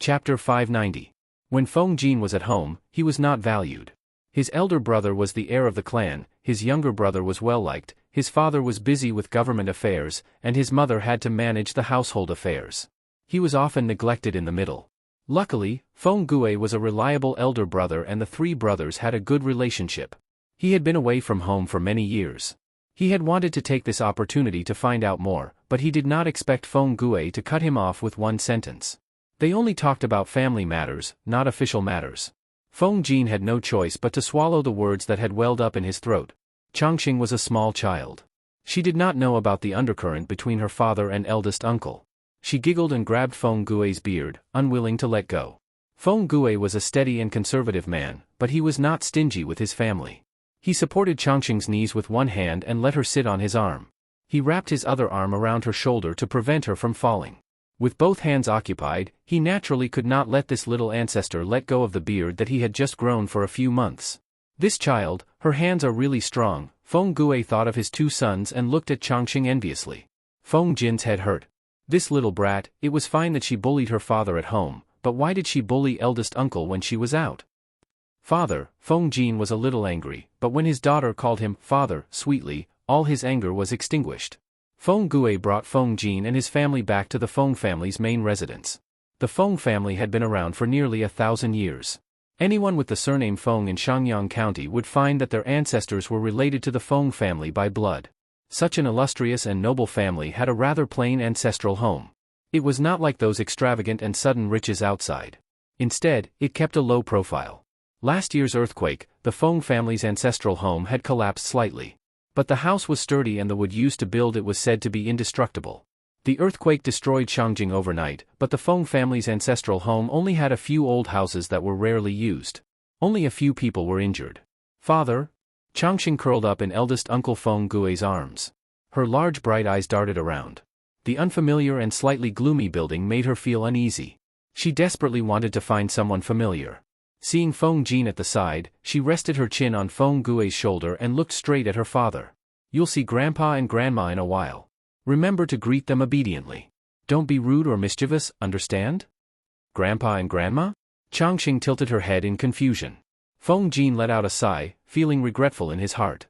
Chapter 590. When Feng Jin was at home, he was not valued. His elder brother was the heir of the clan, his younger brother was well liked, his father was busy with government affairs, and his mother had to manage the household affairs. He was often neglected in the middle. Luckily, Feng Gue was a reliable elder brother and the three brothers had a good relationship. He had been away from home for many years. He had wanted to take this opportunity to find out more, but he did not expect Feng Gue to cut him off with one sentence. They only talked about family matters, not official matters. Feng Jin had no choice but to swallow the words that had welled up in his throat. Changxing was a small child. She did not know about the undercurrent between her father and eldest uncle. She giggled and grabbed Feng Gue's beard, unwilling to let go. Feng Gue was a steady and conservative man, but he was not stingy with his family. He supported Changxing's knees with one hand and let her sit on his arm. He wrapped his other arm around her shoulder to prevent her from falling. With both hands occupied, he naturally could not let this little ancestor let go of the beard that he had just grown for a few months. This child, her hands are really strong, Feng Gue thought of his two sons and looked at Changxing enviously. Feng Jin's head hurt. This little brat, it was fine that she bullied her father at home, but why did she bully eldest uncle when she was out? Father, Feng Jin was a little angry, but when his daughter called him father sweetly, all his anger was extinguished. Feng Gue brought Feng Jin and his family back to the Feng family's main residence. The Feng family had been around for nearly 1,000 years. Anyone with the surname Feng in Shangyang County would find that their ancestors were related to the Feng family by blood. Such an illustrious and noble family had a rather plain ancestral home. It was not like those extravagant and sudden riches outside. Instead, it kept a low profile. Last year's earthquake, the Feng family's ancestral home had collapsed slightly. But the house was sturdy and the wood used to build it was said to be indestructible. The earthquake destroyed Shangjing overnight, but the Feng family's ancestral home only had a few old houses that were rarely used. Only a few people were injured. Father? Changxing curled up in eldest Uncle Feng Gue's arms. Her large bright eyes darted around. The unfamiliar and slightly gloomy building made her feel uneasy. She desperately wanted to find someone familiar. Seeing Feng Jin at the side, she rested her chin on Feng Gue's shoulder and looked straight at her father. You'll see Grandpa and Grandma in a while. Remember to greet them obediently. Don't be rude or mischievous, understand? Grandpa and Grandma? Changxing tilted her head in confusion. Feng Jin let out a sigh, feeling regretful in his heart.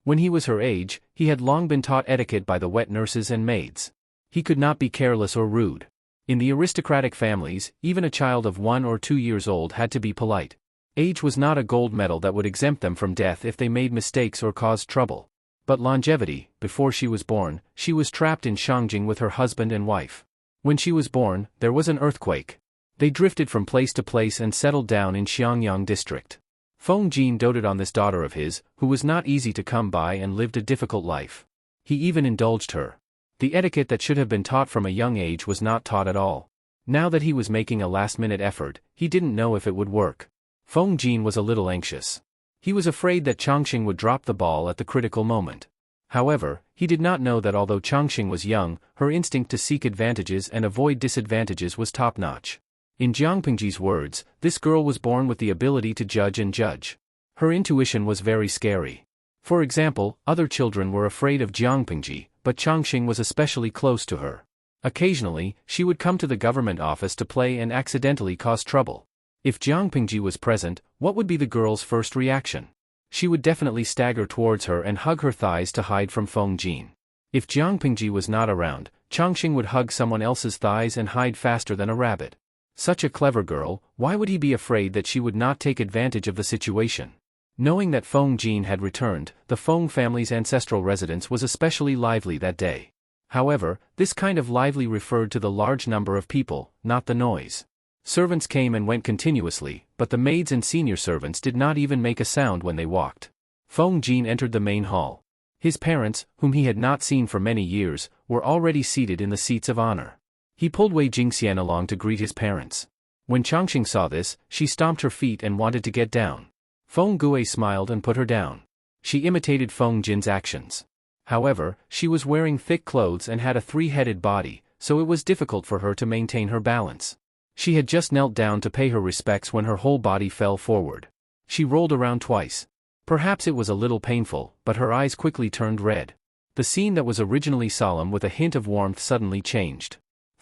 When he was her age, he had long been taught etiquette by the wet nurses and maids. He could not be careless or rude. In the aristocratic families, even a child of 1 or 2 years old had to be polite. Age was not a gold medal that would exempt them from death if they made mistakes or caused trouble. But longevity, before she was born, she was trapped in Shangjing with her husband and wife. When she was born, there was an earthquake. They drifted from place to place and settled down in Xiangyang district. Feng Jin doted on this daughter of his, who was not easy to come by and lived a difficult life. He even indulged her. The etiquette that should have been taught from a young age was not taught at all. Now that he was making a last-minute effort, he didn't know if it would work. Feng Jin was a little anxious. He was afraid that Changxing would drop the ball at the critical moment. However, he did not know that although Changxing was young, her instinct to seek advantages and avoid disadvantages was top-notch. In Jiang Pingji's words, this girl was born with the ability to judge and judge. Her intuition was very scary. For example, other children were afraid of Jiang Pingji, but Changxing was especially close to her. Occasionally, she would come to the government office to play and accidentally cause trouble. If Jiang Pingji was present, what would be the girl's first reaction? She would definitely stagger towards her and hug her thighs to hide from Feng Jin. If Jiang Pingji was not around, Changxing would hug someone else's thighs and hide faster than a rabbit. Such a clever girl, why would he be afraid that she would not take advantage of the situation? Knowing that Feng Jin had returned, the Feng family's ancestral residence was especially lively that day. However, this kind of lively referred to the large number of people, not the noise. Servants came and went continuously, but the maids and senior servants did not even make a sound when they walked. Feng Jin entered the main hall. His parents, whom he had not seen for many years, were already seated in the seats of honor. He pulled Wei Jingxian along to greet his parents. When Changxing saw this, she stomped her feet and wanted to get down. Feng Gue smiled and put her down. She imitated Feng Jin's actions. However, she was wearing thick clothes and had a 3-headed body, so it was difficult for her to maintain her balance. She had just knelt down to pay her respects when her whole body fell forward. She rolled around twice. Perhaps it was a little painful, but her eyes quickly turned red. The scene that was originally solemn with a hint of warmth suddenly changed.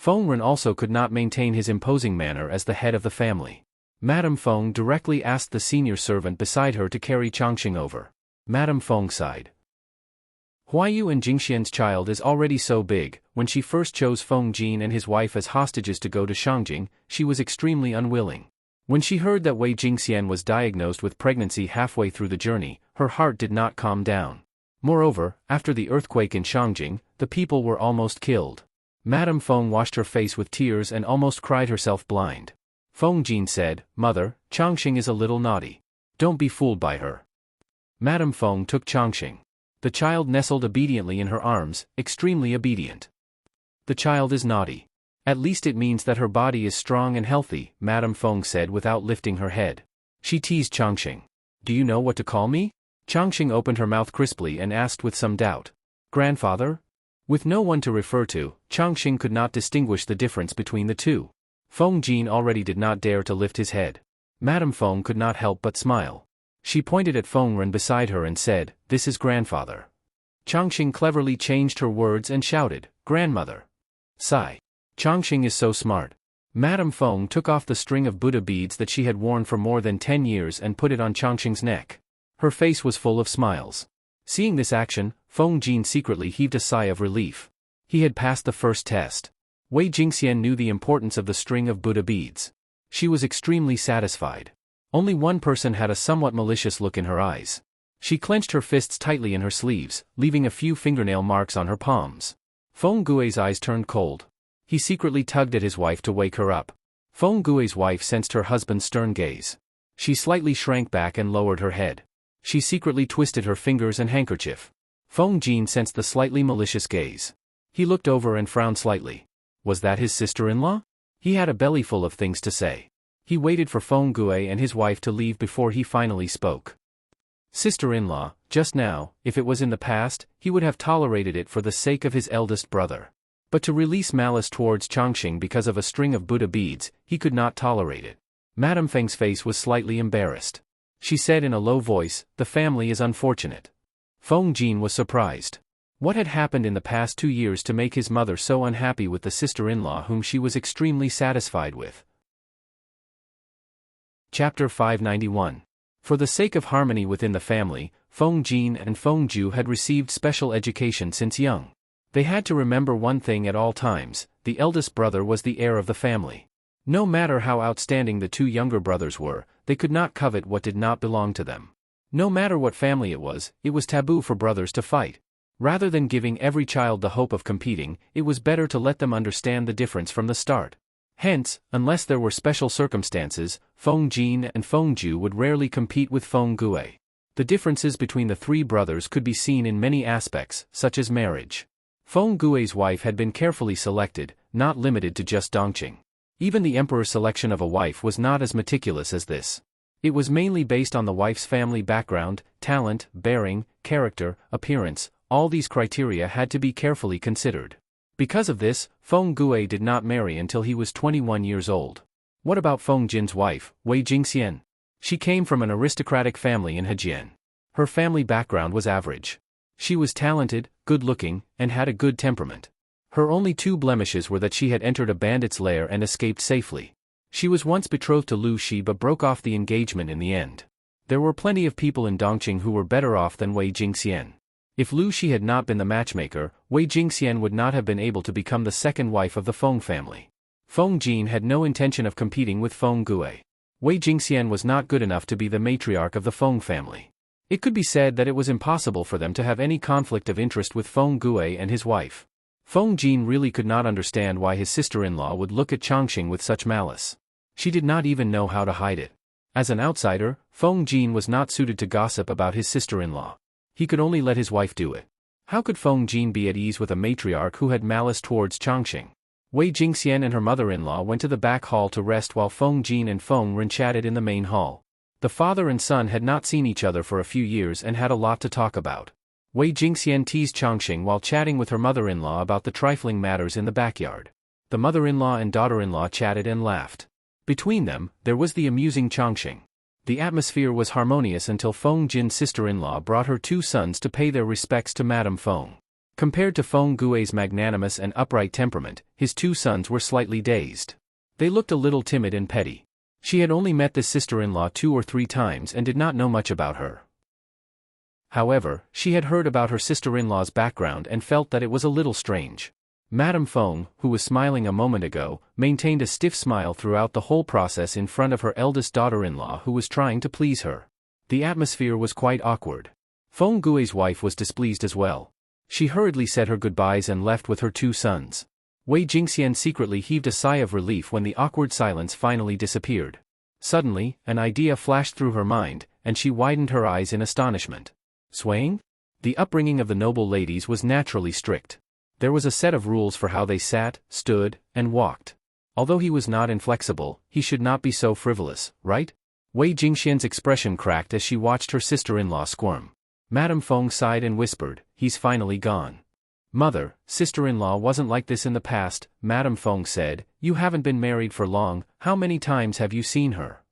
Feng Ren also could not maintain his imposing manner as the head of the family. Madame Feng directly asked the senior servant beside her to carry Changxing over. Madame Feng sighed. Huayu and Jingxian's child is already so big. When she first chose Feng Jin and his wife as hostages to go to Shangjing, she was extremely unwilling. When she heard that Wei Jingxian was diagnosed with pregnancy halfway through the journey, her heart did not calm down. Moreover, after the earthquake in Shangjing, the people were almost killed. Madame Feng washed her face with tears and almost cried herself blind. Feng Jin said, "Mother, Changxing is a little naughty. Don't be fooled by her." Madame Feng took Changxing. The child nestled obediently in her arms, extremely obedient. "The child is naughty. At least it means that her body is strong and healthy," Madame Feng said without lifting her head. She teased Changxing. "Do you know what to call me?" Changxing opened her mouth crisply and asked with some doubt. "Grandfather?" With no one to refer to, Changxing could not distinguish the difference between the two. Feng Jin already did not dare to lift his head. Madame Feng could not help but smile. She pointed at Feng Ren beside her and said, "This is grandfather." Changxing cleverly changed her words and shouted, "Grandmother." Sigh. Changxing is so smart. Madame Feng took off the string of Buddha beads that she had worn for more than 10 years and put it on Changxing's neck. Her face was full of smiles. Seeing this action, Feng Jin secretly heaved a sigh of relief. He had passed the first test. Wei Jingxian knew the importance of the string of Buddha beads. She was extremely satisfied. Only one person had a somewhat malicious look in her eyes. She clenched her fists tightly in her sleeves, leaving a few fingernail marks on her palms. Feng Gui's eyes turned cold. He secretly tugged at his wife to wake her up. Feng Gui's wife sensed her husband's stern gaze. She slightly shrank back and lowered her head. She secretly twisted her fingers and handkerchief. Feng Jin sensed the slightly malicious gaze. He looked over and frowned slightly. Was that his sister-in-law? He had a belly full of things to say. He waited for Feng Gui and his wife to leave before he finally spoke. Sister-in-law, just now, if it was in the past, he would have tolerated it for the sake of his eldest brother. But to release malice towards Changxing because of a string of Buddha beads, he could not tolerate it. Madame Feng's face was slightly embarrassed. She said in a low voice, "The family is unfortunate." Feng Jin was surprised. What had happened in the past 2 years to make his mother so unhappy with the sister-in-law whom she was extremely satisfied with? Chapter 591. For the sake of harmony within the family, Feng Jin and Feng Ju had received special education since young. They had to remember one thing at all times: the eldest brother was the heir of the family. No matter how outstanding the 2 younger brothers were, they could not covet what did not belong to them. No matter what family it was taboo for brothers to fight. Rather than giving every child the hope of competing, it was better to let them understand the difference from the start. Hence, unless there were special circumstances, Feng Jin and Feng Ju would rarely compete with Feng Gui. The differences between the 3 brothers could be seen in many aspects, such as marriage. Feng Gui's wife had been carefully selected, not limited to just Dongqing. Even the emperor's selection of a wife was not as meticulous as this. It was mainly based on the wife's family background, talent, bearing, character, appearance. All these criteria had to be carefully considered. Because of this, Feng Gui did not marry until he was 21 years old. What about Feng Jin's wife, Wei Jingxian? She came from an aristocratic family in Hejian. Her family background was average. She was talented, good-looking, and had a good temperament. Her only 2 blemishes were that she had entered a bandit's lair and escaped safely. She was once betrothed to Lu Shi but broke off the engagement in the end. There were plenty of people in Dongqing who were better off than Wei Jingxian. If Lu Shi had not been the matchmaker, Wei Jingxian would not have been able to become the second wife of the Feng family. Feng Jin had no intention of competing with Feng Gui. Wei Jingxian was not good enough to be the matriarch of the Feng family. It could be said that it was impossible for them to have any conflict of interest with Feng Gui and his wife. Feng Jin really could not understand why his sister-in-law would look at Changxing with such malice. She did not even know how to hide it. As an outsider, Feng Jin was not suited to gossip about his sister-in-law. He could only let his wife do it. How could Feng Jin be at ease with a matriarch who had malice towards Changxing? Wei Jingxian and her mother-in-law went to the back hall to rest while Feng Jin and Feng Ren chatted in the main hall. The father and son had not seen each other for a few years and had a lot to talk about. Wei Jingxian teased Changxing while chatting with her mother-in-law about the trifling matters in the backyard. The mother-in-law and daughter-in-law chatted and laughed. Between them, there was the amusing Changxing. The atmosphere was harmonious until Feng Jin's sister-in-law brought her 2 sons to pay their respects to Madame Feng. Compared to Feng Gui's magnanimous and upright temperament, his two sons were slightly dazed. They looked a little timid and petty. She had only met this sister-in-law 2 or 3 times and did not know much about her. However, she had heard about her sister-in-law's background and felt that it was a little strange. Madame Feng, who was smiling a moment ago, maintained a stiff smile throughout the whole process in front of her eldest daughter-in-law who was trying to please her. The atmosphere was quite awkward. Feng Gui's wife was displeased as well. She hurriedly said her goodbyes and left with her 2 sons. Wei Jingxian secretly heaved a sigh of relief when the awkward silence finally disappeared. Suddenly, an idea flashed through her mind, and she widened her eyes in astonishment. Swaying? The upbringing of the noble ladies was naturally strict. There was a set of rules for how they sat, stood, and walked. Although he was not inflexible, he should not be so frivolous, right? Wei Jingxian's expression cracked as she watched her sister-in-law squirm. Madame Feng sighed and whispered, "He's finally gone." "Mother, sister-in-law wasn't like this in the past," Madame Feng said. "You haven't been married for long, how many times have you seen her?"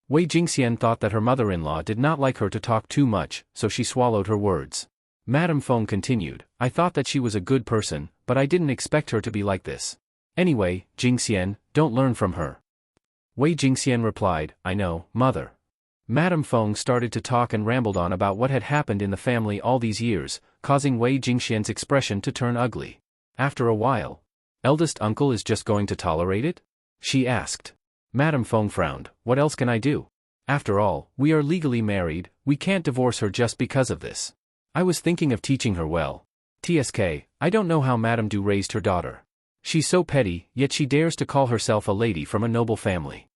Wei Jingxian thought that her mother-in-law did not like her to talk too much, so she swallowed her words. Madame Feng continued, "I thought that she was a good person, but I didn't expect her to be like this. Anyway, Jingxian, don't learn from her." Wei Jingxian replied, "I know, mother." Madame Feng started to talk and rambled on about what had happened in the family all these years, causing Wei Jingxian's expression to turn ugly. After a while, "Eldest uncle is just going to tolerate it?" she asked. Madame Feng frowned, "What else can I do? After all, we are legally married, we can't divorce her just because of this. I was thinking of teaching her well. TSK, I don't know how Madame Du raised her daughter. She's so petty, yet she dares to call herself a lady from a noble family."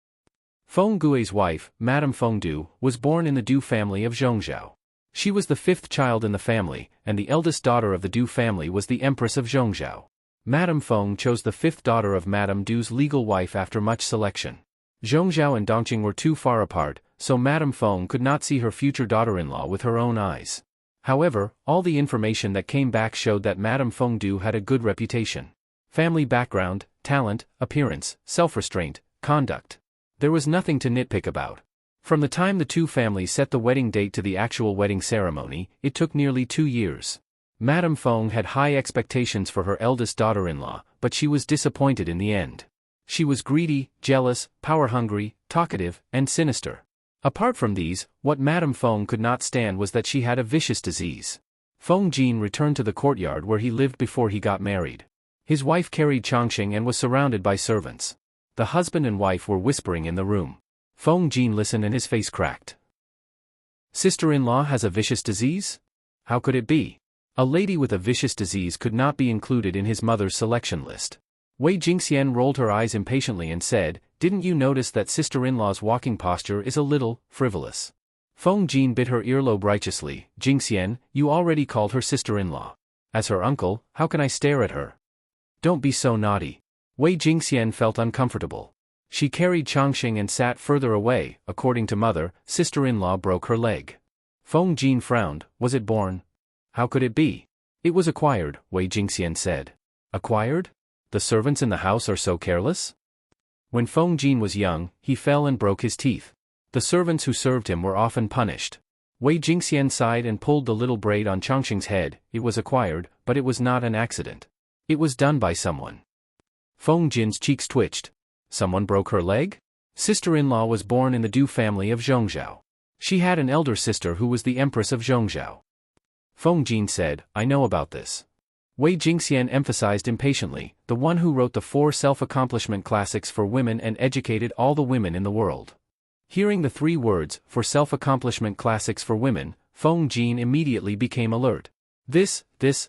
Feng Gui's wife, Madame Feng Du, was born in the Du family of Zhongzhou. She was the 5th child in the family, and the eldest daughter of the Du family was the Empress of Zhongzhou. Madame Feng chose the 5th daughter of Madame Du's legal wife after much selection. Zhongzhou and Dongqing were too far apart, so Madame Feng could not see her future daughter-in-law with her own eyes. However, all the information that came back showed that Madame Feng Du had a good reputation. Family background, talent, appearance, self-restraint, conduct. There was nothing to nitpick about. From the time the 2 families set the wedding date to the actual wedding ceremony, it took nearly 2 years. Madame Feng had high expectations for her eldest daughter-in-law, but she was disappointed in the end. She was greedy, jealous, power-hungry, talkative, and sinister. Apart from these, what Madame Feng could not stand was that she had a vicious disease. Feng Jin returned to the courtyard where he lived before he got married. His wife carried Chongqing and was surrounded by servants. The husband and wife were whispering in the room. Feng Jin listened and his face cracked. Sister-in-law has a vicious disease? How could it be? A lady with a vicious disease could not be included in his mother's selection list. Wei Jingxian rolled her eyes impatiently and said, "Didn't you notice that sister-in-law's walking posture is a little frivolous?" Feng Jin bit her earlobe righteously. "Jingxian, you already called her sister-in-law. As her uncle, how can I stare at her?" "Don't be so naughty." Wei Jingxian felt uncomfortable. She carried Chongqing and sat further away. According to mother, sister-in-law broke her leg. Feng Jin frowned. "Was it born?" "How could it be?" "It was acquired," Wei Jingxian said. "Acquired? The servants in the house are so careless?" When Feng Jin was young, he fell and broke his teeth. The servants who served him were often punished. Wei Jingxian sighed and pulled the little braid on Chongqing's head. "It was acquired, but it was not an accident. It was done by someone." Feng Jin's cheeks twitched. Someone broke her leg? Sister-in-law was born in the Du family of Zhongzhou. She had an elder sister who was the Empress of Zhongzhou. Feng Jin said, "I know about this." Wei Jingxian emphasized impatiently, "The one who wrote the 4 self-accomplishment classics for women and educated all the women in the world." Hearing the 3 words, "for self-accomplishment classics for women," Feng Jin immediately became alert.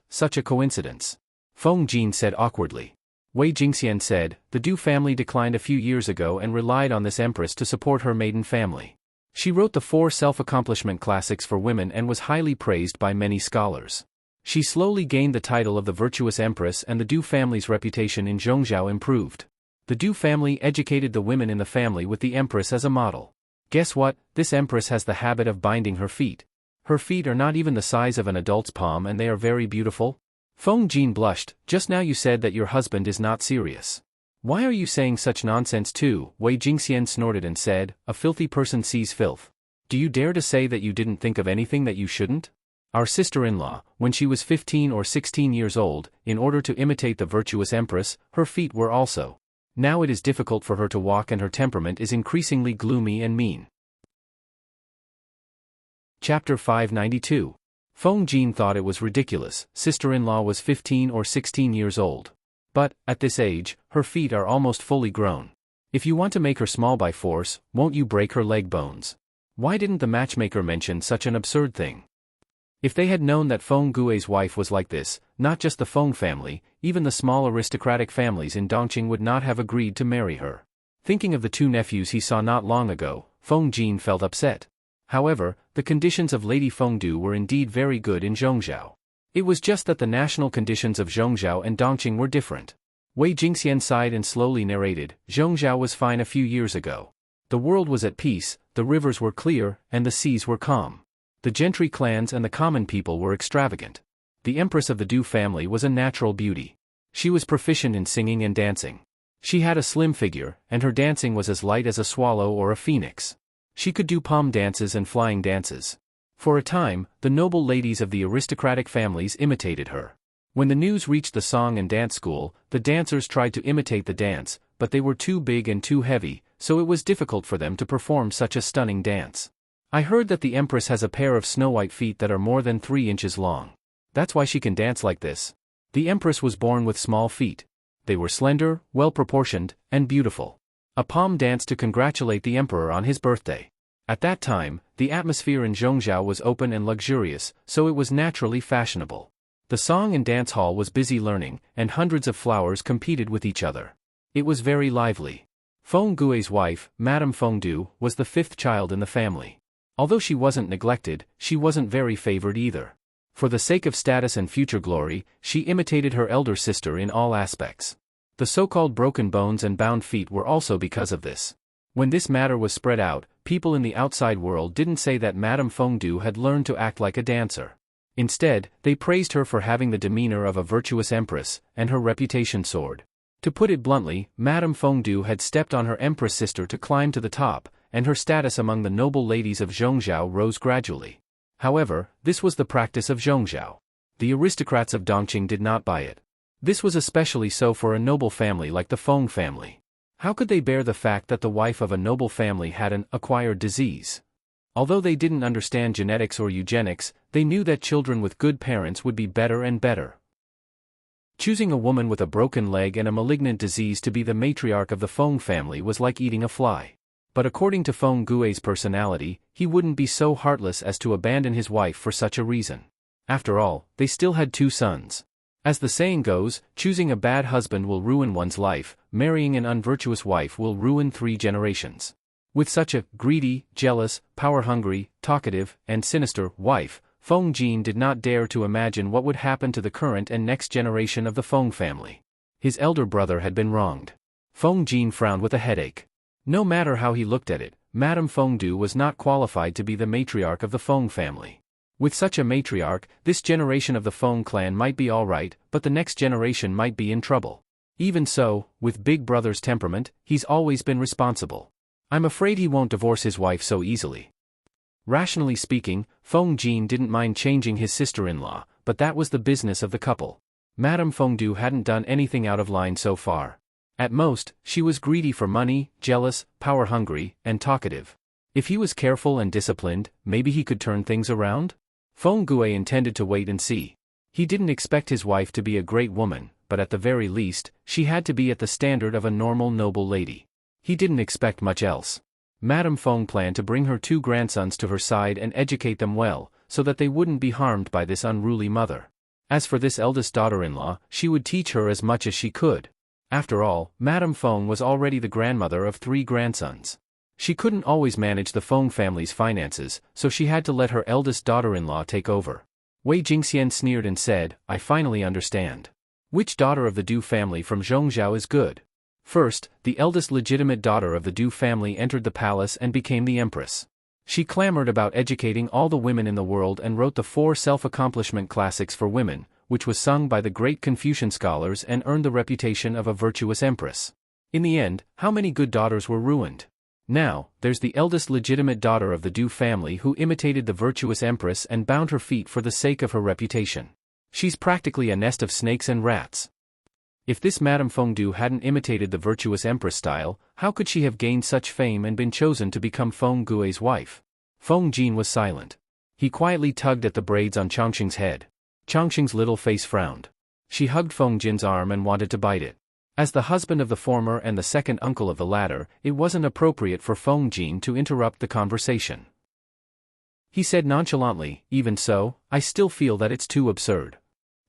Such a coincidence." Feng Jin said awkwardly. Wei Jingxian said, "The Du family declined a few years ago and relied on this empress to support her maiden family. She wrote the 4 self-accomplishment classics for women and was highly praised by many scholars. She slowly gained the title of the virtuous empress and the Du family's reputation in Zhongzhou improved. The Du family educated the women in the family with the empress as a model. Guess what? This empress has the habit of binding her feet. Her feet are not even the size of an adult's palm and they are very beautiful." Feng Jin blushed. "Just now you said that your husband is not serious. Why are you saying such nonsense too?" Wei Jingxian snorted and said, "A filthy person sees filth. Do you dare to say that you didn't think of anything that you shouldn't?" Our sister-in-law, when she was 15 or 16 years old, in order to imitate the virtuous empress, her feet were also. Now it is difficult for her to walk and her temperament is increasingly gloomy and mean. Chapter 592. Feng Jin thought it was ridiculous. Sister-in-law was 15 or 16 years old. But, at this age, her feet are almost fully grown. If you want to make her small by force, won't you break her leg bones? Why didn't the matchmaker mention such an absurd thing? If they had known that Feng Gui's wife was like this, not just the Feng family, even the small aristocratic families in Dongqing would not have agreed to marry her. Thinking of the two nephews he saw not long ago, Feng Jin felt upset. However, the conditions of Lady Fengdu were indeed very good in Zhongzhou. It was just that the national conditions of Zhongzhou and Dongqing were different. Wei Jingxian sighed and slowly narrated, Zhongzhou was fine a few years ago. The world was at peace, the rivers were clear, and the seas were calm. The gentry clans and the common people were extravagant. The empress of the Du family was a natural beauty. She was proficient in singing and dancing. She had a slim figure, and her dancing was as light as a swallow or a phoenix. She could do palm dances and flying dances. For a time, the noble ladies of the aristocratic families imitated her. When the news reached the song and dance school, the dancers tried to imitate the dance, but they were too big and too heavy, so it was difficult for them to perform such a stunning dance. I heard that the empress has a pair of snow-white feet that are more than 3 inches long. That's why she can dance like this. The empress was born with small feet. They were slender, well-proportioned, and beautiful. A palm dance to congratulate the emperor on his birthday. At that time, the atmosphere in Zhongzhou was open and luxurious, so it was naturally fashionable. The song and dance hall was busy learning, and hundreds of flowers competed with each other. It was very lively. Feng Gui's wife, Madame Fengdu, was the 5th child in the family. Although she wasn't neglected, she wasn't very favored either. For the sake of status and future glory, she imitated her elder sister in all aspects. The so-called broken bones and bound feet were also because of this. When this matter was spread out, people in the outside world didn't say that Madame Fengdu had learned to act like a dancer. Instead, they praised her for having the demeanor of a virtuous empress, and her reputation soared. To put it bluntly, Madame Fengdu had stepped on her empress sister to climb to the top, and her status among the noble ladies of Zhongzhou rose gradually. However, this was the practice of Zhongzhou. The aristocrats of Dongqing did not buy it. This was especially so for a noble family like the Feng family. How could they bear the fact that the wife of a noble family had an acquired disease? Although they didn't understand genetics or eugenics, they knew that children with good parents would be better and better. Choosing a woman with a broken leg and a malignant disease to be the matriarch of the Feng family was like eating a fly. But according to Feng Gui's personality, he wouldn't be so heartless as to abandon his wife for such a reason. After all, they still had 2 sons. As the saying goes, choosing a bad husband will ruin one's life, marrying an unvirtuous wife will ruin 3 generations. With such a greedy, jealous, power-hungry, talkative, and sinister wife, Feng Jin did not dare to imagine what would happen to the current and next generation of the Feng family. His elder brother had been wronged. Feng Jin frowned with a headache. No matter how he looked at it, Madame Fengdu was not qualified to be the matriarch of the Feng family. With such a matriarch, this generation of the Feng clan might be alright, but the next generation might be in trouble. Even so, with Big Brother's temperament, he's always been responsible. I'm afraid he won't divorce his wife so easily. Rationally speaking, Feng Jin didn't mind changing his sister-in-law, but that was the business of the couple. Madame Fengdu hadn't done anything out of line so far. At most, she was greedy for money, jealous, power-hungry, and talkative. If he was careful and disciplined, maybe he could turn things around? Feng Gui intended to wait and see. He didn't expect his wife to be a great woman, but at the very least, she had to be at the standard of a normal noble lady. He didn't expect much else. Madame Feng planned to bring her 2 grandsons to her side and educate them well, so that they wouldn't be harmed by this unruly mother. As for this eldest daughter-in-law, she would teach her as much as she could. After all, Madame Feng was already the grandmother of 3 grandsons. She couldn't always manage the Feng family's finances, so she had to let her eldest daughter-in-law take over. Wei Jingxian sneered and said, I finally understand. Which daughter of the Du family from Zhongzhou is good? First, the eldest legitimate daughter of the Du family entered the palace and became the empress. She clamored about educating all the women in the world and wrote the 4 self-accomplishment classics for women, which was sung by the great Confucian scholars and earned the reputation of a virtuous empress. In the end, how many good daughters were ruined? Now, there's the eldest legitimate daughter of the Du family who imitated the virtuous empress and bound her feet for the sake of her reputation. She's practically a nest of snakes and rats. If this Madame Fengdu hadn't imitated the virtuous empress style, how could she have gained such fame and been chosen to become Feng Gui's wife? Feng Jin was silent. He quietly tugged at the braids on Changxing's head. Changxing's little face frowned. She hugged Feng Jin's arm and wanted to bite it. As the husband of the former and the second uncle of the latter, it wasn't appropriate for Feng Jin to interrupt the conversation. He said nonchalantly, "Even so, I still feel that it's too absurd."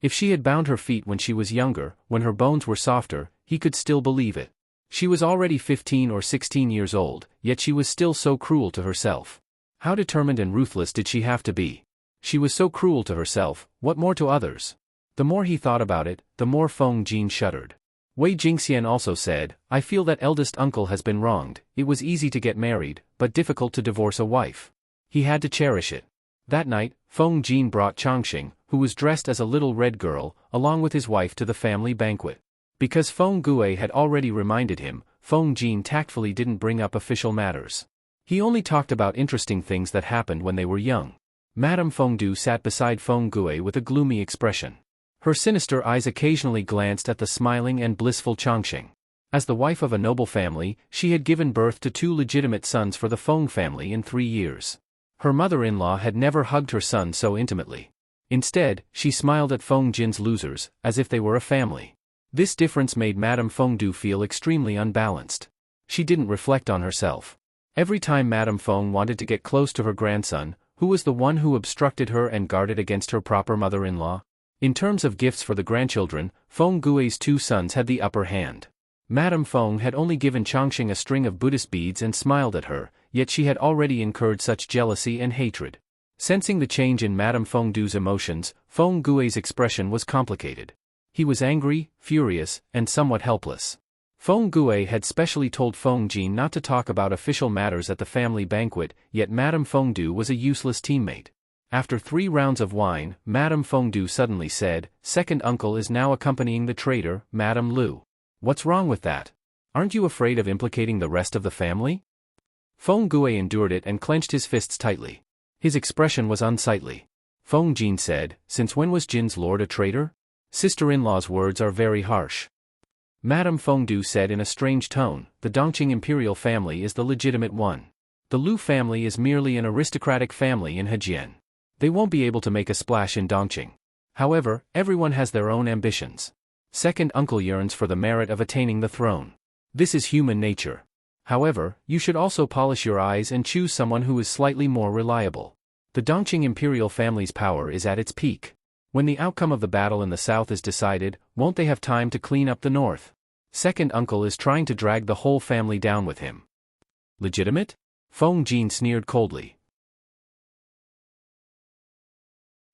If she had bound her feet when she was younger, when her bones were softer, he could still believe it. She was already 15 or 16 years old, yet she was still so cruel to herself. How determined and ruthless did she have to be? She was so cruel to herself, what more to others? The more he thought about it, the more Feng Jin shuddered. Wei Jingxian also said, "I feel that eldest uncle has been wronged. It was easy to get married, but difficult to divorce a wife. He had to cherish it." That night, Feng Jin brought Changxing, who was dressed as a little red girl, along with his wife to the family banquet. Because Feng Gui had already reminded him, Feng Jin tactfully didn't bring up official matters. He only talked about interesting things that happened when they were young. Madame Fengdu sat beside Feng Gui with a gloomy expression. Her sinister eyes occasionally glanced at the smiling and blissful Changxing. As the wife of a noble family, she had given birth to 2 legitimate sons for the Feng family in 3 years. Her mother-in-law had never hugged her son so intimately. Instead, she smiled at Feng Jin's losers, as if they were a family. This difference made Madame Fengdu feel extremely unbalanced. She didn't reflect on herself. Every time Madame Feng wanted to get close to her grandson, who was the one who obstructed her and guarded against her proper mother-in-law? In terms of gifts for the grandchildren, Feng Gui's 2 sons had the upper hand. Madame Feng had only given Changxing a string of Buddhist beads and smiled at her, yet she had already incurred such jealousy and hatred. Sensing the change in Madame Fengdu's emotions, Feng Gui's expression was complicated. He was angry, furious, and somewhat helpless. Feng Gui had specially told Feng Jin not to talk about official matters at the family banquet, yet Madame Fengdu was a useless teammate. After 3 rounds of wine, Madame Fengdu suddenly said, "Second uncle is now accompanying the traitor, Madame Lu. What's wrong with that? Aren't you afraid of implicating the rest of the family?" Feng Gui endured it and clenched his fists tightly. His expression was unsightly. Feng Jin said, "Since when was Jin's lord a traitor?" Sister-in-law's words are very harsh. Madame Fengdu said in a strange tone, "The Dongqing imperial family is the legitimate one. The Lu family is merely an aristocratic family in Hejian. They won't be able to make a splash in Dongqing. However, everyone has their own ambitions. Second uncle yearns for the merit of attaining the throne. This is human nature. However, you should also polish your eyes and choose someone who is slightly more reliable. The Dongqing imperial family's power is at its peak. When the outcome of the battle in the south is decided, won't they have time to clean up the north? Second uncle is trying to drag the whole family down with him." "Legitimate?" Feng Jin sneered coldly.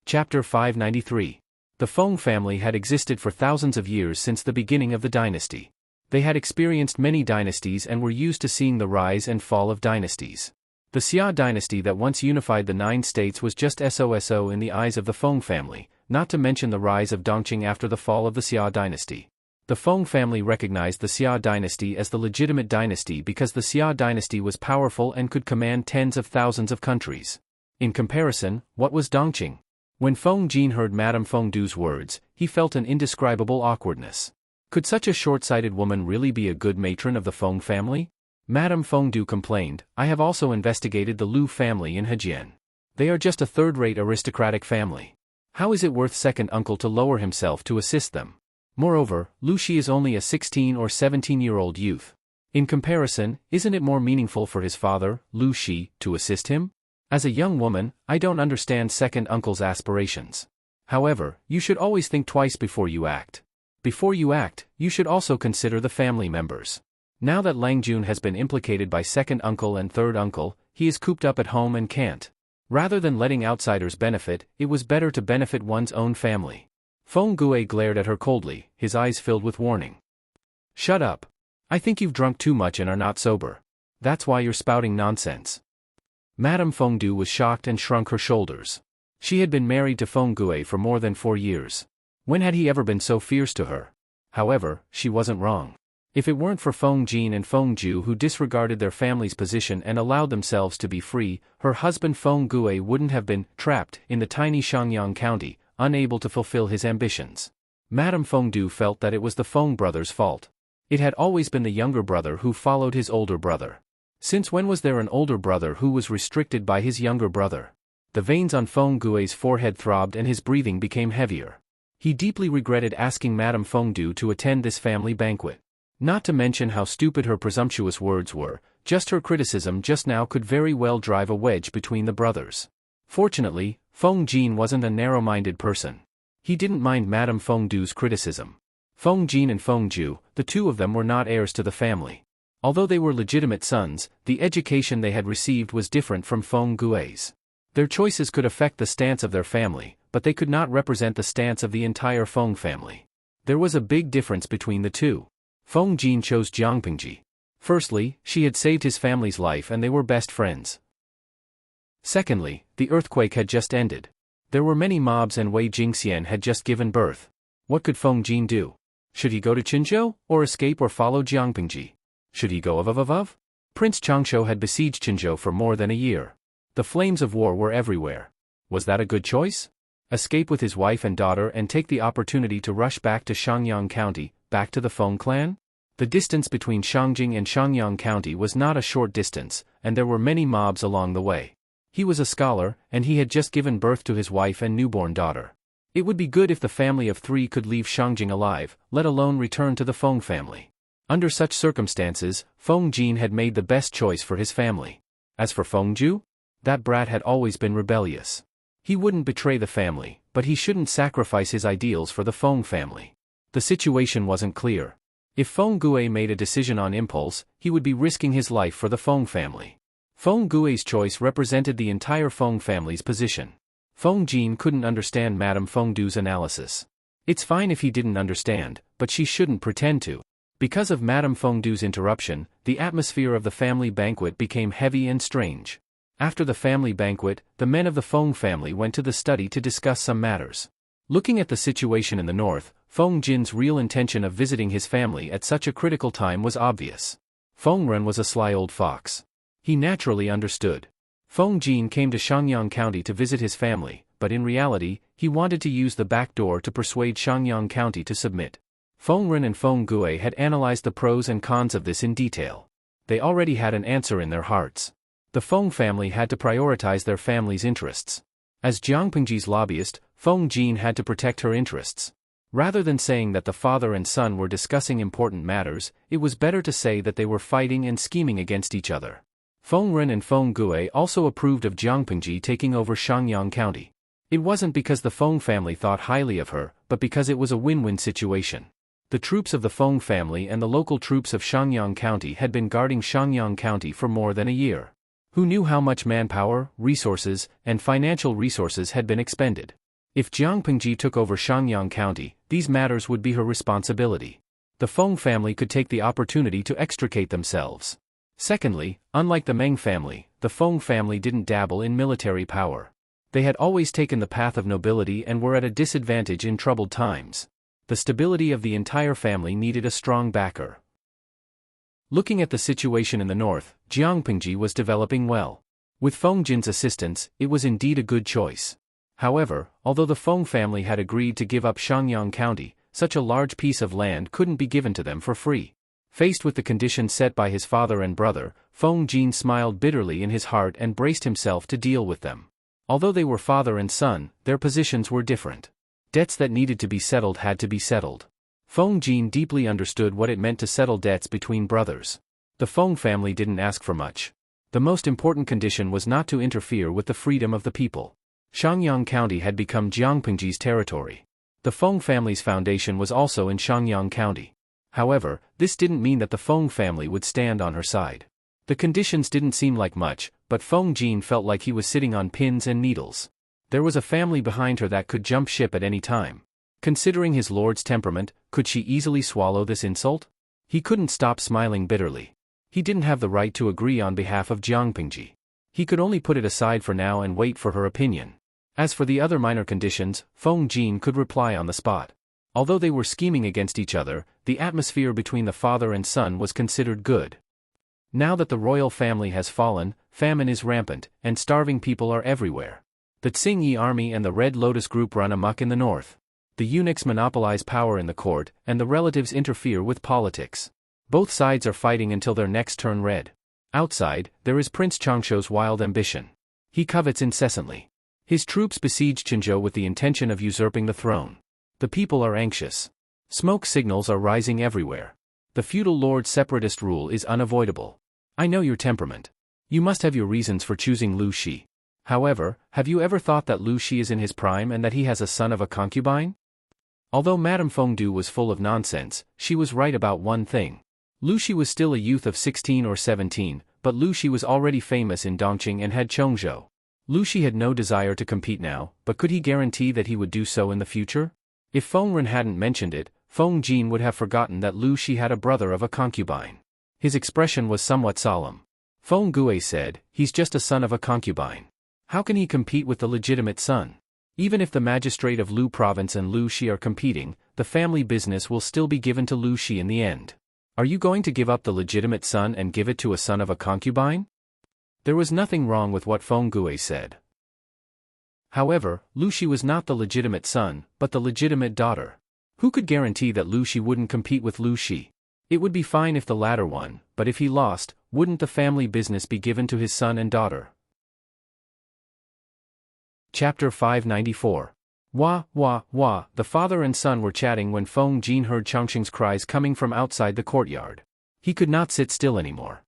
Chapter 593. The Feng family had existed for thousands of years since the beginning of the dynasty. They had experienced many dynasties and were used to seeing the rise and fall of dynasties. The Xia dynasty that once unified the 9 states was just so in the eyes of the Feng family, not to mention the rise of Dongqing after the fall of the Xia dynasty. The Feng family recognized the Xia dynasty as the legitimate dynasty because the Xia dynasty was powerful and could command tens of thousands of countries. In comparison, what was Dongqing? When Feng Jin heard Madame Fengdu's words, he felt an indescribable awkwardness. Could such a short-sighted woman really be a good matron of the Feng family? Madame Fengdu complained, "I have also investigated the Lu family in Hejian. They are just a third-rate aristocratic family. How is it worth second uncle to lower himself to assist them? Moreover, Lu Shi is only a 16 or 17-year-old youth. In comparison, isn't it more meaningful for his father, Lu Shi, to assist him? As a young woman, I don't understand second uncle's aspirations. However, you should always think twice before you act. Before you act, you should also consider the family members. Now that Lang Jun has been implicated by second uncle and third uncle, he is cooped up at home and can't. Rather than letting outsiders benefit, it was better to benefit one's own family." Feng Gui glared at her coldly, his eyes filled with warning. "Shut up. I think you've drunk too much and are not sober. That's why you're spouting nonsense." Madame Fengdu was shocked and shrunk her shoulders. She had been married to Feng Gui for more than 4 years. When had he ever been so fierce to her? However, she wasn't wrong. If it weren't for Feng Jin and Feng Ju who disregarded their family's position and allowed themselves to be free, her husband Feng Gue wouldn't have been trapped in the tiny Shangyang County, unable to fulfill his ambitions. Madame Feng Du felt that it was the Feng brothers' fault. It had always been the younger brother who followed his older brother. Since when was there an older brother who was restricted by his younger brother? The veins on Feng Gue's forehead throbbed and his breathing became heavier. He deeply regretted asking Madame Feng Du to attend this family banquet. Not to mention how stupid her presumptuous words were, just her criticism just now could very well drive a wedge between the brothers. Fortunately, Feng Jin wasn't a narrow-minded person. He didn't mind Madame Feng Du's criticism. Feng Jin and Feng Ju, the two of them were not heirs to the family. Although they were legitimate sons, the education they had received was different from Feng Gue's. Their choices could affect the stance of their family, but they could not represent the stance of the entire Feng family. There was a big difference between the two. Feng Jin chose Jiang Pingji. Firstly, she had saved his family's life and they were best friends. Secondly, the earthquake had just ended. There were many mobs and Wei Jingxian had just given birth. What could Feng Jin do? Should he go to Qinzhou, or escape or follow Jiang Pingji? Should he go of? Prince Changshu had besieged Qinzhou for more than a year. The flames of war were everywhere. Was that a good choice? Escape with his wife and daughter and take the opportunity to rush back to Shangyang County, back to the Feng clan? The distance between Shangjing and Shangyang County was not a short distance, and there were many mobs along the way. He was a scholar, and he had just given birth to his wife and newborn daughter. It would be good if the family of three could leave Shangjing alive, let alone return to the Feng family. Under such circumstances, Feng Jin had made the best choice for his family. As for Feng Ju, that brat had always been rebellious. He wouldn't betray the family, but he shouldn't sacrifice his ideals for the Feng family. The situation wasn't clear. If Feng Gue made a decision on impulse, he would be risking his life for the Feng family. Feng Gue's choice represented the entire Feng family's position. Feng Jin couldn't understand Madame Feng Du's analysis. It's fine if he didn't understand, but she shouldn't pretend to. Because of Madame Feng Du's interruption, the atmosphere of the family banquet became heavy and strange. After the family banquet, the men of the Feng family went to the study to discuss some matters. Looking at the situation in the north, Feng Jin's real intention of visiting his family at such a critical time was obvious. Feng Ren was a sly old fox. He naturally understood. Feng Jin came to Shangyang County to visit his family, but in reality, he wanted to use the back door to persuade Shangyang County to submit. Feng Ren and Feng Gue had analyzed the pros and cons of this in detail. They already had an answer in their hearts. The Feng family had to prioritize their family's interests. As Jiang Pingji's lobbyist, Feng Jin had to protect her interests. Rather than saying that the father and son were discussing important matters, it was better to say that they were fighting and scheming against each other. Feng Ren and Feng Gue also approved of Jiang Pingji taking over Shangyang County. It wasn't because the Feng family thought highly of her, but because it was a win-win situation. The troops of the Feng family and the local troops of Shangyang County had been guarding Shangyang County for more than a year. Who knew how much manpower, resources, and financial resources had been expended? If Jiang Pingji took over Shangyang County, these matters would be her responsibility. The Feng family could take the opportunity to extricate themselves. Secondly, unlike the Meng family, the Feng family didn't dabble in military power. They had always taken the path of nobility and were at a disadvantage in troubled times. The stability of the entire family needed a strong backer. Looking at the situation in the north, Jiang Pingji was developing well. With Feng Jin's assistance, it was indeed a good choice. However, although the Feng family had agreed to give up Shangyang County, such a large piece of land couldn't be given to them for free. Faced with the conditions set by his father and brother, Feng Jin smiled bitterly in his heart and braced himself to deal with them. Although they were father and son, their positions were different. Debts that needed to be settled had to be settled. Feng Jin deeply understood what it meant to settle debts between brothers. The Feng family didn't ask for much. The most important condition was not to interfere with the freedom of the people. Shangyang County had become Jiang Pingji's territory. The Feng family's foundation was also in Shangyang County. However, this didn't mean that the Feng family would stand on her side. The conditions didn't seem like much, but Feng Jin felt like he was sitting on pins and needles. There was a family behind her that could jump ship at any time. Considering his lord's temperament, could she easily swallow this insult? He couldn't stop smiling bitterly. He didn't have the right to agree on behalf of Jiang Pingji. He could only put it aside for now and wait for her opinion. As for the other minor conditions, Feng Jin could reply on the spot. Although they were scheming against each other, The atmosphere between the father and son was considered good. Now that the royal family has fallen, famine is rampant, and starving people are everywhere. The Xueqi army and the Red Lotus group run amok in the north. The eunuchs monopolize power in the court, and the relatives interfere with politics. Both sides are fighting until their necks turn red. Outside, there is Prince Changshuo's wild ambition. He covets incessantly. His troops besiege Qinzhou with the intention of usurping the throne. The people are anxious. Smoke signals are rising everywhere. The feudal lord's separatist rule is unavoidable. I know your temperament. You must have your reasons for choosing Lu Shi. However, have you ever thought that Lu Shi is in his prime and that he has a son of a concubine? Although Madame Fengdu was full of nonsense, she was right about one thing. Lu Shi was still a youth of 16 or 17, but Lu Shi was already famous in Dongqing and had Chongzhou. Lu Shi had no desire to compete now, but could he guarantee that he would do so in the future? If Feng Ren hadn't mentioned it, Feng Jin would have forgotten that Lu Shi had a brother of a concubine. His expression was somewhat solemn. Feng Gue said, "He's just a son of a concubine. How can he compete with the legitimate son? Even if the magistrate of Lu Province and Lu Shi are competing, the family business will still be given to Lu Shi in the end. Are you going to give up the legitimate son and give it to a son of a concubine?" There was nothing wrong with what Feng Gue said. However, Lu Shi was not the legitimate son, but the legitimate daughter. Who could guarantee that Lu Shi wouldn't compete with Lu Shi? It would be fine if the latter won, but if he lost, wouldn't the family business be given to his son and daughter? Chapter 594. Wah, wah, wah. The father and son were chatting when Feng Jin heard Changqing's cries coming from outside the courtyard. He could not sit still anymore.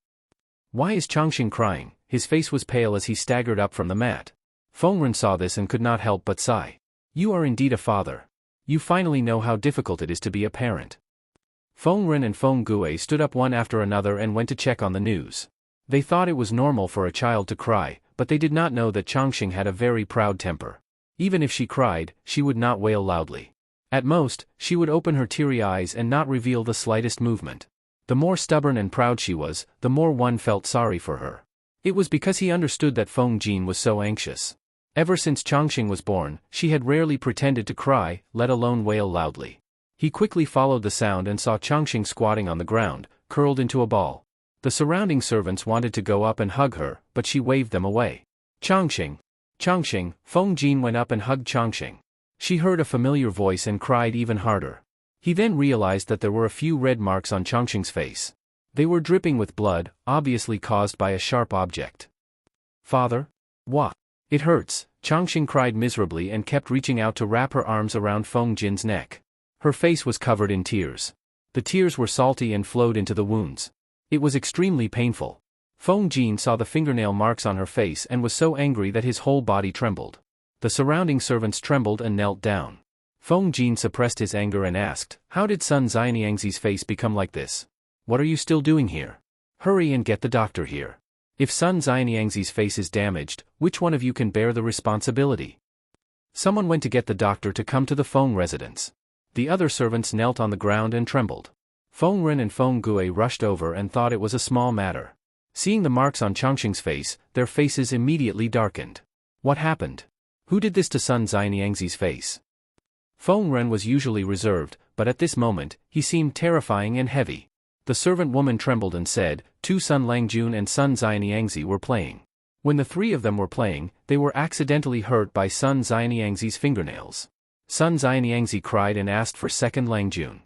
Why is Changqing crying? His face was pale as he staggered up from the mat. Feng Ren saw this and could not help but sigh. You are indeed a father. You finally know how difficult it is to be a parent. Feng Ren and Feng Gue stood up one after another and went to check on the news. They thought it was normal for a child to cry, but they did not know that Changqing had a very proud temper. Even if she cried, she would not wail loudly. At most, she would open her teary eyes and not reveal the slightest movement. The more stubborn and proud she was, the more one felt sorry for her. It was because he understood that Feng Jin was so anxious. Ever since Changqing was born, she had rarely pretended to cry, let alone wail loudly. He quickly followed the sound and saw Changqing squatting on the ground, curled into a ball. The surrounding servants wanted to go up and hug her, but she waved them away. Changqing! Changqing! Feng Jin went up and hugged Changqing. She heard a familiar voice and cried even harder. He then realized that there were a few red marks on Changqing's face. They were dripping with blood, obviously caused by a sharp object. Father? What? It hurts, Changqing cried miserably and kept reaching out to wrap her arms around Feng Jin's neck. Her face was covered in tears. The tears were salty and flowed into the wounds. It was extremely painful. Feng Jin saw the fingernail marks on her face and was so angry that his whole body trembled. The surrounding servants trembled and knelt down. Feng Jin suppressed his anger and asked, "How did Sun Xianyangzi's face become like this? What are you still doing here? Hurry and get the doctor here. If Sun Xianyangzi's face is damaged, which one of you can bear the responsibility?" Someone went to get the doctor to come to the Feng residence. The other servants knelt on the ground and trembled. Feng Ren and Feng Gue rushed over and thought it was a small matter. Seeing the marks on Changqing's face, their faces immediately darkened. What happened? Who did this to Sun Xianyangzi's face? Feng Ren was usually reserved, but at this moment, he seemed terrifying and heavy. The servant woman trembled and said, Sun Langjun and Sun Xianyangzi were playing. When the three of them were playing, they were accidentally hurt by Sun Xianyangzi's fingernails. Sun Xianyangzi cried and asked for second Langjun.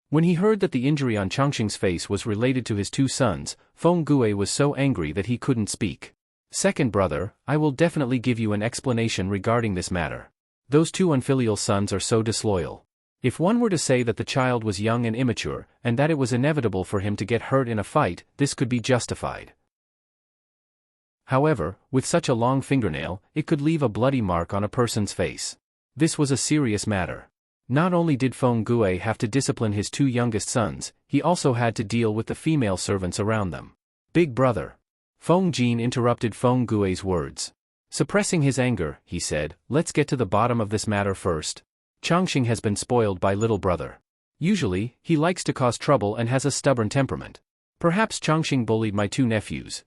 When he heard that the injury on Changqing's face was related to his two sons, Feng Gue was so angry that he couldn't speak. Second brother, I will definitely give you an explanation regarding this matter. Those two unfilial sons are so disloyal. If one were to say that the child was young and immature, and that it was inevitable for him to get hurt in a fight, this could be justified. However, with such a long fingernail, it could leave a bloody mark on a person's face. This was a serious matter. Not only did Feng Gue have to discipline his two youngest sons, he also had to deal with the female servants around them. Big brother. Feng Jin interrupted Feng Gue's words. Suppressing his anger, he said, let's get to the bottom of this matter first. Changqing has been spoiled by little brother. Usually, he likes to cause trouble and has a stubborn temperament. Perhaps Changqing bullied my two nephews,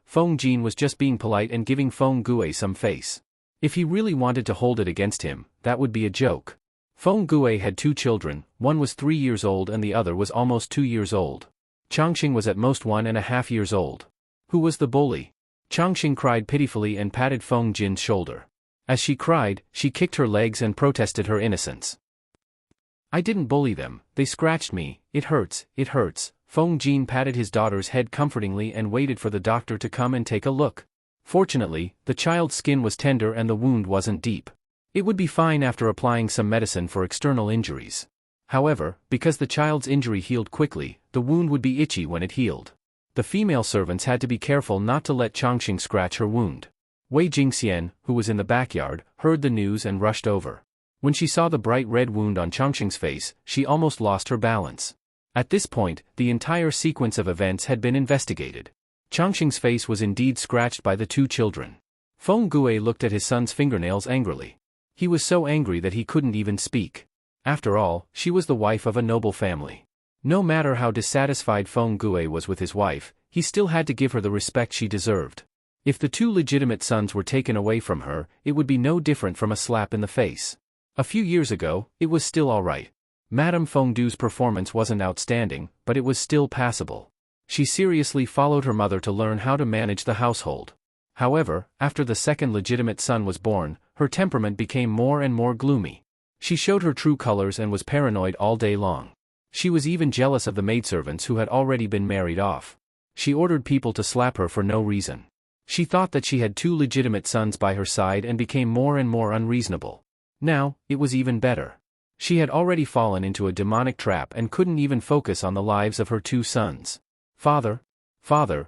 Feng Jin was just being polite and giving Feng Gue some face. If he really wanted to hold it against him, that would be a joke. Feng Gue had 2 children, one was 3 years old and the other was almost 2 years old. Changxing was at most 1.5 years old. Who was the bully? Changxing cried pitifully and patted Feng Jin's shoulder. As she cried, she kicked her legs and protested her innocence. I didn't bully them, they scratched me, it hurts, it hurts. Feng Jin patted his daughter's head comfortingly and waited for the doctor to come and take a look. Fortunately, the child's skin was tender and the wound wasn't deep. It would be fine after applying some medicine for external injuries. However, because the child's injury healed quickly, the wound would be itchy when it healed. The female servants had to be careful not to let Changxing scratch her wound. Wei Jingxian, who was in the backyard, heard the news and rushed over. When she saw the bright red wound on Changxing's face, she almost lost her balance. At this point, the entire sequence of events had been investigated. Changxing's face was indeed scratched by the 2 children. Feng Gue looked at his son's fingernails angrily. He was so angry that he couldn't even speak. After all, she was the wife of a noble family. No matter how dissatisfied Feng Gue was with his wife, he still had to give her the respect she deserved. If the 2 legitimate sons were taken away from her, it would be no different from a slap in the face. A few years ago, it was still alright. Madame Fengdu's performance wasn't outstanding, but it was still passable. She seriously followed her mother to learn how to manage the household. However, after the second legitimate son was born, her temperament became more and more gloomy. She showed her true colors and was paranoid all day long. She was even jealous of the maidservants who had already been married off. She ordered people to slap her for no reason. She thought that she had 2 legitimate sons by her side and became more and more unreasonable. Now, it was even better. She had already fallen into a demonic trap and couldn't even focus on the lives of her 2 sons. Father,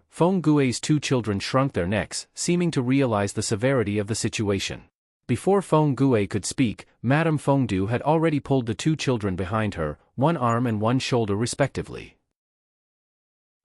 Feng Gue's 2 children shrunk their necks, seeming to realize the severity of the situation. Before Feng Gue could speak, Madame Fengdu had already pulled the 2 children behind her, one arm and one shoulder respectively.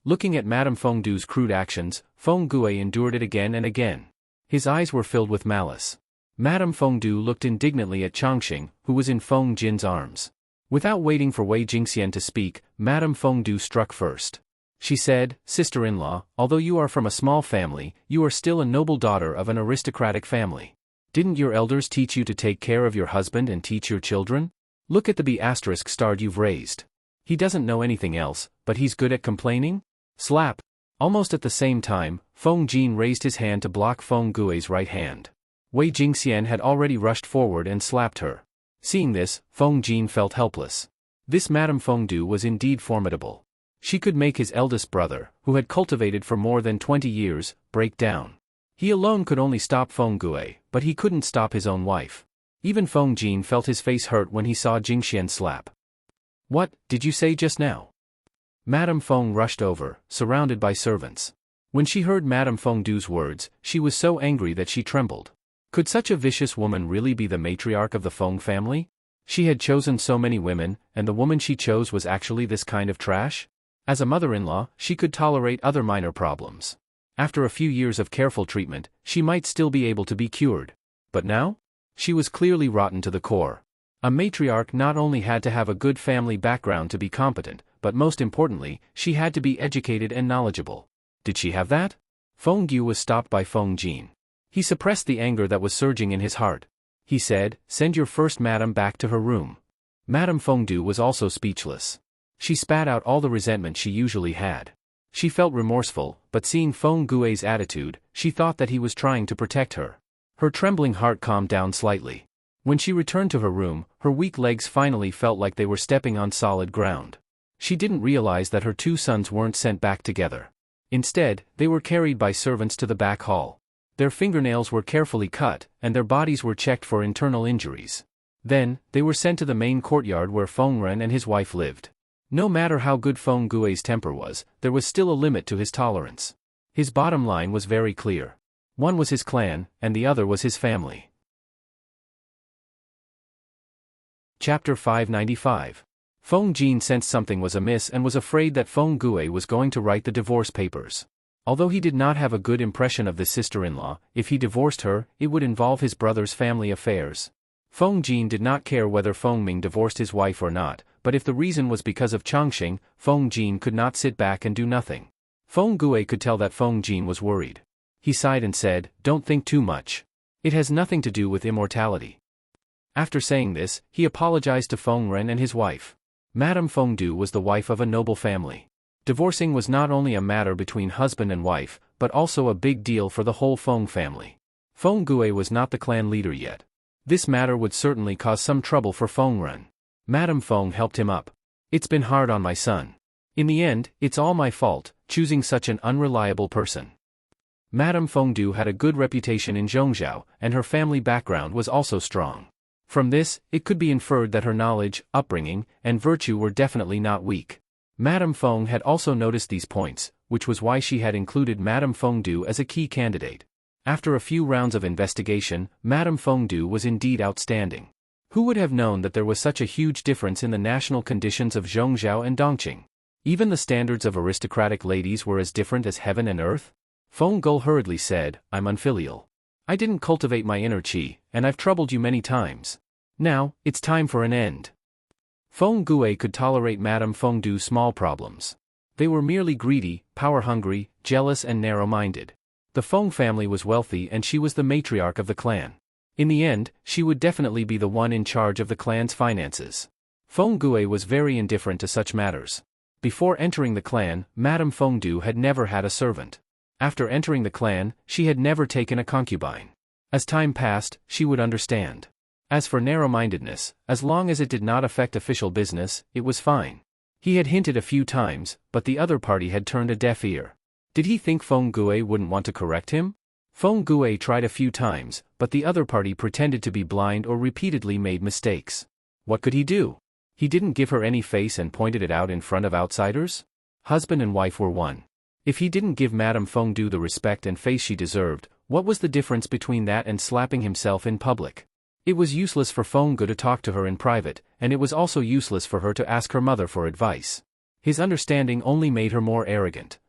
Looking at Madame Fengdu's crude actions, Feng Gue endured it again and again. His eyes were filled with malice. Madame Fengdu looked indignantly at Changxing, who was in Feng Jin's arms. Without waiting for Wei Jingxian to speak, Madame Fengdu struck first. She said, "Sister-in-law, although you are from a small family, you are still a noble daughter of an aristocratic family. Didn't your elders teach you to take care of your husband and teach your children? Look at the B** star you've raised. He doesn't know anything else, but he's good at complaining?" Slap! Almost at the same time, Feng Jin raised his hand to block Feng Gue's right hand. Wei Jingxian had already rushed forward and slapped her. Seeing this, Feng Jin felt helpless. This Madame Fengdu was indeed formidable. She could make his eldest brother, who had cultivated for more than 20 years, break down. He alone could only stop Feng Gue, but he couldn't stop his own wife. Even Feng Jin felt his face hurt when he saw Jingxian slap. "What did you say just now?" Madame Feng rushed over, surrounded by servants. When she heard Madame Fengdu's words, she was so angry that she trembled. Could such a vicious woman really be the matriarch of the Feng family? She had chosen so many women, and the woman she chose was actually this kind of trash? As a mother-in-law, she could tolerate other minor problems. After a few years of careful treatment, she might still be able to be cured. But now? She was clearly rotten to the core. A matriarch not only had to have a good family background to be competent, but most importantly, she had to be educated and knowledgeable. Did she have that? Feng Gue was stopped by Feng Jin. He suppressed the anger that was surging in his heart. He said, "Send your first madam back to her room." Madame Fengdu was also speechless. She spat out all the resentment she usually had. She felt remorseful, but seeing Feng Gue's attitude, she thought that he was trying to protect her. Her trembling heart calmed down slightly. When she returned to her room, her weak legs finally felt like they were stepping on solid ground. She didn't realize that her 2 sons weren't sent back together. Instead, they were carried by servants to the back hall. Their fingernails were carefully cut, and their bodies were checked for internal injuries. Then, they were sent to the main courtyard where Feng Ren and his wife lived. No matter how good Feng Gue's temper was, there was still a limit to his tolerance. His bottom line was very clear. One was his clan, and the other was his family. Chapter 595. Feng Jin sensed something was amiss and was afraid that Feng Gue was going to write the divorce papers. Although he did not have a good impression of this sister-in-law, if he divorced her, it would involve his brother's family affairs. Feng Jin did not care whether Feng Ming divorced his wife or not, but if the reason was because of Changxing, Feng Jin could not sit back and do nothing. Feng Gue could tell that Feng Jin was worried. He sighed and said, "Don't think too much. It has nothing to do with immortality." After saying this, he apologized to Feng Ren and his wife. Madame Fengdu was the wife of a noble family. Divorcing was not only a matter between husband and wife, but also a big deal for the whole Feng family. Feng Gue was not the clan leader yet. This matter would certainly cause some trouble for Feng Ren. Madame Feng helped him up. It's been hard on my son. In the end, it's all my fault, choosing such an unreliable person. Madame Fengdu had a good reputation in Zhongzhou, and her family background was also strong. From this, it could be inferred that her knowledge, upbringing, and virtue were definitely not weak. Madame Feng had also noticed these points, which was why she had included Madame Fengdu as a key candidate. After a few rounds of investigation, Madame Fengdu was indeed outstanding. Who would have known that there was such a huge difference in the national conditions of Zhongzhou and Dongqing? Even the standards of aristocratic ladies were as different as heaven and earth? Feng Guo hurriedly said, I'm unfilial. I didn't cultivate my inner qi, and I've troubled you many times. Now, it's time for an end. Feng Gue could tolerate Madame Fengdu's small problems. They were merely greedy, power-hungry, jealous and narrow-minded. The Feng family was wealthy and she was the matriarch of the clan. In the end, she would definitely be the one in charge of the clan's finances. Feng Gue was very indifferent to such matters. Before entering the clan, Madame Fengdu had never had a servant. After entering the clan, she had never taken a concubine. As time passed, she would understand. As for narrow-mindedness, as long as it did not affect official business, it was fine. He had hinted a few times, but the other party had turned a deaf ear. Did he think Feng Gue wouldn't want to correct him? Feng Gue tried a few times, but the other party pretended to be blind or repeatedly made mistakes. What could he do? He didn't give her any face and pointed it out in front of outsiders? Husband and wife were one. If he didn't give Madame Fengdu the respect and face she deserved, what was the difference between that and slapping himself in public? It was useless for Feng Gue to talk to her in private, and it was also useless for her to ask her mother for advice. His understanding only made her more arrogant.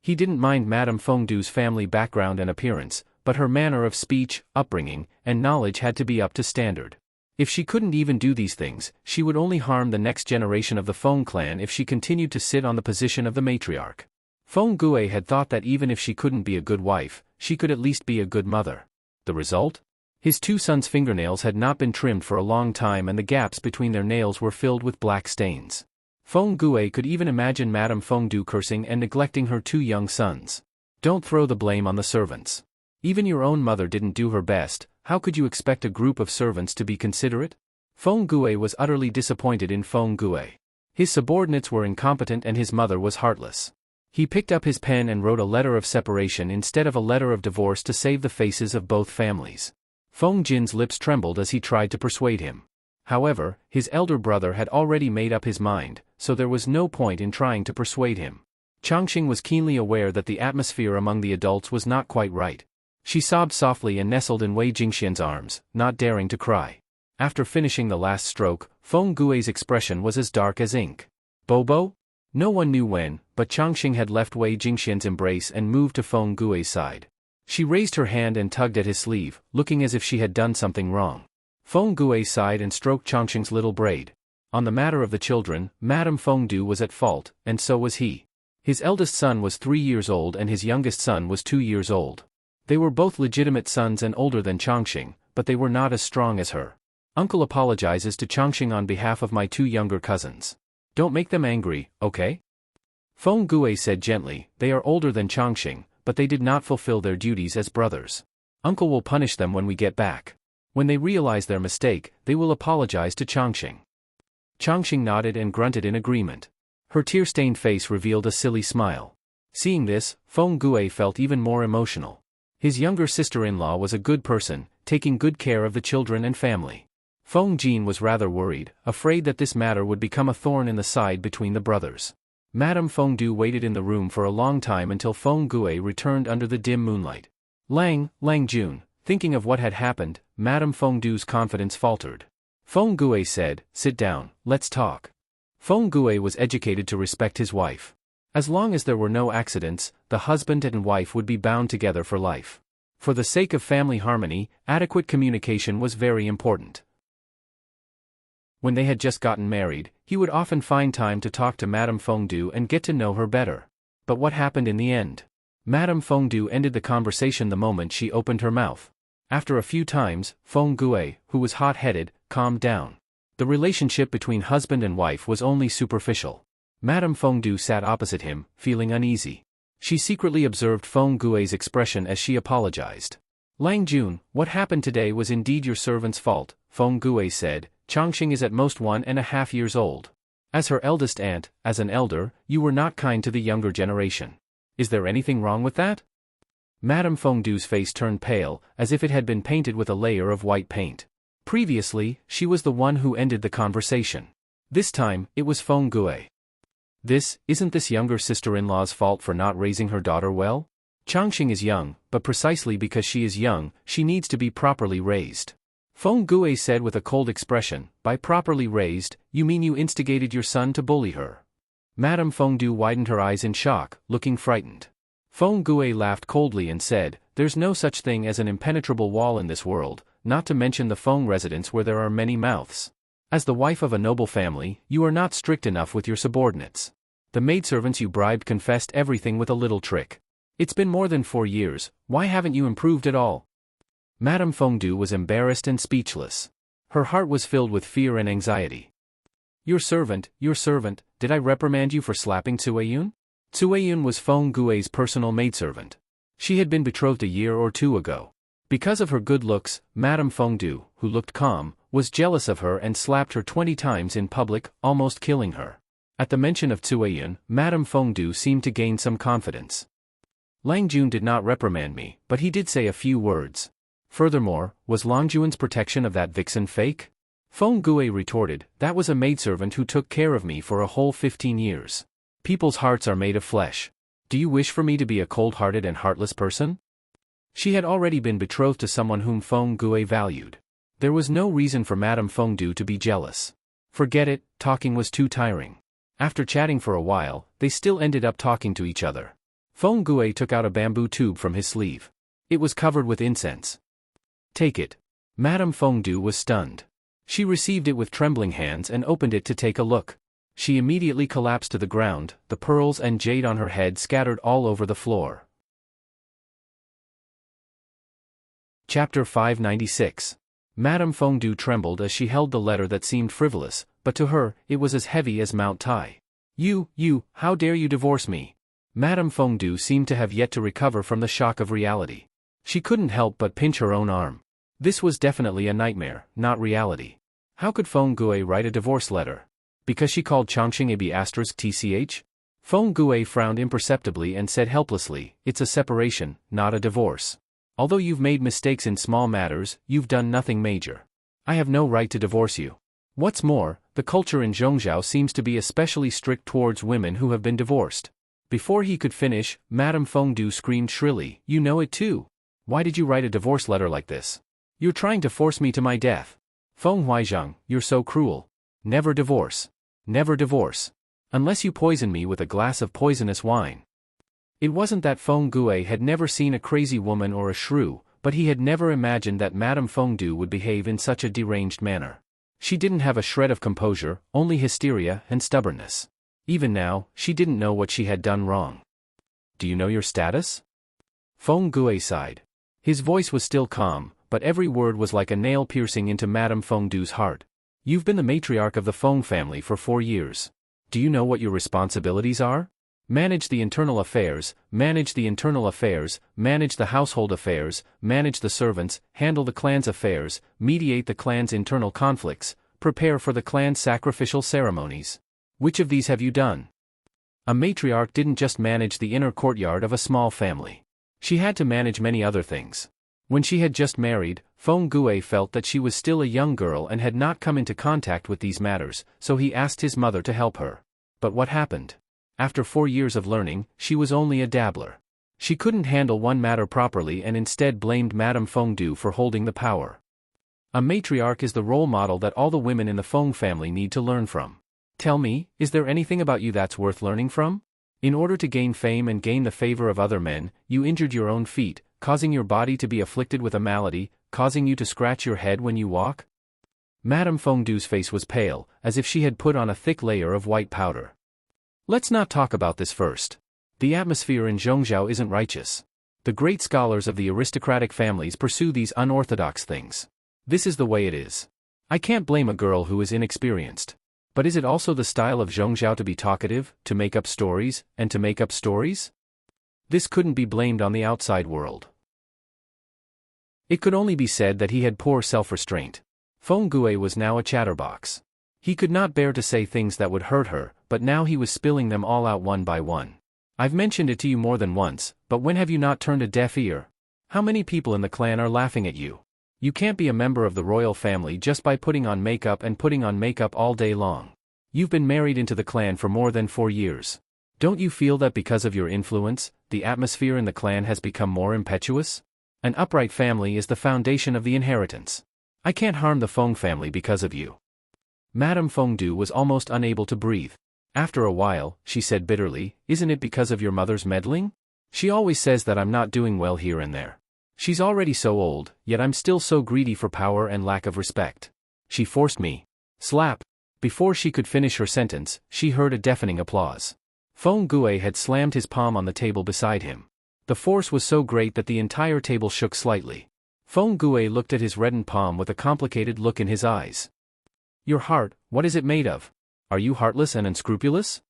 He didn't mind Madame Fengdu's family background and appearance, but her manner of speech, upbringing, and knowledge had to be up to standard. If she couldn't even do these things, she would only harm the next generation of the Feng clan if she continued to sit on the position of the matriarch. Feng Gue had thought that even if she couldn't be a good wife, she could at least be a good mother. The result? His two sons' fingernails had not been trimmed for a long time and the gaps between their nails were filled with black stains. Feng Gue could even imagine Madame Fengdu cursing and neglecting her two young sons. Don't throw the blame on the servants. Even your own mother didn't do her best, how could you expect a group of servants to be considerate? Feng Gue was utterly disappointed in Feng Gue. His subordinates were incompetent and his mother was heartless. He picked up his pen and wrote a letter of separation instead of a letter of divorce to save the faces of both families. Feng Jin's lips trembled as he tried to persuade him. However, his elder brother had already made up his mind, so there was no point in trying to persuade him. Changqing was keenly aware that the atmosphere among the adults was not quite right. She sobbed softly and nestled in Wei Jingxian's arms, not daring to cry. After finishing the last stroke, Feng Gue's expression was as dark as ink. Bobo? No one knew when, but Changqing had left Wei Jingxian's embrace and moved to Feng Gue's side. She raised her hand and tugged at his sleeve, looking as if she had done something wrong. Feng Gue sighed and stroked Changqing's little braid. On the matter of the children, Madame Fengdu was at fault, and so was he. His eldest son was 3 years old and his youngest son was 2 years old. They were both legitimate sons and older than Changqing, but they were not as strong as her. Uncle apologizes to Changqing on behalf of my 2 younger cousins. Don't make them angry, okay? Feng Gue said gently, they are older than Changqing, but they did not fulfill their duties as brothers. Uncle will punish them when we get back. When they realize their mistake, they will apologize to Changqing. Changqing nodded and grunted in agreement. Her tear-stained face revealed a silly smile. Seeing this, Feng Gue felt even more emotional. His younger sister-in-law was a good person, taking good care of the children and family. Feng Jin was rather worried, afraid that this matter would become a thorn in the side between the brothers. Madame Fengdu waited in the room for a long time until Feng Gue returned under the dim moonlight. Lang Jun, thinking of what had happened, Madame Fengdu's confidence faltered. Feng Gue said, sit down, let's talk. Feng Gue was educated to respect his wife. As long as there were no accidents, the husband and wife would be bound together for life. For the sake of family harmony, adequate communication was very important. When they had just gotten married, he would often find time to talk to Madame Fengdu and get to know her better. But what happened in the end? Madame Fengdu ended the conversation the moment she opened her mouth. After a few times, Feng Gue, who was hot-headed, calmed down. The relationship between husband and wife was only superficial. Madame Fengdu sat opposite him, feeling uneasy. She secretly observed Feng Gue's expression as she apologized. Lang Jun, what happened today was indeed your servant's fault, Feng Gue said. Changxing is at most 1.5 years old. As her eldest aunt, as an elder, you were not kind to the younger generation. Is there anything wrong with that? Madame Fengdu's face turned pale, as if it had been painted with a layer of white paint. Previously, she was the one who ended the conversation. This time, it was Feng Gue. Isn't this younger sister-in-law's fault for not raising her daughter well? Changxing is young, but precisely because she is young, she needs to be properly raised. Feng Gue said with a cold expression, by properly raised, you mean you instigated your son to bully her? Madame Fengdu widened her eyes in shock, looking frightened. Feng Gue laughed coldly and said, there's no such thing as an impenetrable wall in this world, not to mention the Feng residence where there are many mouths. As the wife of a noble family, you are not strict enough with your subordinates. The maidservants you bribed confessed everything with a little trick. It's been more than 4 years, why haven't you improved at all? Madame Fengdu was embarrassed and speechless. Her heart was filled with fear and anxiety. Your servant, did I reprimand you for slapping Xueqi? Xueqi was Feng Gue's personal maidservant. She had been betrothed a year or 2 ago. Because of her good looks, Madame Fengdu, who looked calm, was jealous of her and slapped her 20 times in public, almost killing her. At the mention of Xueqi, Madame Fengdu seemed to gain some confidence. Lang Jun did not reprimand me, but he did say a few words. Furthermore, was Lang Jun's protection of that vixen fake? Feng Gue retorted, that was a maidservant who took care of me for a whole 15 years. People's hearts are made of flesh. Do you wish for me to be a cold-hearted and heartless person? She had already been betrothed to someone whom Feng Gue valued. There was no reason for Madame Fengdu to be jealous. Forget it, talking was too tiring. After chatting for a while, they still ended up talking to each other. Feng Gue took out a bamboo tube from his sleeve. It was covered with incense. Take it. Madame Fengdu was stunned. She received it with trembling hands and opened it to take a look. She immediately collapsed to the ground, the pearls and jade on her head scattered all over the floor. Chapter 596. Madame Fengdu trembled as she held the letter that seemed frivolous, but to her, it was as heavy as Mount Tai. You, how dare you divorce me? Madame Fengdu seemed to have yet to recover from the shock of reality. She couldn't help but pinch her own arm. This was definitely a nightmare, not reality. How could Feng Gue write a divorce letter? Because she called Changxing a b*tch? Feng Gue frowned imperceptibly and said helplessly, it's a separation, not a divorce. Although you've made mistakes in small matters, you've done nothing major. I have no right to divorce you. What's more, the culture in Zhongzhou seems to be especially strict towards women who have been divorced. Before he could finish, Madame Fengdu screamed shrilly, you know it too. Why did you write a divorce letter like this? You're trying to force me to my death. Feng Huaizhang, you're so cruel. Never divorce. Never divorce. Unless you poison me with a glass of poisonous wine. It wasn't that Feng Gue had never seen a crazy woman or a shrew, but he had never imagined that Madame Fengdu would behave in such a deranged manner. She didn't have a shred of composure, only hysteria and stubbornness. Even now, she didn't know what she had done wrong. Do you know your status? Feng Gue sighed. His voice was still calm, but every word was like a nail piercing into Madame Fengdu's heart. You've been the matriarch of the Feng family for 4 years. Do you know what your responsibilities are? Manage the internal affairs, manage the household affairs, manage the servants, handle the clan's affairs, mediate the clan's internal conflicts, prepare for the clan's sacrificial ceremonies. Which of these have you done? A matriarch didn't just manage the inner courtyard of a small family. She had to manage many other things. When she had just married, Feng Gue felt that she was still a young girl and had not come into contact with these matters, so he asked his mother to help her. But what happened? After 4 years of learning, she was only a dabbler. She couldn't handle one matter properly and instead blamed Madame Fengdu for holding the power. A matriarch is the role model that all the women in the Feng family need to learn from. Tell me, is there anything about you that's worth learning from? In order to gain fame and gain the favor of other men, you injured your own feet, causing your body to be afflicted with a malady, causing you to scratch your head when you walk? Madame Fengdu's face was pale, as if she had put on a thick layer of white powder. Let's not talk about this first. The atmosphere in Zhongzhou isn't righteous. The great scholars of the aristocratic families pursue these unorthodox things. This is the way it is. I can't blame a girl who is inexperienced. But is it also the style of Zhongzhao to be talkative, to make up stories, and to make up stories? This couldn't be blamed on the outside world. It could only be said that he had poor self-restraint. Feng Gue was now a chatterbox. He could not bear to say things that would hurt her, but now he was spilling them all out one by one. I've mentioned it to you more than once, but when have you not turned a deaf ear? How many people in the clan are laughing at you? You can't be a member of the royal family just by putting on makeup and putting on makeup all day long. You've been married into the clan for more than 4 years. Don't you feel that because of your influence, the atmosphere in the clan has become more impetuous? An upright family is the foundation of the inheritance. I can't harm the Feng family because of you. Madame Fengdu was almost unable to breathe. After a while, she said bitterly, isn't it because of your mother's meddling? She always says that I'm not doing well here and there. She's already so old, yet I'm still so greedy for power and lack of respect. She forced me. Slap. Before she could finish her sentence, she heard a deafening applause. Feng Gue had slammed his palm on the table beside him. The force was so great that the entire table shook slightly. Feng Gue looked at his reddened palm with a complicated look in his eyes. Your heart, what is it made of? Are you heartless and unscrupulous?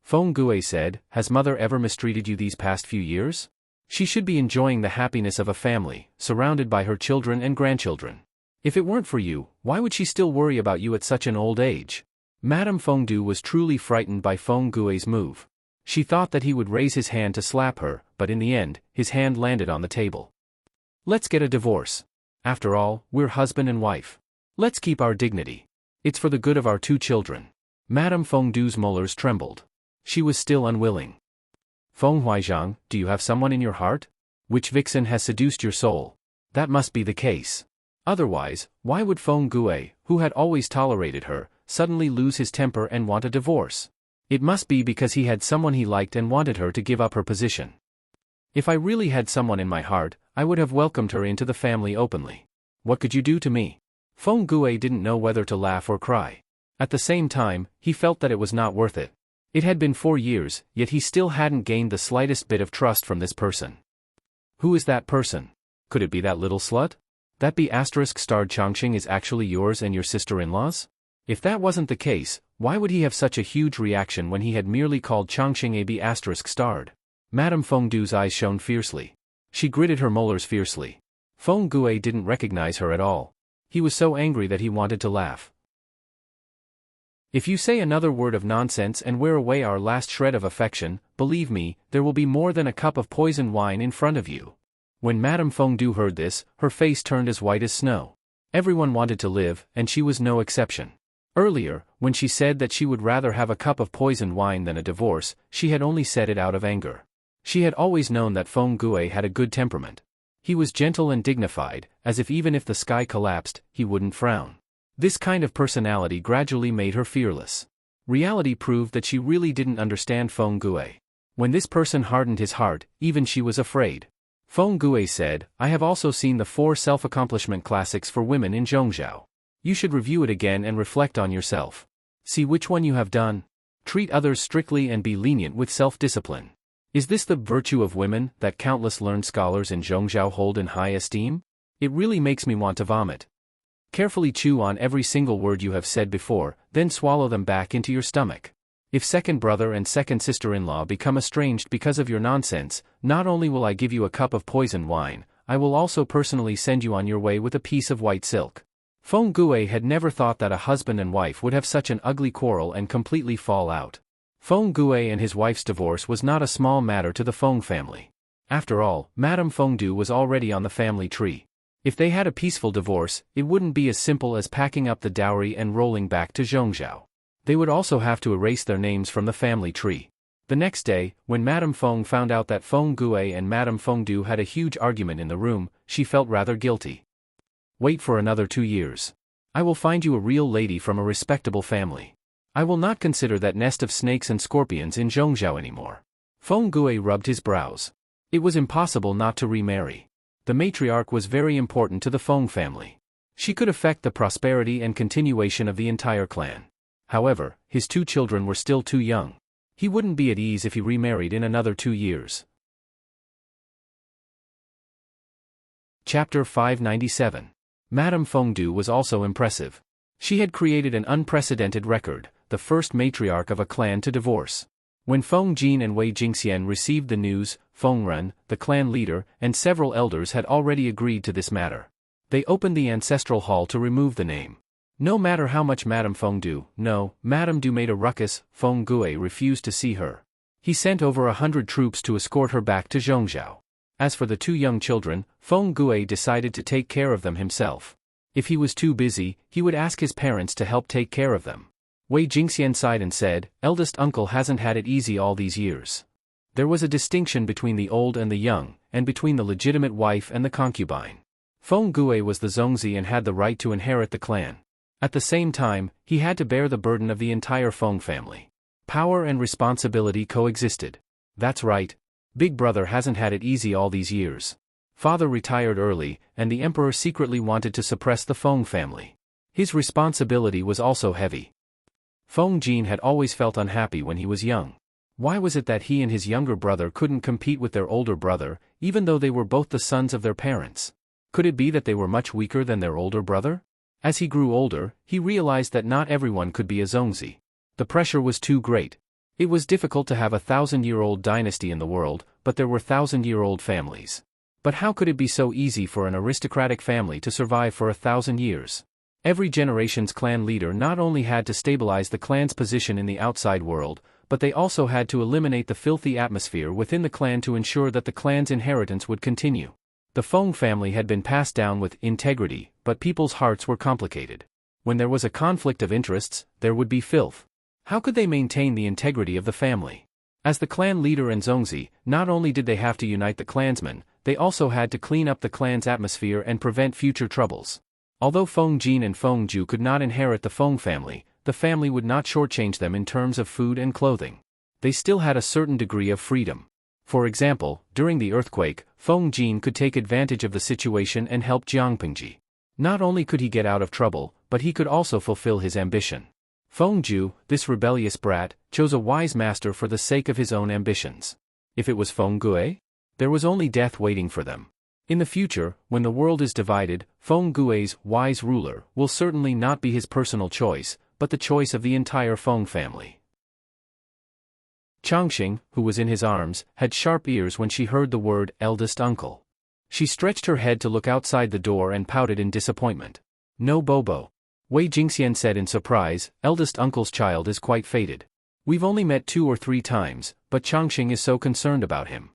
Feng Gue said, has mother ever mistreated you these past few years? She should be enjoying the happiness of a family, surrounded by her children and grandchildren. If it weren't for you, why would she still worry about you at such an old age? Madame Fengdu was truly frightened by Feng Gue's move. She thought that he would raise his hand to slap her, but in the end, his hand landed on the table. Let's get a divorce. After all, we're husband and wife. Let's keep our dignity. It's for the good of our 2 children. Madame Fengdu's molars trembled. She was still unwilling. Feng Huizhang, do you have someone in your heart? Which vixen has seduced your soul? That must be the case. Otherwise, why would Feng Gue, who had always tolerated her, suddenly lose his temper and want a divorce? It must be because he had someone he liked and wanted her to give up her position. If I really had someone in my heart, I would have welcomed her into the family openly. What could you do to me? Feng Gue didn't know whether to laugh or cry. At the same time, he felt that it was not worth it. It had been 4 years, yet he still hadn't gained the slightest bit of trust from this person. Who is that person? Could it be that little slut? That B***starred Changqing is actually yours and your sister-in-law's? If that wasn't the case, why would he have such a huge reaction when he had merely called Changqing a B***starred? Madame Fengdu's eyes shone fiercely. She gritted her molars fiercely. Feng Gue didn't recognize her at all. He was so angry that he wanted to laugh. If you say another word of nonsense and wear away our last shred of affection, believe me, there will be more than a cup of poisoned wine in front of you. When Madame Fengdu heard this, her face turned as white as snow. Everyone wanted to live, and she was no exception. Earlier, when she said that she would rather have a cup of poisoned wine than a divorce, she had only said it out of anger. She had always known that Feng Gue had a good temperament. He was gentle and dignified, as if even if the sky collapsed, he wouldn't frown. This kind of personality gradually made her fearless. Reality proved that she really didn't understand Feng Gue. When this person hardened his heart, even she was afraid. Feng Gue said, I have also seen the 4 self-accomplishment classics for women in Zhongzhao. You should review it again and reflect on yourself. See which one you have done. Treat others strictly and be lenient with self-discipline. Is this the virtue of women that countless learned scholars in Zhongzhao hold in high esteem? It really makes me want to vomit. Carefully chew on every single word you have said before, then swallow them back into your stomach. If second brother and second sister-in-law become estranged because of your nonsense, not only will I give you a cup of poisoned wine, I will also personally send you on your way with a piece of white silk. Feng Gue had never thought that a husband and wife would have such an ugly quarrel and completely fall out. Feng Gue and his wife's divorce was not a small matter to the Feng family. After all, Madame Fengdu was already on the family tree. If they had a peaceful divorce, it wouldn't be as simple as packing up the dowry and rolling back to Zhongzhao. They would also have to erase their names from the family tree. The next day, when Madame Feng found out that Feng Gue and Madame Fengdu had a huge argument in the room, she felt rather guilty. Wait for another 2 years. I will find you a real lady from a respectable family. I will not consider that nest of snakes and scorpions in Zhongzhao anymore. Feng Gue rubbed his brows. It was impossible not to remarry. The matriarch was very important to the Feng family. She could affect the prosperity and continuation of the entire clan. However, his 2 children were still too young. He wouldn't be at ease if he remarried in another 2 years. Chapter 597. Madame Fengdu was also impressive. She had created an unprecedented record, the first matriarch of a clan to divorce. When Feng Jin and Wei Jingxian received the news, Feng Ren, the clan leader, and several elders had already agreed to this matter. They opened the ancestral hall to remove the name. No matter how much Madame Fengdu, no, Madame Du made a ruckus, Feng Gue refused to see her. He sent over 100 troops to escort her back to Zhongzhou. As for the two young children, Feng Gue decided to take care of them himself. If he was too busy, he would ask his parents to help take care of them. Wei Jingxian sighed and said, "Eldest uncle hasn't had it easy all these years." There was a distinction between the old and the young, and between the legitimate wife and the concubine. Feng Gue was the Zongzi and had the right to inherit the clan. At the same time, he had to bear the burden of the entire Feng family. Power and responsibility coexisted. That's right. Big brother hasn't had it easy all these years. Father retired early, and the emperor secretly wanted to suppress the Feng family. His responsibility was also heavy. Feng Jin had always felt unhappy when he was young. Why was it that he and his younger brother couldn't compete with their older brother, even though they were both the sons of their parents? Could it be that they were much weaker than their older brother? As he grew older, he realized that not everyone could be a Zongzi. The pressure was too great. It was difficult to have a 1,000-year-old dynasty in the world, but there were 1,000-year-old families. But how could it be so easy for an aristocratic family to survive for 1,000 years? Every generation's clan leader not only had to stabilize the clan's position in the outside world, but they also had to eliminate the filthy atmosphere within the clan to ensure that the clan's inheritance would continue. The Feng family had been passed down with integrity, but people's hearts were complicated. When there was a conflict of interests, there would be filth. How could they maintain the integrity of the family? As the clan leader and Zongzi, not only did they have to unite the clansmen, they also had to clean up the clan's atmosphere and prevent future troubles. Although Feng Jin and Feng Ju could not inherit the Feng family, the family would not shortchange them in terms of food and clothing. They still had a certain degree of freedom. For example, during the earthquake, Feng Jin could take advantage of the situation and help Jiang Pingji. Not only could he get out of trouble, but he could also fulfill his ambition. Feng Ju, this rebellious brat, chose a wise master for the sake of his own ambitions. If it was Feng Gue, there was only death waiting for them. In the future, when the world is divided, Feng Gue's wise ruler will certainly not be his personal choice, but the choice of the entire Feng family. Changxing, who was in his arms, had sharp ears when she heard the word eldest uncle. She stretched her head to look outside the door and pouted in disappointment. "No Bobo." Wei Jingxian said in surprise, "Eldest uncle's child is quite faded. We've only met 2 or 3 times, but Changxing is so concerned about him."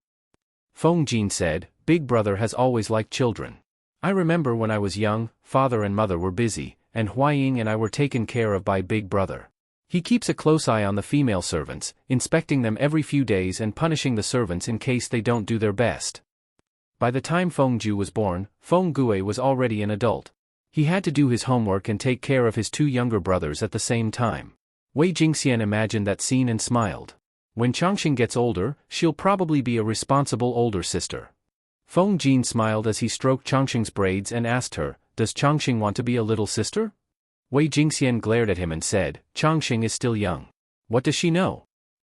Feng Jin said, "Big brother has always liked children. I remember when I was young, father and mother were busy, and Huaying and I were taken care of by big brother. He keeps a close eye on the female servants, inspecting them every few days and punishing the servants in case they don't do their best." By the time Feng Ju was born, Feng Gue was already an adult. He had to do his homework and take care of his 2 younger brothers at the same time. Wei Jingxian imagined that scene and smiled. When Changxing gets older, she'll probably be a responsible older sister. Feng Jin smiled as he stroked Changxing's braids and asked her, "Does Changxing want to be a little sister?" Wei Jingxian glared at him and said, "Changxing is still young. What does she know?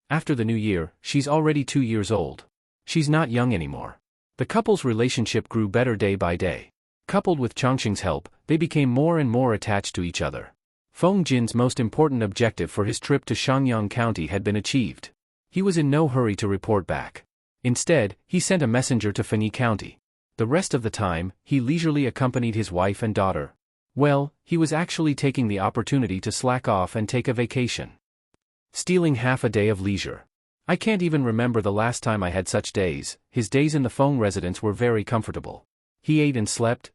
After the new year, she's already 2 years old. She's not young anymore." The couple's relationship grew better day by day. Coupled with Changxing's help, they became more and more attached to each other. Feng Jin's most important objective for his trip to Shangyang County had been achieved. He was in no hurry to report back. Instead, he sent a messenger to Feni County. The rest of the time, he leisurely accompanied his wife and daughter. Well, he was actually taking the opportunity to slack off and take a vacation. Stealing half a day of leisure. I can't even remember the last time I had such days. His days in the Feng residence were very comfortable. He ate and slept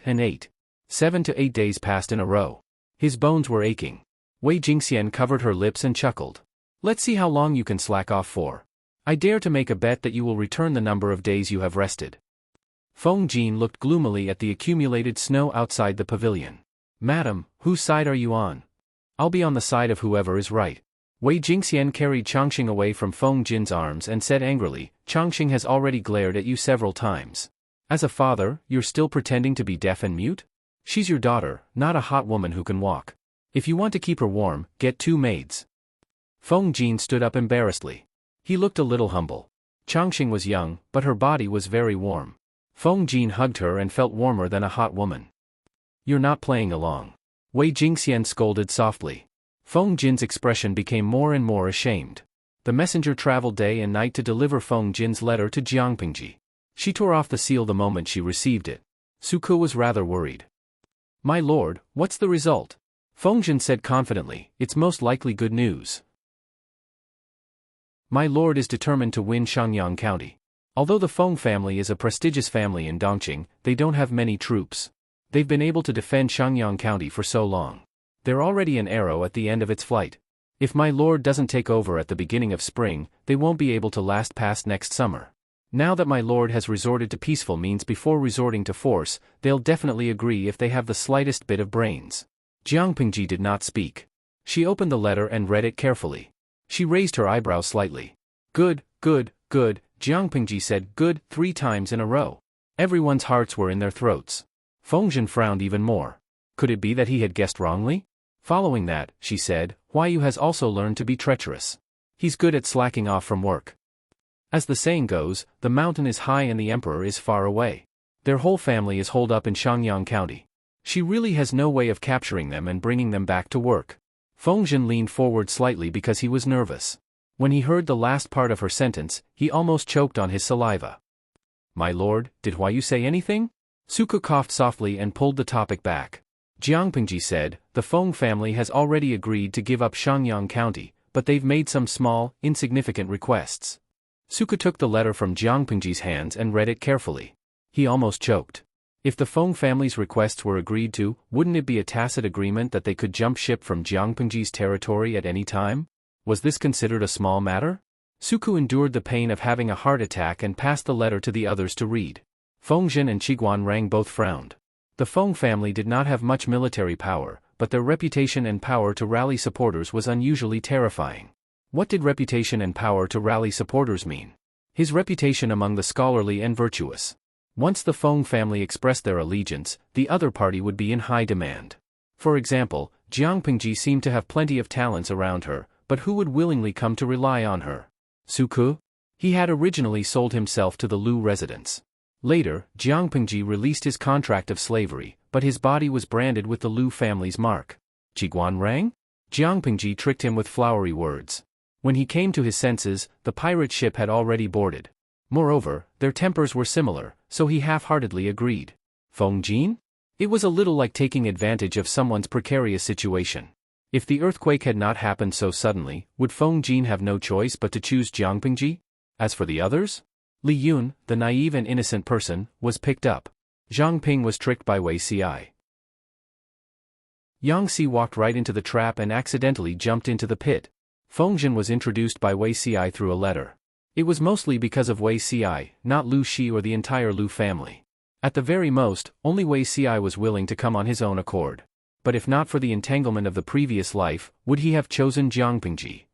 and ate. 7 to 8 days passed in a row. His bones were aching. Wei Jingxian covered her lips and chuckled. "Let's see how long you can slack off for. I dare to make a bet that you will return the number of days you have rested." Feng Jin looked gloomily at the accumulated snow outside the pavilion. "Madam, whose side are you on?" "I'll be on the side of whoever is right." Wei Jingxian carried Changxing away from Feng Jin's arms and said angrily, "Changxing has already glared at you several times. As a father, you're still pretending to be deaf and mute? She's your daughter, not a hot woman who can walk. If you want to keep her warm, get 2 maids." Feng Jin stood up embarrassedly. He looked a little humble. Changxing was young, but her body was very warm. Feng Jin hugged her and felt warmer than a hot woman. You're not playing along. Wei Jingxian scolded softly. Feng Jin's expression became more and more ashamed. The messenger traveled day and night to deliver Feng Jin's letter to Jiang Pingji. She tore off the seal the moment she received it. Xueqi was rather worried. My lord, what's the result? Feng Jin said confidently, it's most likely good news. My lord is determined to win Shangyang County. Although the Feng family is a prestigious family in Dongqing, they don't have many troops. They've been able to defend Shangyang County for so long. They're already an arrow at the end of its flight. If my lord doesn't take over at the beginning of spring, they won't be able to last past next summer. Now that my lord has resorted to peaceful means before resorting to force, they'll definitely agree if they have the slightest bit of brains. Jiang Pingji did not speak. She opened the letter and read it carefully. She raised her eyebrows slightly. Good, good, good, Jiang Pingji said good 3 times in a row. Everyone's hearts were in their throats. Feng Jin frowned even more. Could it be that he had guessed wrongly? Following that, she said, Huayu has also learned to be treacherous. He's good at slacking off from work. As the saying goes, the mountain is high and the emperor is far away. Their whole family is holed up in Shangyang County. She really has no way of capturing them and bringing them back to work. Feng Jin leaned forward slightly because he was nervous. When he heard the last part of her sentence, he almost choked on his saliva. My lord, did Huayu say anything? Xueqi coughed softly and pulled the topic back. Jiang Pingji said, the Feng family has already agreed to give up Shangyang County, but they've made some small, insignificant requests. Xueqi took the letter from Jiang Pingji's hands and read it carefully. He almost choked. If the Feng family's requests were agreed to, wouldn't it be a tacit agreement that they could jump ship from Jiang Pingji's territory at any time? Was this considered a small matter? Xueqi endured the pain of having a heart attack and passed the letter to the others to read. Feng Jin and Qiguan Rang both frowned. The Feng family did not have much military power, but their reputation and power to rally supporters was unusually terrifying. What did reputation and power to rally supporters mean? His reputation among the scholarly and virtuous. Once the Feng family expressed their allegiance, the other party would be in high demand. For example, Jiang Pingji seemed to have plenty of talents around her, but who would willingly come to rely on her? Xueqi? He had originally sold himself to the Lu residents. Later, Jiang Pingji released his contract of slavery, but his body was branded with the Lu family's mark. Qiguan Rang? Jiang Pingji tricked him with flowery words. When he came to his senses, the pirate ship had already boarded. Moreover, their tempers were similar, so he half-heartedly agreed. Feng Jin? It was a little like taking advantage of someone's precarious situation. If the earthquake had not happened so suddenly, would Feng Jin have no choice but to choose Jiang Pingji? As for the others? Li Yun, the naive and innocent person, was picked up. Zhang Ping was tricked by Wei Ci. Yang Si walked right into the trap and accidentally jumped into the pit. Feng Jin was introduced by Wei Ci through a letter. It was mostly because of Wei Ci, not Lu Shi or the entire Lu family. At the very most, only Wei Ci was willing to come on his own accord. But if not for the entanglement of the previous life, would he have chosen Jiang Pingji?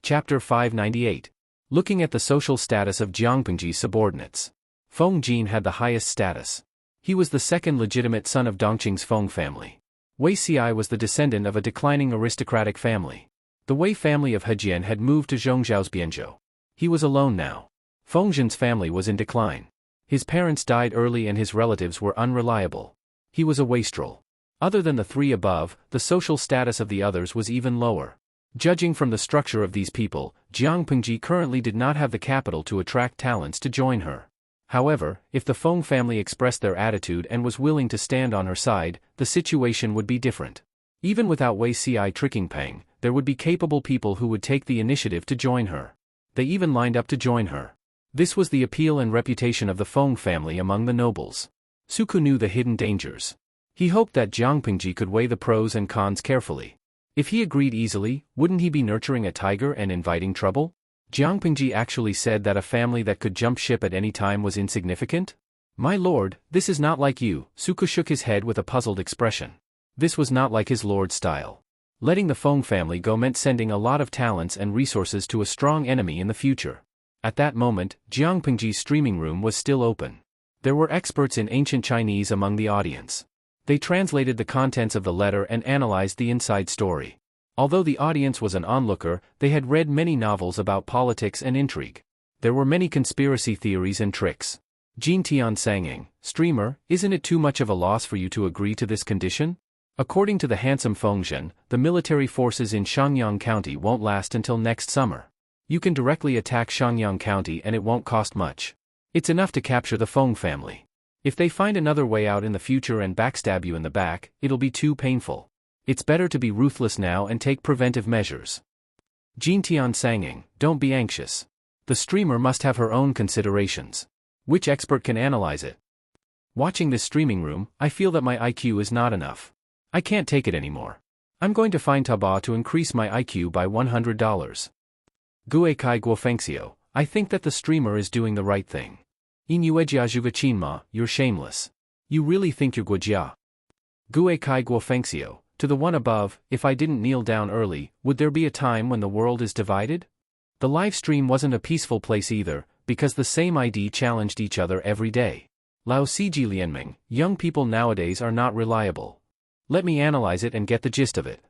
Chapter 598. Looking at the social status of Jiang Pingji's subordinates. Feng Jin had the highest status. He was the second legitimate son of Dongqing's Feng family. Wei Ci was the descendant of a declining aristocratic family. The Wei family of Hejian had moved to Zhongzhao's Bianzhou. He was alone now. Feng Jin's family was in decline. His parents died early and his relatives were unreliable. He was a wastrel. Other than the 3 above, the social status of the others was even lower. Judging from the structure of these people, Jiang Pingji currently did not have the capital to attract talents to join her. However, if the Feng family expressed their attitude and was willing to stand on her side, the situation would be different. Even without Wei Ci tricking Peng, there would be capable people who would take the initiative to join her. They even lined up to join her. This was the appeal and reputation of the Feng family among the nobles. Xueqi knew the hidden dangers. He hoped that Jiang Pingji could weigh the pros and cons carefully. If he agreed easily, wouldn't he be nurturing a tiger and inviting trouble? Jiang Pingji actually said that a family that could jump ship at any time was insignificant? My lord, this is not like you. Xueqi shook his head with a puzzled expression. This was not like his lord's style. Letting the Feng family go meant sending a lot of talents and resources to a strong enemy in the future. At that moment, Jiang Pingji's streaming room was still open. There were experts in ancient Chinese among the audience. They translated the contents of the letter and analyzed the inside story. Although the audience was an onlooker, they had read many novels about politics and intrigue. There were many conspiracy theories and tricks. Jin Tian-sanging, streamer, isn't it too much of a loss for you to agree to this condition? According to the handsome Fengzhen, the military forces in Shangyang County won't last until next summer. You can directly attack Shangyang County and it won't cost much. It's enough to capture the Feng family. If they find another way out in the future and backstab you in the back, it'll be too painful. It's better to be ruthless now and take preventive measures. Jin Tian-sanging, don't be anxious. The streamer must have her own considerations. Which expert can analyze it? Watching this streaming room, I feel that my IQ is not enough. I can't take it anymore. I'm going to find Taba to increase my IQ by $100. Xueqi Guofengxiu, I think that the streamer is doing the right thing. Inuejia Juvachinma, you're shameless. You really think you're Guojia? Xueqi Guofengxiu, to the one above, if I didn't kneel down early, would there be a time when the world is divided? The live stream wasn't a peaceful place either, because the same ID challenged each other every day. Lao Ciji Lianming, young people nowadays are not reliable. Let me analyze it and get the gist of it.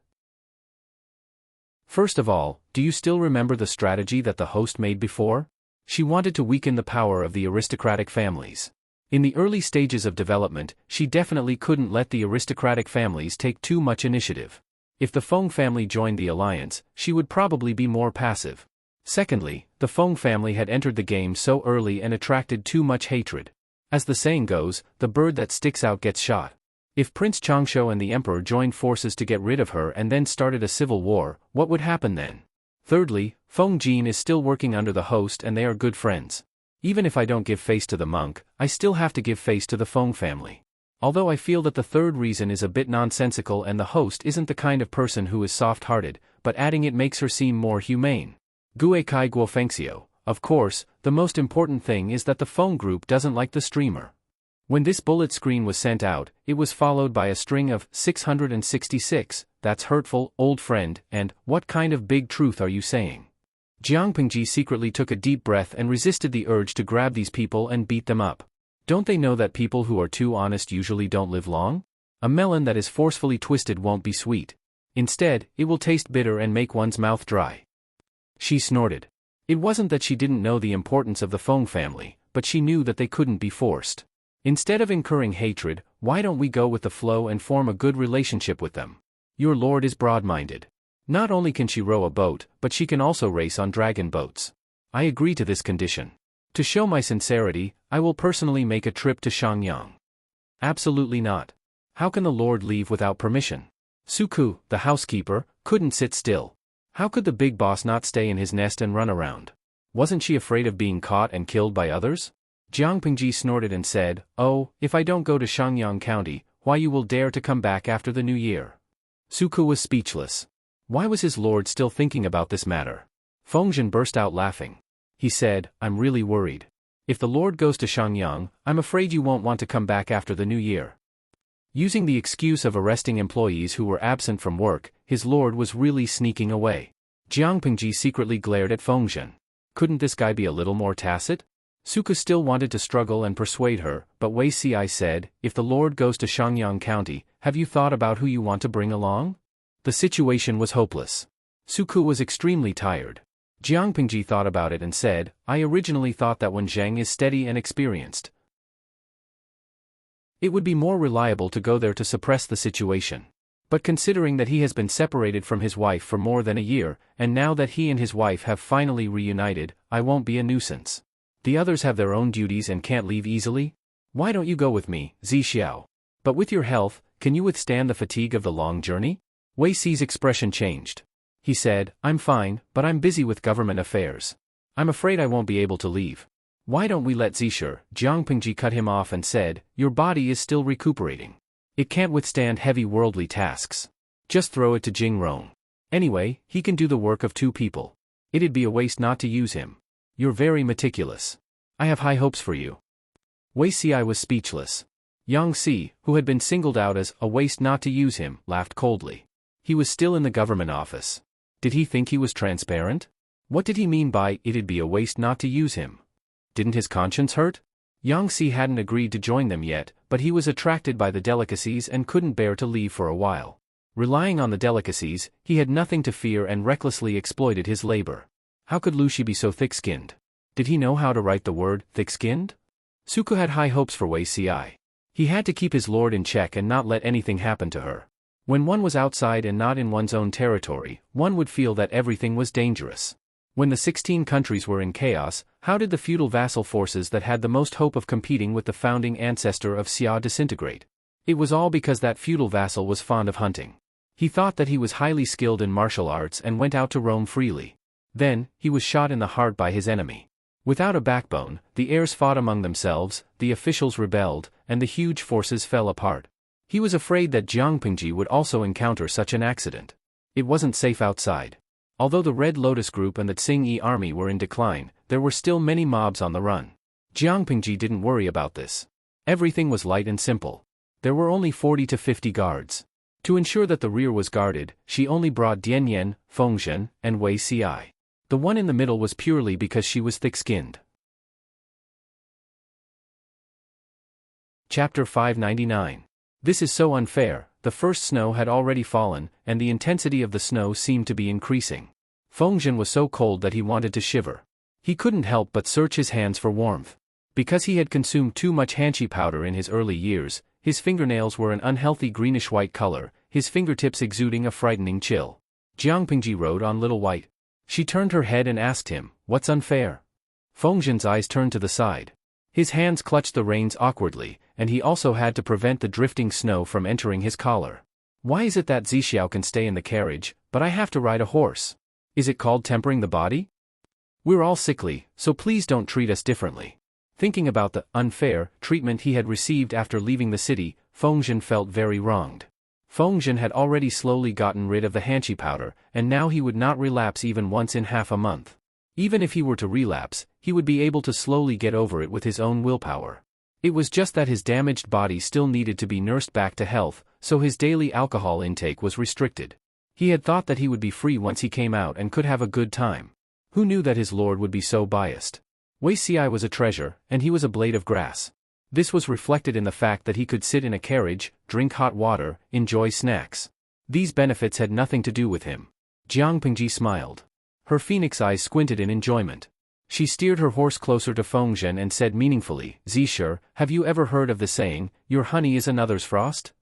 First of all, do you still remember the strategy that the host made before? She wanted to weaken the power of the aristocratic families. In the early stages of development, she definitely couldn't let the aristocratic families take too much initiative. If the Feng family joined the alliance, she would probably be more passive. Secondly, the Feng family had entered the game so early and attracted too much hatred. As the saying goes, the bird that sticks out gets shot. If Prince Changsho and the Emperor joined forces to get rid of her and then started a civil war, what would happen then? Thirdly, Feng Jin is still working under the host and they are good friends. Even if I don't give face to the monk, I still have to give face to the Feng family. Although I feel that the third reason is a bit nonsensical and the host isn't the kind of person who is soft-hearted, but adding it makes her seem more humane. Xueqi Guofengxiu, of course, the most important thing is that the Feng group doesn't like the streamer. When this bullet screen was sent out, it was followed by a string of 666, that's hurtful, old friend, and what kind of big truth are you saying? Jiang Pingji secretly took a deep breath and resisted the urge to grab these people and beat them up. Don't they know that people who are too honest usually don't live long? A melon that is forcefully twisted won't be sweet. Instead, it will taste bitter and make one's mouth dry. She snorted. It wasn't that she didn't know the importance of the Feng family, but she knew that they couldn't be forced. Instead of incurring hatred, why don't we go with the flow and form a good relationship with them? Your lord is broad-minded. Not only can she row a boat, but she can also race on dragon boats. I agree to this condition. To show my sincerity, I will personally make a trip to Shangyang. Absolutely not. How can the lord leave without permission? Xueqi, the housekeeper, couldn't sit still. How could the big boss not stay in his nest and run around? Wasn't she afraid of being caught and killed by others? Jiang Pingji snorted and said, "Oh, if I don't go to Shangyang County, why you will dare to come back after the new year?" Xueqi was speechless. Why was his lord still thinking about this matter? Fengzhen burst out laughing. He said, "I'm really worried. If the lord goes to Shangyang, I'm afraid you won't want to come back after the new year." Using the excuse of arresting employees who were absent from work, his lord was really sneaking away. Jiang Pingji secretly glared at Fengzhen. Couldn't this guy be a little more tacit? Xueqi still wanted to struggle and persuade her, but Wei Ci said, "If the lord goes to Shangyang County, have you thought about who you want to bring along?" The situation was hopeless. Xueqi was extremely tired. Jiang Pingji thought about it and said, "I originally thought that when Zhang is steady and experienced, it would be more reliable to go there to suppress the situation. But considering that he has been separated from his wife for more than a year, and now that he and his wife have finally reunited, I won't be a nuisance. The others have their own duties and can't leave easily. Why don't you go with me, Zixiao? But with your health, can you withstand the fatigue of the long journey?" Wei Ci's expression changed. He said, "I'm fine, but I'm busy with government affairs. I'm afraid I won't be able to leave." "Why don't we let Zixia?" Jiang Pingji cut him off and said, "Your body is still recuperating. It can't withstand heavy worldly tasks. Just throw it to Jing Rong. Anyway, he can do the work of two people. It'd be a waste not to use him. You're very meticulous. I have high hopes for you." Wei Ci was speechless. Yang Si, who had been singled out as a waste not to use him, laughed coldly. He was still in the government office. Did he think he was transparent? What did he mean by it'd be a waste not to use him? Didn't his conscience hurt? Yang Si hadn't agreed to join them yet, but he was attracted by the delicacies and couldn't bear to leave for a while. Relying on the delicacies, he had nothing to fear and recklessly exploited his labor. How could Lu Shi be so thick-skinned? Did he know how to write the word, thick-skinned? Xueqi had high hopes for Xueqi. He had to keep his lord in check and not let anything happen to her. When one was outside and not in one's own territory, one would feel that everything was dangerous. When the 16 countries were in chaos, how did the feudal vassal forces that had the most hope of competing with the founding ancestor of Xia disintegrate? It was all because that feudal vassal was fond of hunting. He thought that he was highly skilled in martial arts and went out to roam freely. Then, he was shot in the heart by his enemy. Without a backbone, the heirs fought among themselves, the officials rebelled, and the huge forces fell apart. He was afraid that Jiang Pingji would also encounter such an accident. It wasn't safe outside. Although the Red Lotus Group and the Tsing-Yi army were in decline, there were still many mobs on the run. Jiang Pingji didn't worry about this. Everything was light and simple. There were only 40 to 50 guards. To ensure that the rear was guarded, she only brought Dian Yan, Feng Zhen, and Wei Ci. The one in the middle was purely because she was thick-skinned. Chapter 599. This is so unfair. The first snow had already fallen, and the intensity of the snow seemed to be increasing. Feng Zhen was so cold that he wanted to shiver. He couldn't help but search his hands for warmth. Because he had consumed too much hanqi powder in his early years, his fingernails were an unhealthy greenish-white color, his fingertips exuding a frightening chill. Jiang Pingji rode on Little White. She turned her head and asked him, "What's unfair?" Feng Zhen's eyes turned to the side. His hands clutched the reins awkwardly, and he also had to prevent the drifting snow from entering his collar. "Why is it that Zixiao can stay in the carriage, but I have to ride a horse? Is it called tempering the body? We're all sickly, so please don't treat us differently." Thinking about the unfair treatment he had received after leaving the city, Feng Zhen felt very wronged. Feng Zhen had already slowly gotten rid of the hanqi powder, and now he would not relapse even once in half a month. Even if he were to relapse, he would be able to slowly get over it with his own willpower. It was just that his damaged body still needed to be nursed back to health, so his daily alcohol intake was restricted. He had thought that he would be free once he came out and could have a good time. Who knew that his lord would be so biased? Wei Ci was a treasure, and he was a blade of grass. This was reflected in the fact that he could sit in a carriage, drink hot water, enjoy snacks. These benefits had nothing to do with him. Jiang Pingji smiled. Her phoenix eyes squinted in enjoyment. She steered her horse closer to Feng Zhen and said meaningfully, "Zisher, have you ever heard of the saying, 'Your honey is another's frost'?"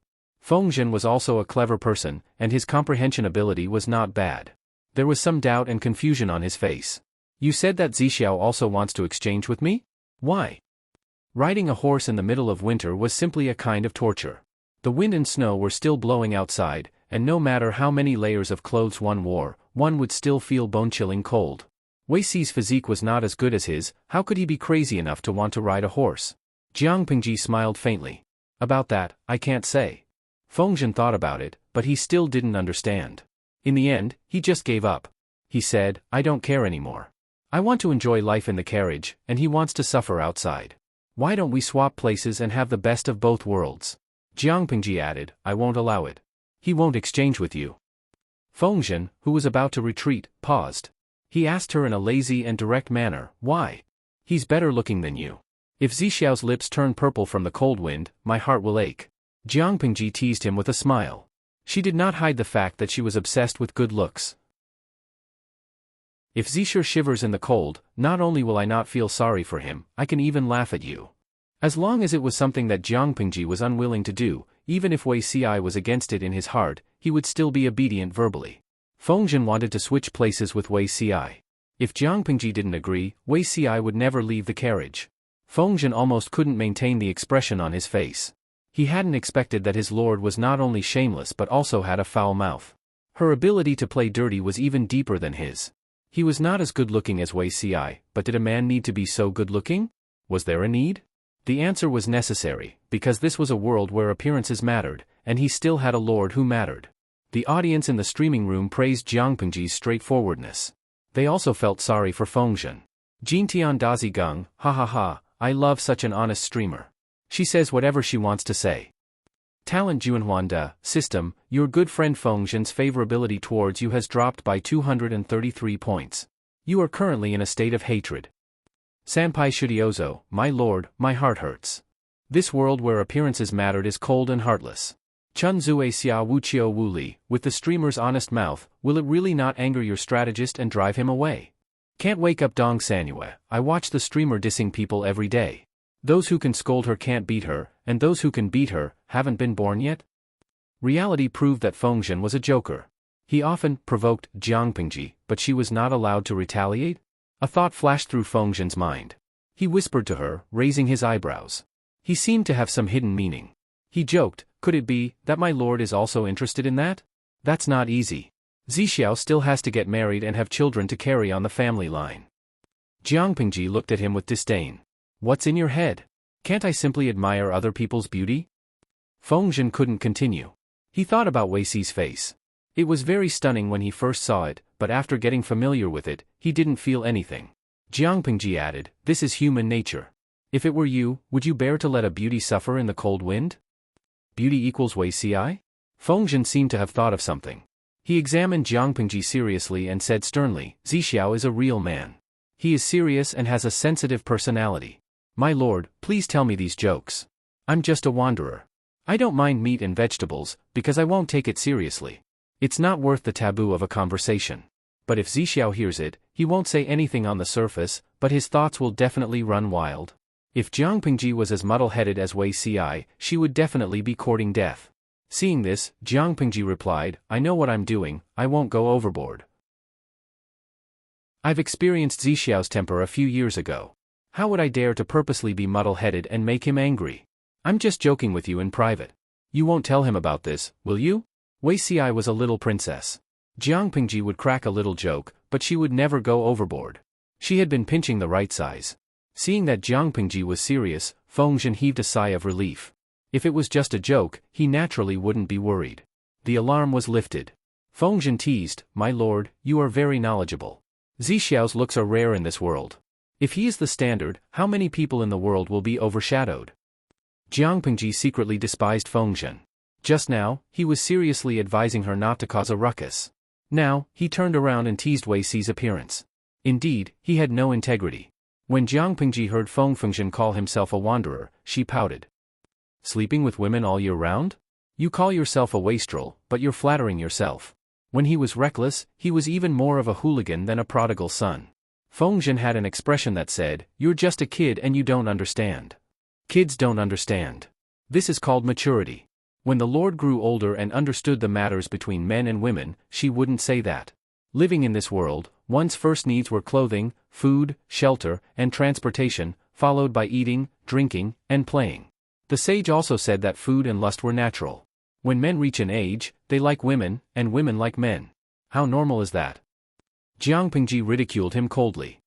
Feng Zhen was also a clever person, and his comprehension ability was not bad. There was some doubt and confusion on his face. "You said that Zixiao also wants to exchange with me? Why?" Riding a horse in the middle of winter was simply a kind of torture. The wind and snow were still blowing outside, and no matter how many layers of clothes one wore, one would still feel bone-chilling cold. Wei Ci's physique was not as good as his, how could he be crazy enough to want to ride a horse? Jiang Pingji smiled faintly. "About that, I can't say." Feng Zhen thought about it, but he still didn't understand. In the end, he just gave up. He said, "I don't care anymore. I want to enjoy life in the carriage, and he wants to suffer outside. Why don't we swap places and have the best of both worlds?" Jiang Pingji added, "I won't allow it. He won't exchange with you." Feng Zhen, who was about to retreat, paused. He asked her in a lazy and direct manner, "Why? He's better looking than you. If Zixiao's lips turn purple from the cold wind, my heart will ache." Jiang Pingji teased him with a smile. She did not hide the fact that she was obsessed with good looks. "If Zisher shivers in the cold, not only will I not feel sorry for him, I can even laugh at you." As long as it was something that Jiang Pingji was unwilling to do, even if Wei Ci was against it in his heart, he would still be obedient verbally. Feng Zhen wanted to switch places with Wei Ci. If Jiang Pingji didn't agree, Wei Ci would never leave the carriage. Feng Zhen almost couldn't maintain the expression on his face. He hadn't expected that his lord was not only shameless but also had a foul mouth. Her ability to play dirty was even deeper than his. He was not as good-looking as Wei Ci, but did a man need to be so good-looking? Was there a need? The answer was necessary, because this was a world where appearances mattered, and he still had a lord who mattered. The audience in the streaming room praised Jiang Pingji's straightforwardness. They also felt sorry for Feng Zhen. Jintian Dazi Gung, ha ha ha, I love such an honest streamer. She says whatever she wants to say. Talent Juanhuanda, system, your good friend Feng Zhen's favorability towards you has dropped by 233 points. You are currently in a state of hatred. Sanpai Shudiozo, my lord, my heart hurts. This world where appearances mattered is cold and heartless. Chun Zue Xia Wuqiu Wu Li, with the streamer's honest mouth, will it really not anger your strategist and drive him away? Can't wake up Dong Sanue. I watch the streamer dissing people every day. Those who can scold her can't beat her, and those who can beat her haven't been born yet? Reality proved that Fengzhen was a joker. He often provoked Jiang Pingji, but she was not allowed to retaliate? A thought flashed through Fengzhen's mind. He whispered to her, raising his eyebrows. He seemed to have some hidden meaning. He joked, could it be that my lord is also interested in that? That's not easy. Zixiao still has to get married and have children to carry on the family line. Jiang Pingji looked at him with disdain. What's in your head? Can't I simply admire other people's beauty? Fengzhen couldn't continue. He thought about Wei Xi's face. It was very stunning when he first saw it, but after getting familiar with it, he didn't feel anything. Jiang Pingji added, this is human nature. If it were you, would you bear to let a beauty suffer in the cold wind? Beauty equals Wei Xi? Fengzhen seemed to have thought of something. He examined Jiang Pingji seriously and said sternly, Zixiao is a real man. He is serious and has a sensitive personality. My lord, please tell me these jokes. I'm just a wanderer. I don't mind meat and vegetables, because I won't take it seriously. It's not worth the taboo of a conversation. But if Zixiao hears it, he won't say anything on the surface, but his thoughts will definitely run wild. If Jiang Pingji was as muddle-headed as Wei Xi, she would definitely be courting death. Seeing this, Jiang Pingji replied, I know what I'm doing, I won't go overboard. I've experienced Zixiao's temper a few years ago. How would I dare to purposely be muddle-headed and make him angry? I'm just joking with you in private. You won't tell him about this, will you? Wei Xi was a little princess. Jiang Pingji would crack a little joke, but she would never go overboard. She had been pinching the right size. Seeing that Jiang Pingji was serious, Fengzhen heaved a sigh of relief. If it was just a joke, he naturally wouldn't be worried. The alarm was lifted. Fengzhen teased, my lord, you are very knowledgeable. Zixiao's looks are rare in this world. If he is the standard, how many people in the world will be overshadowed? Jiang Pingji secretly despised Fengzhen. Just now, he was seriously advising her not to cause a ruckus. Now, he turned around and teased Wei Xi's appearance. Indeed, he had no integrity. When Jiang Pingji heard Fengzhen call himself a wanderer, she pouted. Sleeping with women all year round? You call yourself a wastrel, but you're flattering yourself. When he was reckless, he was even more of a hooligan than a prodigal son. Fengzhen had an expression that said, you're just a kid and you don't understand. Kids don't understand. This is called maturity. When the Lord grew older and understood the matters between men and women, she wouldn't say that. Living in this world, one's first needs were clothing, food, shelter, and transportation, followed by eating, drinking, and playing. The sage also said that food and lust were natural. When men reach an age, they like women, and women like men. How normal is that? Jiang Pingji ridiculed him coldly.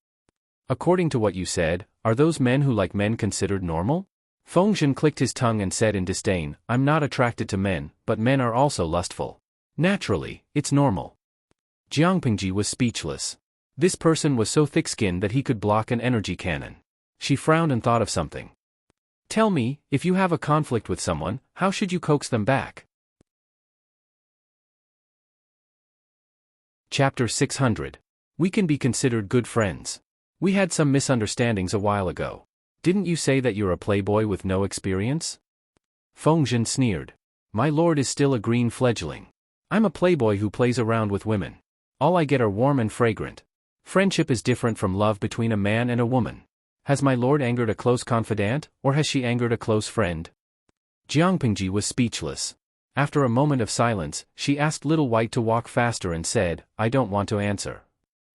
According to what you said, are those men who like men considered normal? Fengzhen clicked his tongue and said in disdain, I'm not attracted to men, but men are also lustful. Naturally, it's normal. Jiang Pingji was speechless. This person was so thick-skinned that he could block an energy cannon. She frowned and thought of something. Tell me, if you have a conflict with someone, how should you coax them back? Chapter 600. We can be considered good friends. We had some misunderstandings a while ago. Didn't you say that you're a playboy with no experience? Fengzhen sneered. My lord is still a green fledgling. I'm a playboy who plays around with women. All I get are warm and fragrant. Friendship is different from love between a man and a woman. Has my lord angered a close confidant, or has she angered a close friend? Jiang Pingji was speechless. After a moment of silence, she asked Little White to walk faster and said, I don't want to answer.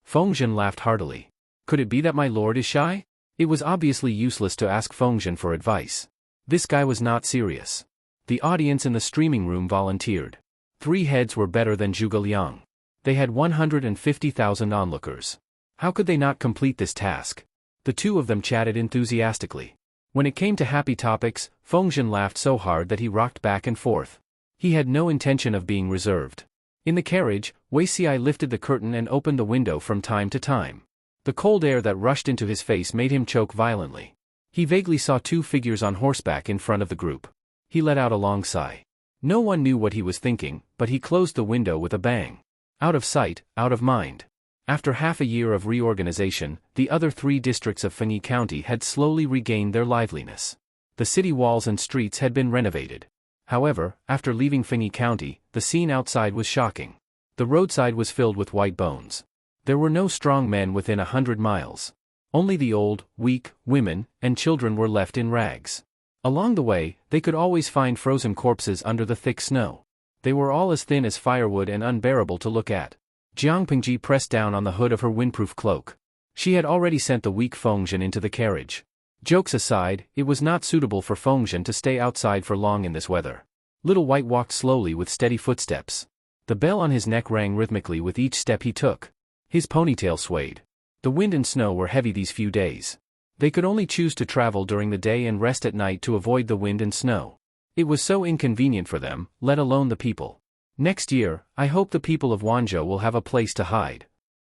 Fengzhen laughed heartily. Could it be that my lord is shy? It was obviously useless to ask Fengzhen for advice. This guy was not serious. The audience in the streaming room volunteered. 3 heads were better than Zhuge Liang. They had 150,000 onlookers. How could they not complete this task? The two of them chatted enthusiastically. When it came to happy topics, Fengzhen laughed so hard that he rocked back and forth. He had no intention of being reserved. In the carriage, Wei Xi lifted the curtain and opened the window from time to time. The cold air that rushed into his face made him choke violently. He vaguely saw 2 figures on horseback in front of the group. He let out a long sigh. No one knew what he was thinking, but he closed the window with a bang. Out of sight, out of mind. After half a year of reorganization, the other 3 districts of Fengyi County had slowly regained their liveliness. The city walls and streets had been renovated. However, after leaving Fengyi County, the scene outside was shocking. The roadside was filled with white bones. There were no strong men within 100 miles. Only the old, weak, women, and children were left in rags. Along the way, they could always find frozen corpses under the thick snow. They were all as thin as firewood and unbearable to look at. Jiang Pingji pressed down on the hood of her windproof cloak. She had already sent the weak Fengzhen into the carriage. Jokes aside, it was not suitable for Fengzhen to stay outside for long in this weather. Little White walked slowly with steady footsteps. The bell on his neck rang rhythmically with each step he took. His ponytail swayed. The wind and snow were heavy these few days. They could only choose to travel during the day and rest at night to avoid the wind and snow. It was so inconvenient for them, let alone the people. Next year, I hope the people of Wanzhou will have a place to hide.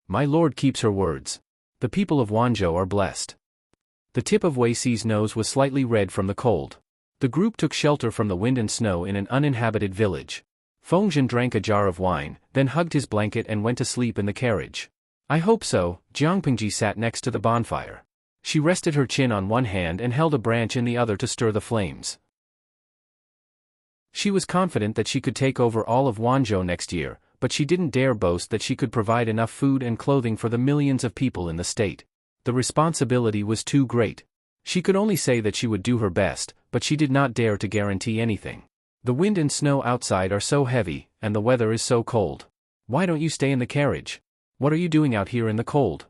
My lord keeps her words. The people of Wanzhou are blessed. The tip of Wei Si's nose was slightly red from the cold. The group took shelter from the wind and snow in an uninhabited village. Fengzhen drank a jar of wine, then hugged his blanket and went to sleep in the carriage. I hope so. Jiang Pingji sat next to the bonfire. She rested her chin on one hand and held a branch in the other to stir the flames. She was confident that she could take over all of Wanzhou next year, but she didn't dare boast that she could provide enough food and clothing for the millions of people in the state. The responsibility was too great. She could only say that she would do her best, but she did not dare to guarantee anything. The wind and snow outside are so heavy, and the weather is so cold. Why don't you stay in the carriage? What are you doing out here in the cold?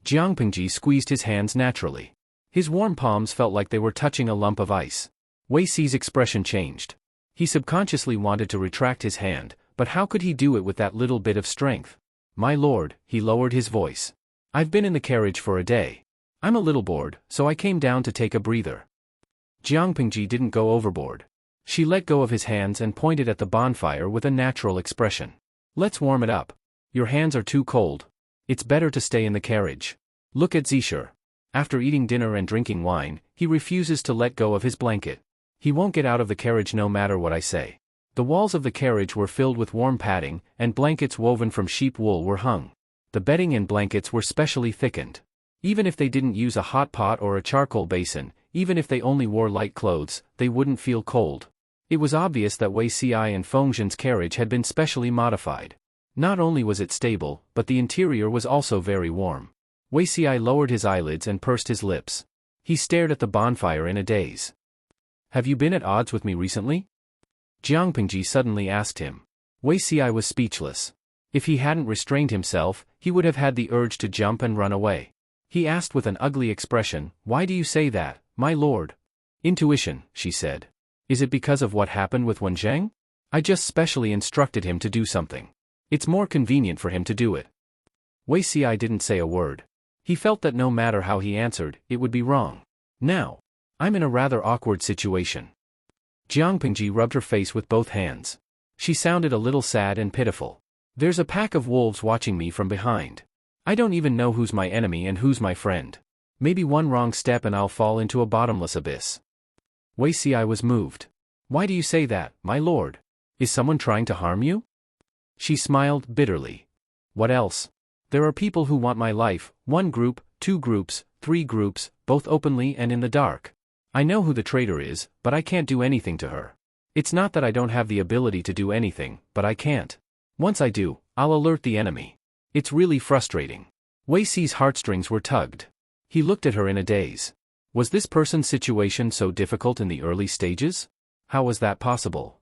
Jiang Pingji squeezed his hands naturally. His warm palms felt like they were touching a lump of ice. Wei Si's expression changed. He subconsciously wanted to retract his hand, but how could he do it with that little bit of strength? My lord, he lowered his voice. I've been in the carriage for a day. I'm a little bored, so I came down to take a breather. Jiang Pingji didn't go overboard. She let go of his hands and pointed at the bonfire with a natural expression. Let's warm it up. Your hands are too cold. It's better to stay in the carriage. Look at Zisher. After eating dinner and drinking wine, he refuses to let go of his blanket. He won't get out of the carriage no matter what I say. The walls of the carriage were filled with warm padding, and blankets woven from sheep wool were hung. The bedding and blankets were specially thickened. Even if they didn't use a hot pot or a charcoal basin, even if they only wore light clothes, they wouldn't feel cold. It was obvious that Wei Si and Fengzhen's carriage had been specially modified. Not only was it stable, but the interior was also very warm. Wei Si lowered his eyelids and pursed his lips. He stared at the bonfire in a daze. Have you been at odds with me recently? Jiang Pingji suddenly asked him. Wei Si was speechless. If he hadn't restrained himself, he would have had the urge to jump and run away. He asked with an ugly expression, Why do you say that, my lord? Intuition, she said. Is it because of what happened with Wen Zheng? I just specially instructed him to do something. It's more convenient for him to do it. Wei Si didn't say a word. He felt that no matter how he answered, it would be wrong. Now, I'm in a rather awkward situation. Jiang Pingji rubbed her face with both hands. She sounded a little sad and pitiful. There's a pack of wolves watching me from behind. I don't even know who's my enemy and who's my friend. Maybe one wrong step and I'll fall into a bottomless abyss. Wei Si was moved. Why do you say that, my lord? Is someone trying to harm you? She smiled bitterly. What else? There are people who want my life, 1 group, 2 groups, 3 groups, both openly and in the dark. I know who the traitor is, but I can't do anything to her. It's not that I don't have the ability to do anything, but I can't. Once I do, I'll alert the enemy. It's really frustrating. Wei Si's heartstrings were tugged. He looked at her in a daze. Was this person's situation so difficult in the early stages? How was that possible?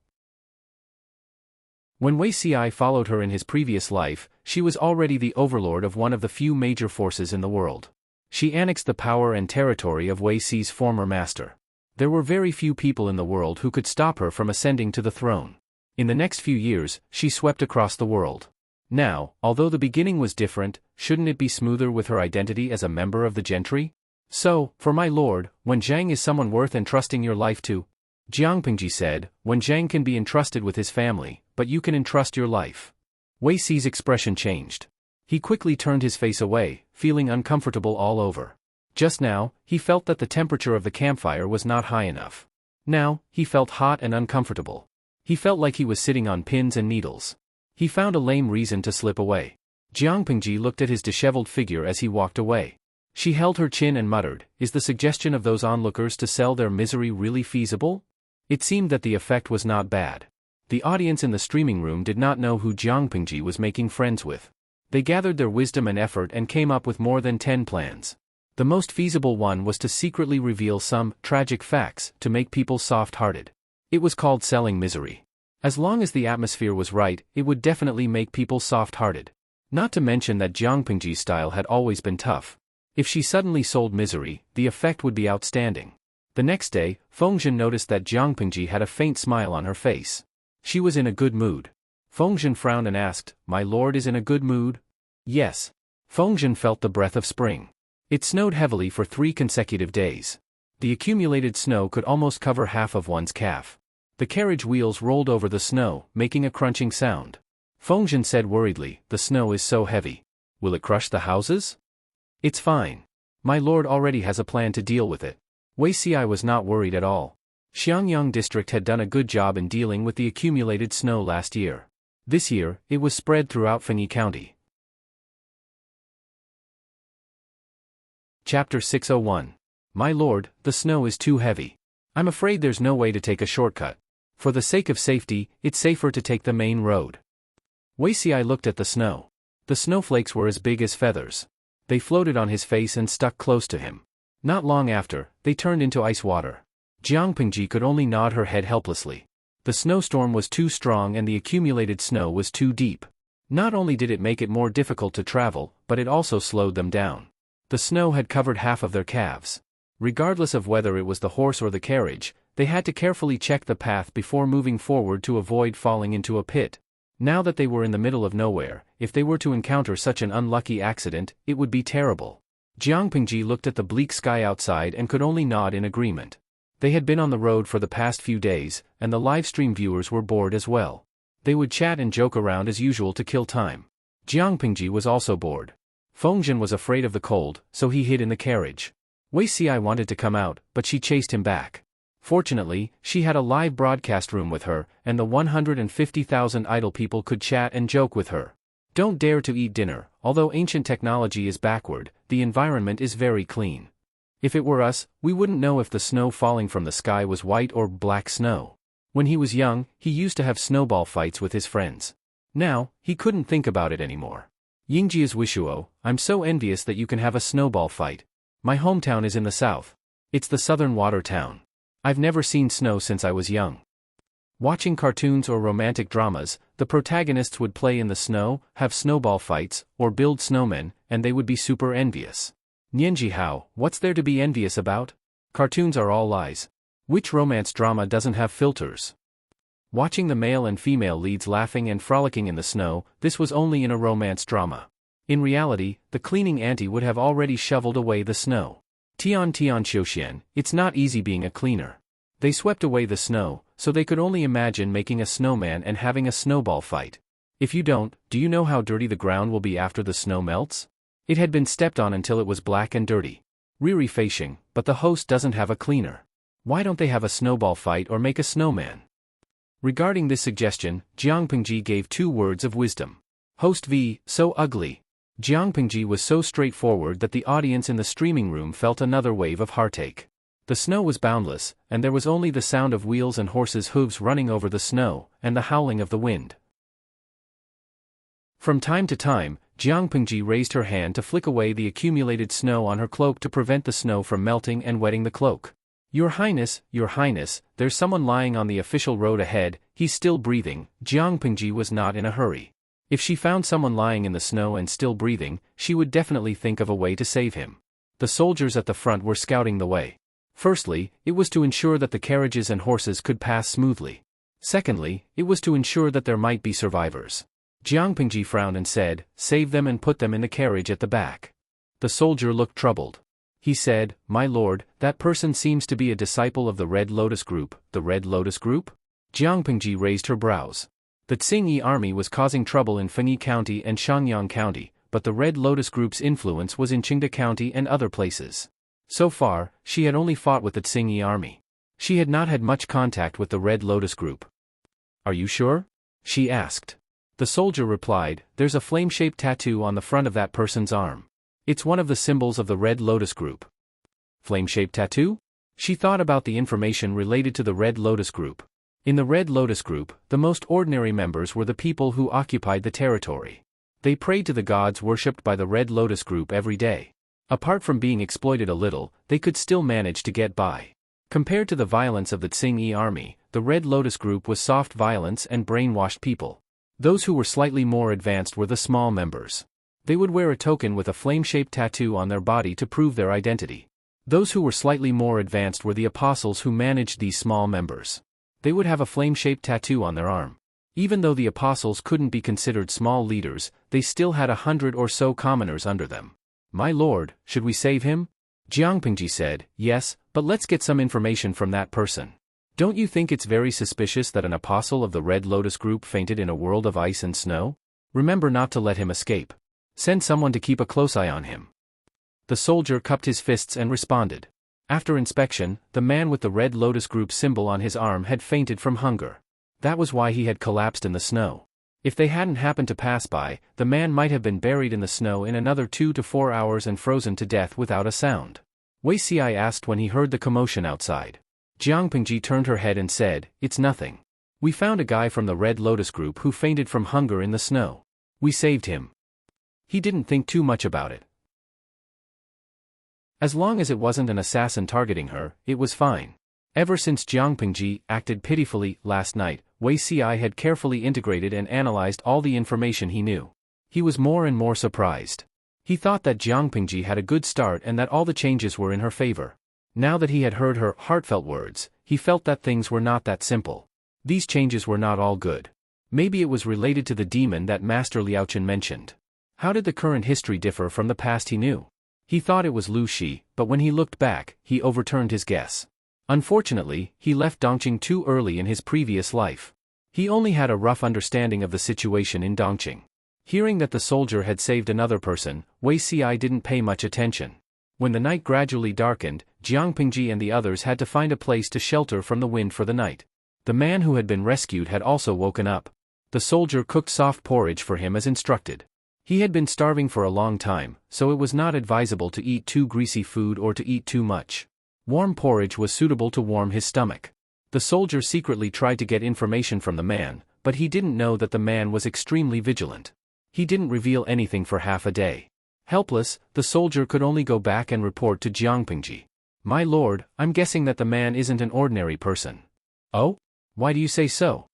When Wei Si followed her in his previous life, she was already the overlord of one of the few major forces in the world. She annexed the power and territory of Wei Si's former master. There were very few people in the world who could stop her from ascending to the throne. In the next few years, she swept across the world. Now, although the beginning was different, shouldn't it be smoother with her identity as a member of the gentry? So, for my lord, Wen Zheng is someone worth entrusting your life to? Jiang Pingji said, Wen Zheng can be entrusted with his family, but you can entrust your life. Wei Si's expression changed. He quickly turned his face away, feeling uncomfortable all over. Just now, he felt that the temperature of the campfire was not high enough. Now, he felt hot and uncomfortable. He felt like he was sitting on pins and needles. He found a lame reason to slip away. Jiang Pingji looked at his disheveled figure as he walked away. She held her chin and muttered, Is the suggestion of those onlookers to sell their misery really feasible? It seemed that the effect was not bad. The audience in the streaming room did not know who Jiang Pingji was making friends with. They gathered their wisdom and effort and came up with more than 10 plans. The most feasible one was to secretly reveal some tragic facts to make people soft-hearted. It was called selling misery. As long as the atmosphere was right, it would definitely make people soft-hearted. Not to mention that Jiang Pingji's style had always been tough. If she suddenly sold misery, the effect would be outstanding. The next day, Fengzhen noticed that Jiang Pingji had a faint smile on her face. She was in a good mood. Fengzhen frowned and asked, "My lord is in a good mood?" "Yes." Fengzhen felt the breath of spring. It snowed heavily for 3 consecutive days. The accumulated snow could almost cover half of one's calf. The carriage wheels rolled over the snow, making a crunching sound. Fengzhen said worriedly, "The snow is so heavy. Will it crush the houses?" "It's fine. My lord already has a plan to deal with it." Xueqi was not worried at all. Xiangyang district had done a good job in dealing with the accumulated snow last year. This year, it was spread throughout Fengyi County. Chapter 601. My lord, the snow is too heavy. I'm afraid there's no way to take a shortcut. For the sake of safety, it's safer to take the main road. Xueqi looked at the snow. The snowflakes were as big as feathers. They floated on his face and stuck close to him. Not long after, they turned into ice water. Jiang Pingji could only nod her head helplessly. The snowstorm was too strong and the accumulated snow was too deep. Not only did it make it more difficult to travel, but it also slowed them down. The snow had covered half of their calves. Regardless of whether it was the horse or the carriage, they had to carefully check the path before moving forward to avoid falling into a pit. Now that they were in the middle of nowhere, if they were to encounter such an unlucky accident, it would be terrible. Jiang Pingji looked at the bleak sky outside and could only nod in agreement. They had been on the road for the past few days, and the livestream viewers were bored as well. They would chat and joke around as usual to kill time. Jiang Pingji was also bored. Fengzhen was afraid of the cold, so he hid in the carriage. Xueqi wanted to come out, but she chased him back. Fortunately, she had a live broadcast room with her, and the 150,000 idle people could chat and joke with her. Don't dare to eat dinner. Although ancient technology is backward, the environment is very clean. If it were us, we wouldn't know if the snow falling from the sky was white or black snow. When he was young, he used to have snowball fights with his friends. Now, he couldn't think about it anymore. Yingji is Wishuo, I'm so envious that you can have a snowball fight. My hometown is in the south. It's the southern water town. I've never seen snow since I was young. Watching cartoons or romantic dramas, the protagonists would play in the snow, have snowball fights, or build snowmen, and they would be super envious. Nianji Hao, what's there to be envious about? Cartoons are all lies. Which romance drama doesn't have filters? Watching the male and female leads laughing and frolicking in the snow, this was only in a romance drama. In reality, the cleaning auntie would have already shoveled away the snow. Tian Xiuxian, it's not easy being a cleaner. They swept away the snow, so they could only imagine making a snowman and having a snowball fight. If you don't, do you know how dirty the ground will be after the snow melts? It had been stepped on until it was black and dirty. Riri Feishing, but the host doesn't have a cleaner. Why don't they have a snowball fight or make a snowman? Regarding this suggestion, Jiang Pingji gave 2 words of wisdom. Host V, so ugly. Jiang Pingji was so straightforward that the audience in the streaming room felt another wave of heartache. The snow was boundless, and there was only the sound of wheels and horses' hooves running over the snow, and the howling of the wind. From time to time, Jiang Pingji raised her hand to flick away the accumulated snow on her cloak to prevent the snow from melting and wetting the cloak. Your Highness, there's someone lying on the official road ahead, he's still breathing." Jiang Pingji was not in a hurry. If she found someone lying in the snow and still breathing, she would definitely think of a way to save him. The soldiers at the front were scouting the way. Firstly, it was to ensure that the carriages and horses could pass smoothly. Secondly, it was to ensure that there might be survivors. Jiang Pingji frowned and said, "Save them and put them in the carriage at the back." The soldier looked troubled. He said, "My lord, that person seems to be a disciple of the Red Lotus Group." "The Red Lotus Group?" Jiang Pingji raised her brows. The Xueqi army was causing trouble in Fengyi County and Shangyang County, but the Red Lotus Group's influence was in Qingda County and other places. So far, she had only fought with the Xueqi army. She had not had much contact with the Red Lotus Group. "Are you sure?" she asked. The soldier replied, "There's a flame-shaped tattoo on the front of that person's arm. It's one of the symbols of the Red Lotus Group." Flame-shaped tattoo? She thought about the information related to the Red Lotus Group. In the Red Lotus Group, the most ordinary members were the people who occupied the territory. They prayed to the gods worshipped by the Red Lotus group every day. Apart from being exploited a little, they could still manage to get by. Compared to the violence of the Xueqi army, the Red Lotus group was soft violence and brainwashed people. Those who were slightly more advanced were the small members. They would wear a token with a flame-shaped tattoo on their body to prove their identity. Those who were slightly more advanced were the apostles who managed these small members. They would have a flame-shaped tattoo on their arm. Even though the apostles couldn't be considered small leaders, they still had 100 or so commoners under them. "My lord, should we save him?" Jiangpingji said. "Yes, but let's get some information from that person. Don't you think it's very suspicious that an apostle of the Red Lotus group fainted in a world of ice and snow? Remember not to let him escape. Send someone to keep a close eye on him." The soldier cupped his fists and responded. After inspection, the man with the Red Lotus group symbol on his arm had fainted from hunger. That was why he had collapsed in the snow. If they hadn't happened to pass by, the man might have been buried in the snow in another 2 to 4 hours and frozen to death without a sound. Xueqi asked when he heard the commotion outside. Jiangpingji turned her head and said, "It's nothing. We found a guy from the Red Lotus group who fainted from hunger in the snow. We saved him." He didn't think too much about it. As long as it wasn't an assassin targeting her, it was fine. Ever since Jiangpingji acted pitifully last night, Xueqi had carefully integrated and analyzed all the information he knew. He was more and more surprised. He thought that Jiangpingji had a good start and that all the changes were in her favor. Now that he had heard her heartfelt words, he felt that things were not that simple. These changes were not all good. Maybe it was related to the demon that Master Liaochen mentioned. How did the current history differ from the past he knew? He thought it was Lu Shi, but when he looked back, he overturned his guess. Unfortunately, he left Dongqing too early in his previous life. He only had a rough understanding of the situation in Dongqing. Hearing that the soldier had saved another person, Xueqi didn't pay much attention. When the night gradually darkened, Jiangpingji and the others had to find a place to shelter from the wind for the night. The man who had been rescued had also woken up. The soldier cooked soft porridge for him as instructed. He had been starving for a long time, so it was not advisable to eat too greasy food or to eat too much. Warm porridge was suitable to warm his stomach. The soldier secretly tried to get information from the man, but he didn't know that the man was extremely vigilant. He didn't reveal anything for half a day. Helpless, the soldier could only go back and report to Jiangpingji. "My lord, I'm guessing that the man isn't an ordinary person." "Oh? Why do you say so?"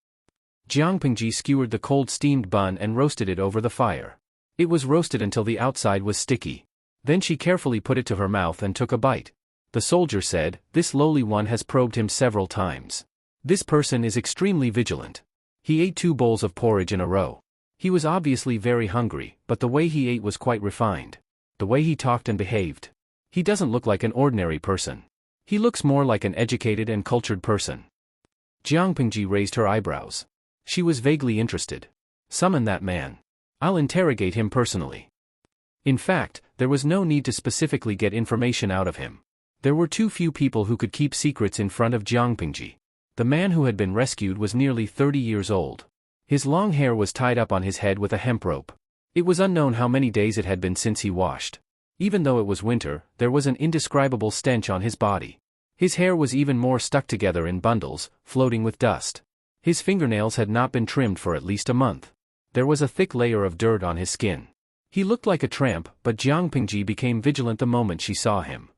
Jiangpingji skewered the cold steamed bun and roasted it over the fire. It was roasted until the outside was sticky. Then she carefully put it to her mouth and took a bite. The soldier said, "This lowly one has probed him several times. This person is extremely vigilant." He ate 2 bowls of porridge in a row. He was obviously very hungry, but the way he ate was quite refined. The way he talked and behaved. He doesn't look like an ordinary person. He looks more like an educated and cultured person. Jiangpingji raised her eyebrows. She was vaguely interested. "Summon that man. I'll interrogate him personally." In fact, there was no need to specifically get information out of him. There were too few people who could keep secrets in front of Jiangpingji. The man who had been rescued was nearly 30 years old. His long hair was tied up on his head with a hemp rope. It was unknown how many days it had been since he washed. Even though it was winter, there was an indescribable stench on his body. His hair was even more stuck together in bundles, floating with dust. His fingernails had not been trimmed for at least a month. There was a thick layer of dirt on his skin. He looked like a tramp, but Jiangpingji became vigilant the moment she saw him.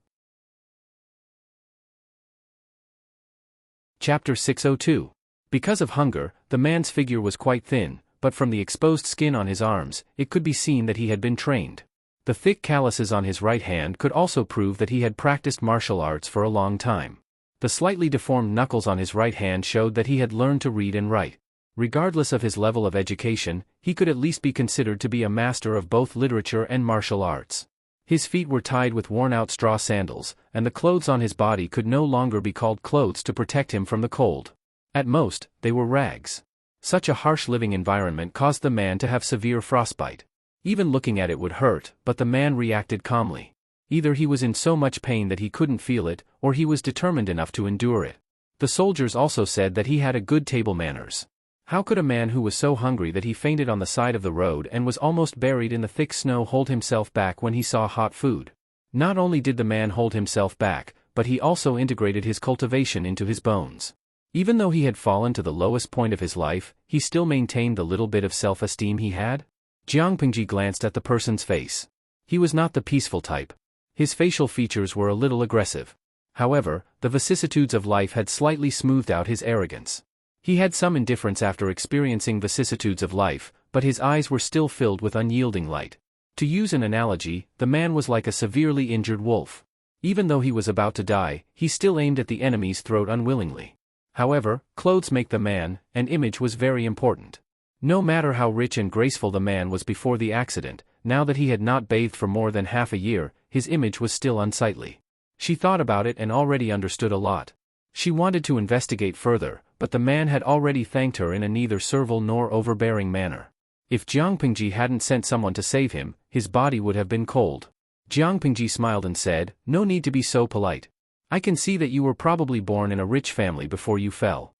Chapter 602. Because of hunger, the man's figure was quite thin, but from the exposed skin on his arms, it could be seen that he had been trained. The thick calluses on his right hand could also prove that he had practiced martial arts for a long time. The slightly deformed knuckles on his right hand showed that he had learned to read and write. Regardless of his level of education, he could at least be considered to be a master of both literature and martial arts. His feet were tied with worn-out straw sandals, and the clothes on his body could no longer be called clothes to protect him from the cold. At most, they were rags. Such a harsh living environment caused the man to have severe frostbite. Even looking at it would hurt, but the man reacted calmly. Either he was in so much pain that he couldn't feel it, or he was determined enough to endure it. The soldiers also said that he had a good table manners. How could a man who was so hungry that he fainted on the side of the road and was almost buried in the thick snow hold himself back when he saw hot food? Not only did the man hold himself back, but he also integrated his cultivation into his bones. Even though he had fallen to the lowest point of his life, he still maintained the little bit of self-esteem he had. Jiang Pingji glanced at the person's face. He was not the peaceful type. His facial features were a little aggressive. However, the vicissitudes of life had slightly smoothed out his arrogance. He had some indifference after experiencing vicissitudes of life, but his eyes were still filled with unyielding light. To use an analogy, the man was like a severely injured wolf. Even though he was about to die, he still aimed at the enemy's throat unwillingly. However, clothes make the man, and image was very important. No matter how rich and graceful the man was before the accident, now that he had not bathed for more than half a year, his image was still unsightly. She thought about it and already understood a lot. She wanted to investigate further, but the man had already thanked her in a neither servile nor overbearing manner. If Jiang Pingji hadn't sent someone to save him, his body would have been cold. Jiang Pingji smiled and said, "No need to be so polite. I can see that you were probably born in a rich family before you fell."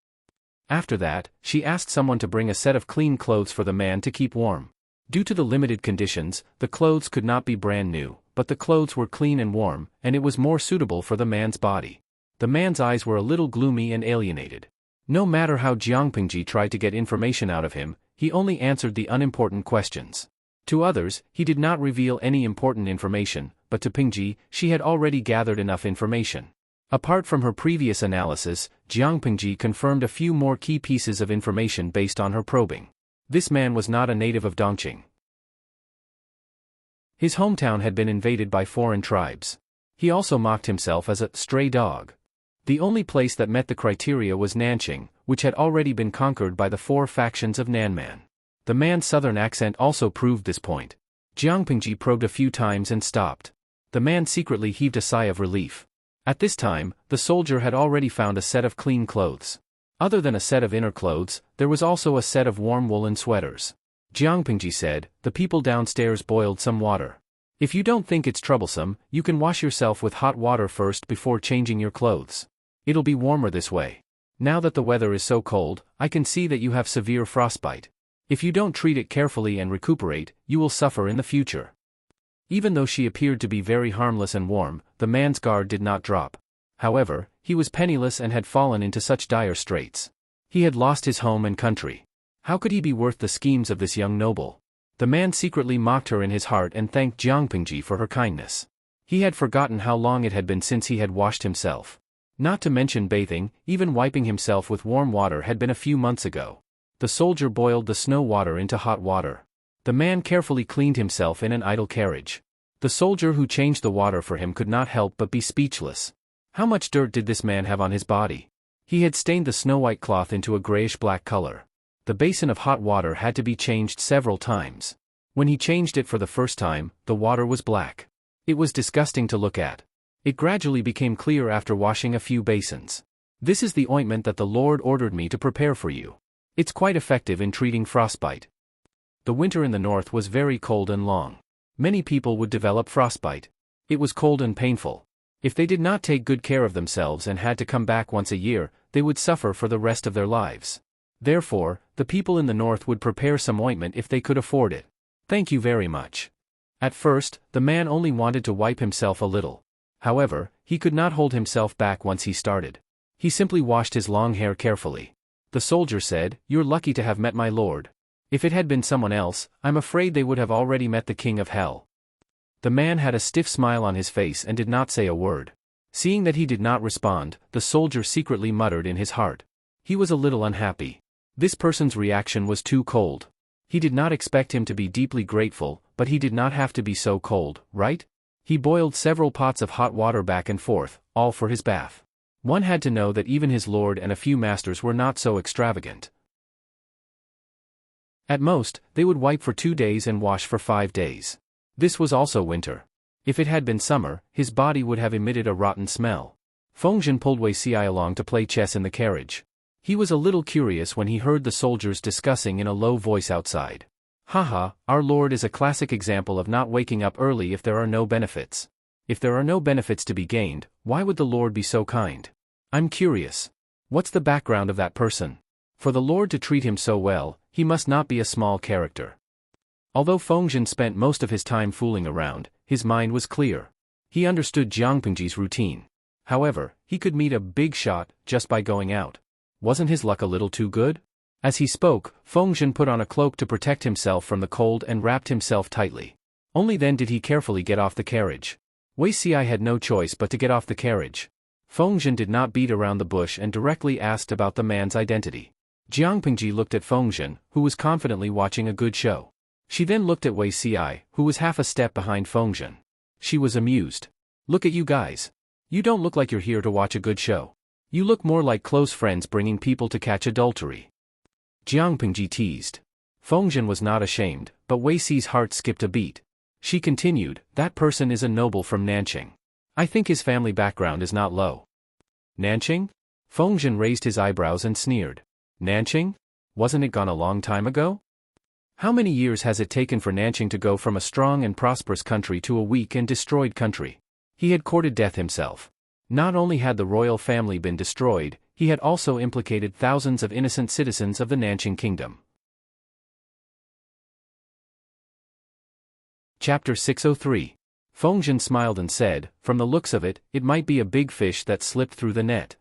After that, she asked someone to bring a set of clean clothes for the man to keep warm. Due to the limited conditions, the clothes could not be brand new, but the clothes were clean and warm, and it was more suitable for the man's body. The man's eyes were a little gloomy and alienated. No matter how Jiang Pingji tried to get information out of him, he only answered the unimportant questions. To others, he did not reveal any important information, but to Pingji, she had already gathered enough information. Apart from her previous analysis, Jiang Pingji confirmed a few more key pieces of information based on her probing. This man was not a native of Dongqing. His hometown had been invaded by foreign tribes. He also mocked himself as a stray dog. The only place that met the criteria was Nanqing, which had already been conquered by the four factions of Nanman. The man's southern accent also proved this point. Jiang Pingji probed a few times and stopped. The man secretly heaved a sigh of relief. At this time, the soldier had already found a set of clean clothes. Other than a set of inner clothes, there was also a set of warm woolen sweaters. Jiang Pingji said, "The people downstairs boiled some water. If you don't think it's troublesome, you can wash yourself with hot water first before changing your clothes. It'll be warmer this way. Now that the weather is so cold, I can see that you have severe frostbite. If you don't treat it carefully and recuperate, you will suffer in the future." Even though she appeared to be very harmless and warm, the man's guard did not drop. However, he was penniless and had fallen into such dire straits. He had lost his home and country. How could he be worth the schemes of this young noble? The man secretly mocked her in his heart and thanked Jiang Pingji for her kindness. He had forgotten how long it had been since he had washed himself. Not to mention bathing, even wiping himself with warm water had been a few months ago. The soldier boiled the snow water into hot water. The man carefully cleaned himself in an idle carriage. The soldier who changed the water for him could not help but be speechless. How much dirt did this man have on his body? He had stained the snow-white cloth into a grayish-black color. The basin of hot water had to be changed several times. When he changed it for the first time, the water was black. It was disgusting to look at. It gradually became clear after washing a few basins. "This is the ointment that the Lord ordered me to prepare for you. It's quite effective in treating frostbite." The winter in the north was very cold and long. Many people would develop frostbite. It was cold and painful. If they did not take good care of themselves and had to come back once a year, they would suffer for the rest of their lives. Therefore, the people in the north would prepare some ointment if they could afford it. "Thank you very much." At first, the man only wanted to wipe himself a little. However, he could not hold himself back once he started. He simply washed his long hair carefully. The soldier said, "You're lucky to have met my lord. If it had been someone else, I'm afraid they would have already met the king of hell." The man had a stiff smile on his face and did not say a word. Seeing that he did not respond, the soldier secretly muttered in his heart. He was a little unhappy. This person's reaction was too cold. He did not expect him to be deeply grateful, but he did not have to be so cold, right? He boiled several pots of hot water back and forth, all for his bath. One had to know that even his lord and a few masters were not so extravagant. At most, they would wipe for 2 days and wash for 5 days. This was also winter. If it had been summer, his body would have emitted a rotten smell. Fengzhen pulled Wei Xiai along to play chess in the carriage. He was a little curious when he heard the soldiers discussing in a low voice outside. "Haha, our lord is a classic example of not waking up early if there are no benefits. If there are no benefits to be gained, why would the lord be so kind? I'm curious. What's the background of that person? For the lord to treat him so well, he must not be a small character." Although Fengzhen spent most of his time fooling around, his mind was clear. He understood Jiang Pingji's routine. However, he could meet a big shot just by going out. Wasn't his luck a little too good? As he spoke, Fengzhen put on a cloak to protect himself from the cold and wrapped himself tightly. Only then did he carefully get off the carriage. Wei Xi had no choice but to get off the carriage. Fengzhen did not beat around the bush and directly asked about the man's identity. Jiang Pingji looked at Fengzhen, who was confidently watching a good show. She then looked at Wei Xi, who was half a step behind Fengzhen. She was amused. "Look at you guys. You don't look like you're here to watch a good show. You look more like close friends bringing people to catch adultery." Jiang Pingji teased. Fengzhen was not ashamed, but Wei Xi's heart skipped a beat. She continued, "That person is a noble from Nanqing. I think his family background is not low." "Nanqing?" Fengzhen raised his eyebrows and sneered. "Nanqing? Wasn't it gone a long time ago? How many years has it taken for Nanqing to go from a strong and prosperous country to a weak and destroyed country?" He had courted death himself. Not only had the royal family been destroyed, he had also implicated thousands of innocent citizens of the Nanqing kingdom. Chapter 603. Fengzhen smiled and said, "From the looks of it, it might be a big fish that slipped through the net."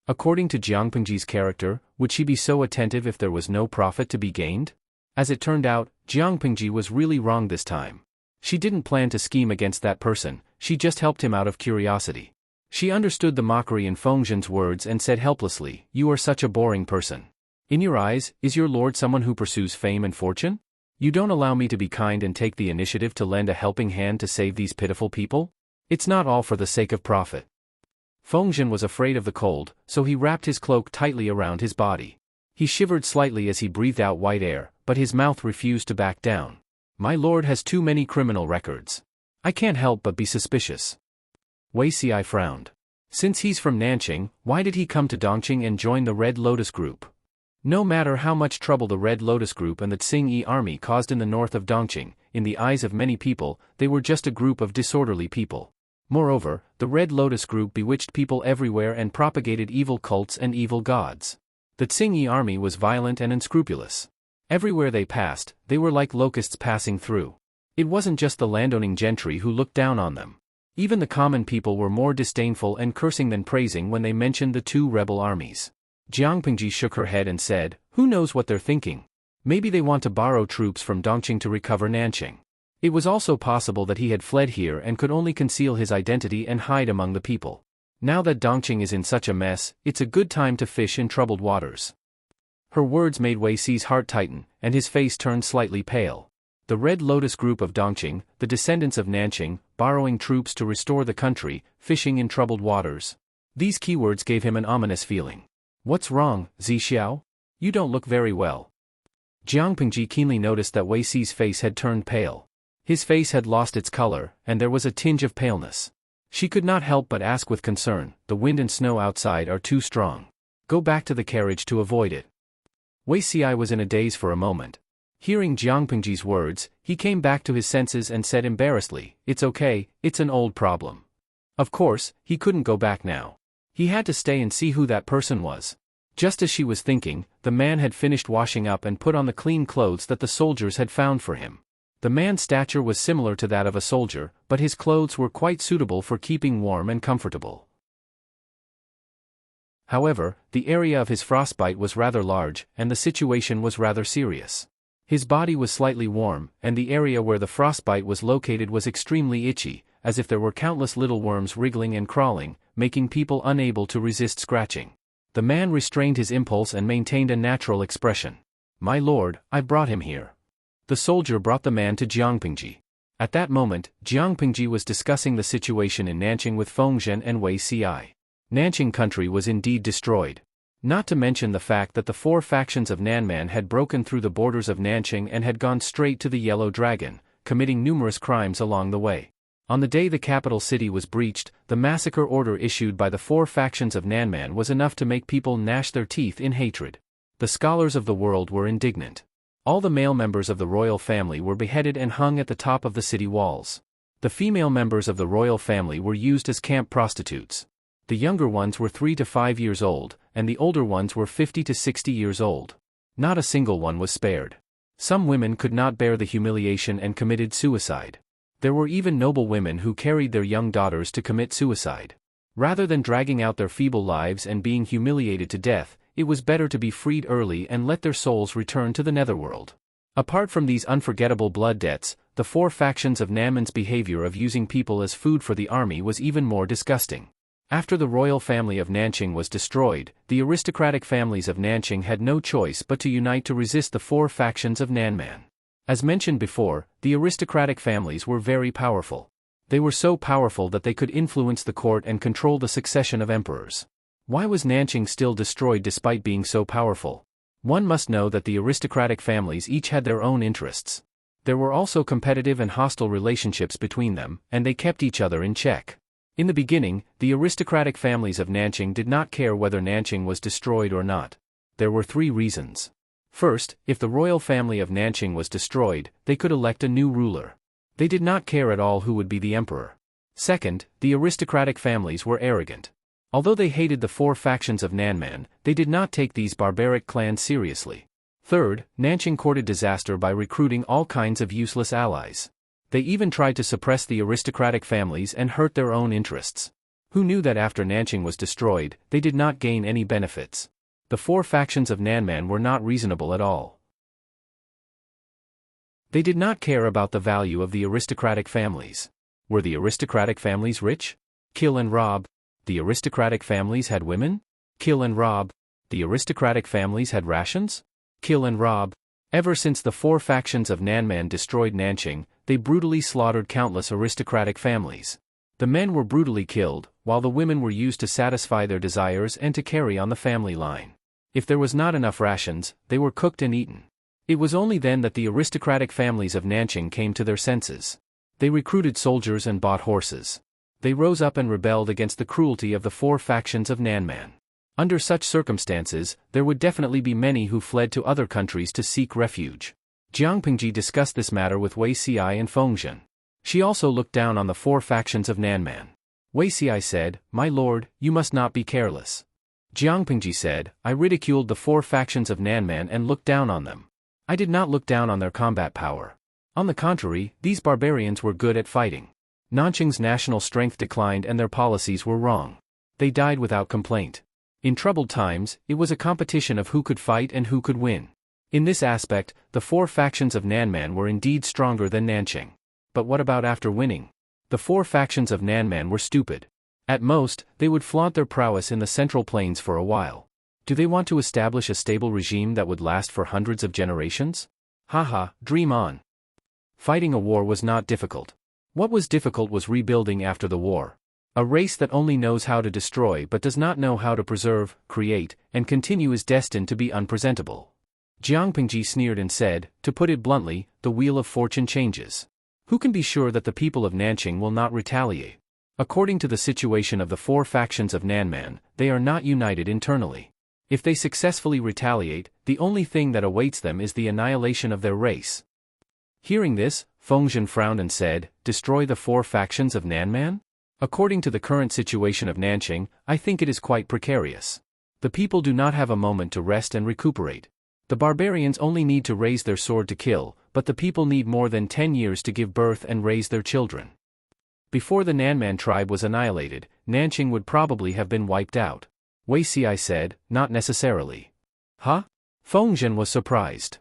According to Jiang Pingji's character, would she be so attentive if there was no profit to be gained? As it turned out, Jiang Pingji was really wrong this time. She didn't plan to scheme against that person, she just helped him out of curiosity. She understood the mockery in Fengzhen's words and said helplessly, "You are such a boring person. In your eyes, is your lord someone who pursues fame and fortune? You don't allow me to be kind and take the initiative to lend a helping hand to save these pitiful people? It's not all for the sake of profit." Fengzhen was afraid of the cold, so he wrapped his cloak tightly around his body. He shivered slightly as he breathed out white air, but his mouth refused to back down. "My lord has too many criminal records. I can't help but be suspicious." Wei Xi frowned. Since he's from Nanqing, why did he come to Dongqing and join the Red Lotus Group? No matter how much trouble the Red Lotus Group and the Xueqi army caused in the north of Dongqing, in the eyes of many people, they were just a group of disorderly people. Moreover, the Red Lotus Group bewitched people everywhere and propagated evil cults and evil gods. The Xueqi army was violent and unscrupulous. Everywhere they passed, they were like locusts passing through. It wasn't just the landowning gentry who looked down on them. Even the common people were more disdainful and cursing than praising when they mentioned the two rebel armies. Jiang Pingji shook her head and said, "Who knows what they're thinking? Maybe they want to borrow troops from Dongqing to recover Nanqing." It was also possible that he had fled here and could only conceal his identity and hide among the people. Now that Dongqing is in such a mess, it's a good time to fish in troubled waters. Her words made Wei Xi's heart tighten, and his face turned slightly pale. The Red Lotus Group of Dongqing, the descendants of Nanqing, borrowing troops to restore the country, fishing in troubled waters. These keywords gave him an ominous feeling. "What's wrong, Zixiao? You don't look very well." Jiang Pingji keenly noticed that Wei Xi's face had turned pale. His face had lost its color, and there was a tinge of paleness. She could not help but ask with concern, "The wind and snow outside are too strong. Go back to the carriage to avoid it." Wei Xi was in a daze for a moment. Hearing Jiang Pingji's words, he came back to his senses and said embarrassedly, "It's okay, it's an old problem." Of course, he couldn't go back now. He had to stay and see who that person was. Just as she was thinking, the man had finished washing up and put on the clean clothes that the soldiers had found for him. The man's stature was similar to that of a soldier, but his clothes were quite suitable for keeping warm and comfortable. However, the area of his frostbite was rather large, and the situation was rather serious. His body was slightly warm, and the area where the frostbite was located was extremely itchy, as if there were countless little worms wriggling and crawling, making people unable to resist scratching. The man restrained his impulse and maintained a natural expression. "My lord, I brought him here." The soldier brought the man to Jiang Pingji. At that moment, Jiang Pingji was discussing the situation in Nanqing with Fengzhen and Wei Xi. Nanqing country was indeed destroyed. Not to mention the fact that the four factions of Nanman had broken through the borders of Nanqing and had gone straight to the Yellow Dragon, committing numerous crimes along the way. On the day the capital city was breached, the massacre order issued by the four factions of Nanman was enough to make people gnash their teeth in hatred. The scholars of the world were indignant. All the male members of the royal family were beheaded and hung at the top of the city walls. The female members of the royal family were used as camp prostitutes. The younger ones were 3 to 5 years old, and the older ones were 50 to 60 years old. Not a single one was spared. Some women could not bear the humiliation and committed suicide. There were even noble women who carried their young daughters to commit suicide. Rather than dragging out their feeble lives and being humiliated to death, it was better to be freed early and let their souls return to the netherworld. Apart from these unforgettable blood debts, the four factions of Nanman's behavior of using people as food for the army was even more disgusting. After the royal family of Nanqing was destroyed, the aristocratic families of Nanqing had no choice but to unite to resist the four factions of Nanman. As mentioned before, the aristocratic families were very powerful. They were so powerful that they could influence the court and control the succession of emperors. Why was Nanqing still destroyed despite being so powerful? One must know that the aristocratic families each had their own interests. There were also competitive and hostile relationships between them, and they kept each other in check. In the beginning, the aristocratic families of Nanqing did not care whether Nanqing was destroyed or not. There were three reasons. First, if the royal family of Nanqing was destroyed, they could elect a new ruler. They did not care at all who would be the emperor. Second, the aristocratic families were arrogant. Although they hated the four factions of Nanman, they did not take these barbaric clans seriously. Third, Nanqing courted disaster by recruiting all kinds of useless allies. They even tried to suppress the aristocratic families and hurt their own interests. Who knew that after Nanqing was destroyed, they did not gain any benefits? The four factions of Nanman were not reasonable at all. They did not care about the value of the aristocratic families. Were the aristocratic families rich? Kill and rob. The aristocratic families had women? Kill and rob. The aristocratic families had rations? Kill and rob. Ever since the four factions of Nanman destroyed Nanqing, they brutally slaughtered countless aristocratic families. The men were brutally killed, while the women were used to satisfy their desires and to carry on the family line. If there was not enough rations, they were cooked and eaten. It was only then that the aristocratic families of Nanqing came to their senses. They recruited soldiers and bought horses. They rose up and rebelled against the cruelty of the four factions of Nanman. Under such circumstances, there would definitely be many who fled to other countries to seek refuge. Jiang Pingji discussed this matter with Wei Xi and Feng Zhen. She also looked down on the four factions of Nanman. Wei Xi said, "My lord, you must not be careless." Jiang Pingji said, "I ridiculed the four factions of Nanman and looked down on them. I did not look down on their combat power. On the contrary, these barbarians were good at fighting. Nanqing's national strength declined and their policies were wrong. They died without complaint. In troubled times, it was a competition of who could fight and who could win. In this aspect, the four factions of Nanman were indeed stronger than Nanqing. But what about after winning? The four factions of Nanman were stupid. At most, they would flaunt their prowess in the Central Plains for a while. Do they want to establish a stable regime that would last for hundreds of generations? Haha, dream on. Fighting a war was not difficult. What was difficult was rebuilding after the war. A race that only knows how to destroy but does not know how to preserve, create, and continue is destined to be unpresentable. Jiang Pingji sneered and said, "To put it bluntly, the wheel of fortune changes. Who can be sure that the people of Nanqing will not retaliate? According to the situation of the four factions of Nanman, they are not united internally. If they successfully retaliate, the only thing that awaits them is the annihilation of their race." Hearing this, Feng Zhen frowned and said, "Destroy the four factions of Nanman? According to the current situation of Nanqing, I think it is quite precarious. The people do not have a moment to rest and recuperate. The barbarians only need to raise their sword to kill, but the people need more than 10 years to give birth and raise their children. Before the Nanman tribe was annihilated, Nanqing would probably have been wiped out." Wei Xi said, "Not necessarily." Huh? Feng Zhen was surprised.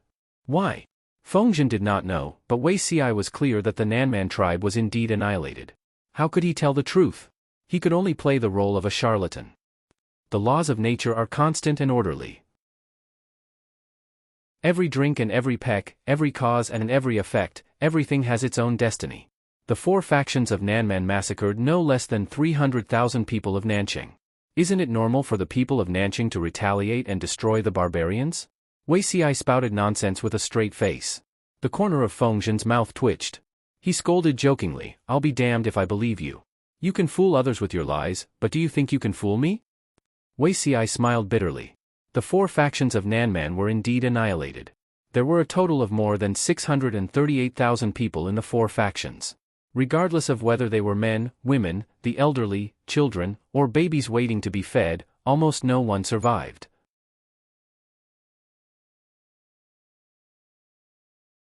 Why? Feng Zhen did not know, but Wei Xi was clear that the Nanman tribe was indeed annihilated. How could he tell the truth? He could only play the role of a charlatan. The laws of nature are constant and orderly. Every drink and every peck, every cause and every effect, everything has its own destiny. The four factions of Nanman massacred no less than 300,000 people of Nanqing. Isn't it normal for the people of Nanqing to retaliate and destroy the barbarians? Wei Xi spouted nonsense with a straight face. The corner of Feng Zhen's mouth twitched. He scolded jokingly, "I'll be damned if I believe you. You can fool others with your lies, but do you think you can fool me?" Wei Xi smiled bitterly. The four factions of Nanman were indeed annihilated. There were a total of more than 638,000 people in the four factions. Regardless of whether they were men, women, the elderly, children, or babies waiting to be fed, almost no one survived.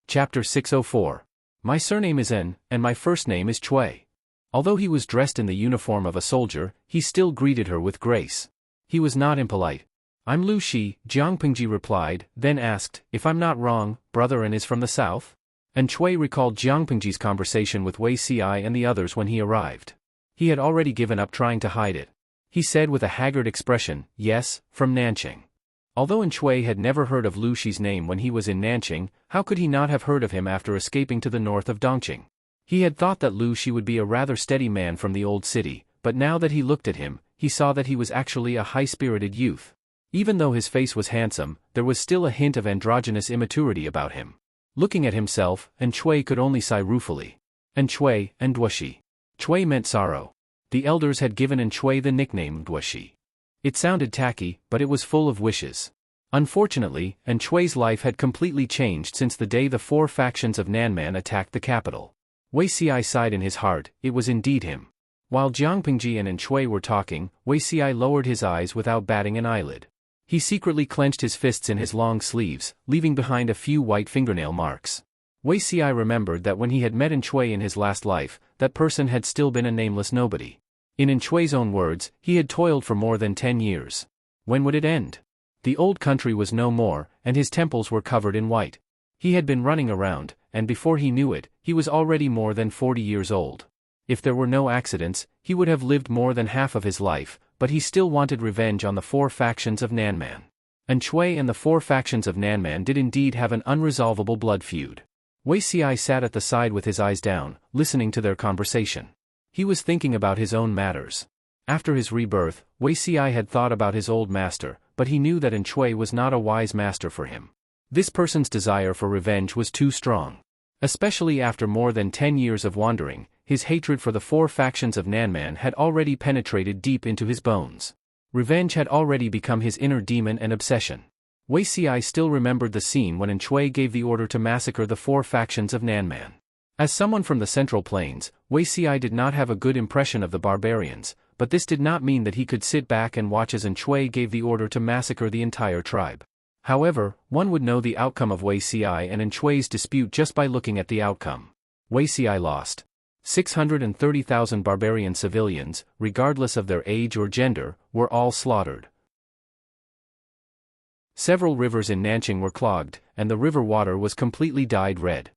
Chapter 604. My surname is En, and my first name is Chui. Although he was dressed in the uniform of a soldier, he still greeted her with grace. He was not impolite. I'm Lu Shi, Jiang Pingji replied, then asked, if I'm not wrong, brother and is from the south? And Cui recalled Jiang Pingji's conversation with Wei Si and the others when he arrived. He had already given up trying to hide it. He said with a haggard expression, yes, from Nanqing. Although Cui had never heard of Lu Shi's name when he was in Nanqing, how could he not have heard of him after escaping to the north of Dongqing? He had thought that Lu Shi would be a rather steady man from the old city, but now that he looked at him, he saw that he was actually a high-spirited youth. Even though his face was handsome, there was still a hint of androgynous immaturity about him. Looking at himself, Cui could only sigh ruefully. Cui, and Duoshi. Cui meant sorrow. The elders had given Cui the nickname Duoshi. It sounded tacky, but it was full of wishes. Unfortunately, Cui's life had completely changed since the day the 4 factions of Nanman attacked the capital. Wei Si sighed in his heart, it was indeed him. While Jiang Pingji and Cui were talking, Wei Si lowered his eyes without batting an eyelid. He secretly clenched his fists in his long sleeves, leaving behind a few white fingernail marks. Wei Si remembered that when he had met Cui in his last life, that person had still been a nameless nobody. In Cui's own words, he had toiled for more than 10 years. When would it end? The old country was no more, and his temples were covered in white. He had been running around, and before he knew it, he was already more than 40 years old. If there were no accidents, he would have lived more than half of his life, but he still wanted revenge on the 4 factions of Nanman. Cui and the 4 factions of Nanman did indeed have an unresolvable blood feud. Wei Si sat at the side with his eyes down, listening to their conversation. He was thinking about his own matters. After his rebirth, Wei Si had thought about his old master, but he knew that Cui was not a wise master for him. This person's desire for revenge was too strong. Especially after more than 10 years of wandering, his hatred for the 4 factions of Nanman had already penetrated deep into his bones. Revenge had already become his inner demon and obsession. Wei Si still remembered the scene when Cui gave the order to massacre the 4 factions of Nanman. As someone from the Central Plains, Wei Si did not have a good impression of the barbarians, but this did not mean that he could sit back and watch as Cui gave the order to massacre the entire tribe. However, one would know the outcome of Wei Si and Cui's dispute just by looking at the outcome. Wei Si lost. 630,000 barbarian civilians, regardless of their age or gender, were all slaughtered. Several rivers in Nanqing were clogged, and the river water was completely dyed red.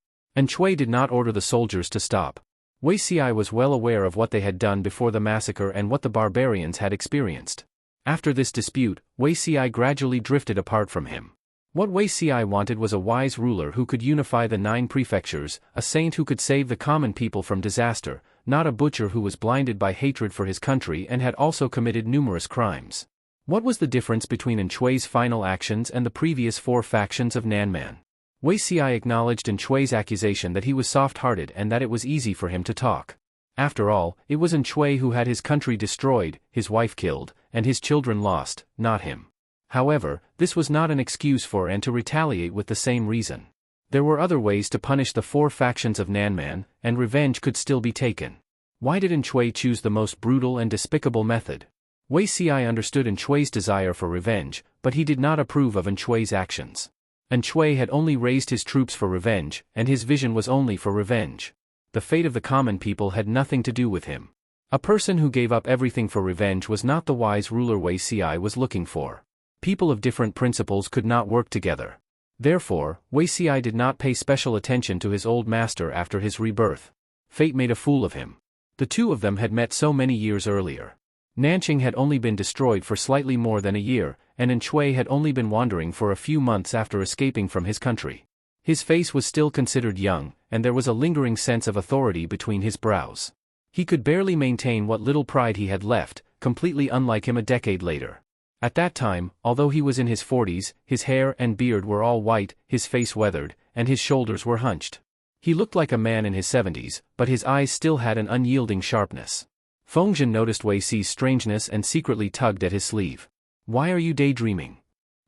Cui did not order the soldiers to stop. Wei Si was well aware of what they had done before the massacre and what the barbarians had experienced. After this dispute, Wei Si gradually drifted apart from him. What Wei Si wanted was a wise ruler who could unify the 9 prefectures, a saint who could save the common people from disaster, not a butcher who was blinded by hatred for his country and had also committed numerous crimes. What was the difference between Cui's final actions and the previous 4 factions of Nanman? Wei Si acknowledged Cui's accusation that he was soft-hearted and that it was easy for him to talk. After all, it was Cui who had his country destroyed, his wife killed, and his children lost, not him. However, this was not an excuse for and to retaliate with the same reason. There were other ways to punish the 4 factions of Nanman, and revenge could still be taken. Why did Cui choose the most brutal and despicable method? Wei Si understood Cui's desire for revenge, but he did not approve of Cui's actions. Cui had only raised his troops for revenge, and his vision was only for revenge. The fate of the common people had nothing to do with him. A person who gave up everything for revenge was not the wise ruler Wei Si was looking for. People of different principles could not work together. Therefore, Wei Si did not pay special attention to his old master after his rebirth. Fate made a fool of him. The two of them had met so many years earlier. Nanqing had only been destroyed for slightly more than a year, and Cui had only been wandering for a few months after escaping from his country. His face was still considered young, and there was a lingering sense of authority between his brows. He could barely maintain what little pride he had left, completely unlike him a decade later. At that time, although he was in his 40s, his hair and beard were all white, his face weathered, and his shoulders were hunched. He looked like a man in his 70s, but his eyes still had an unyielding sharpness. Fengzhen noticed Wei Si's strangeness and secretly tugged at his sleeve. "Why are you daydreaming?"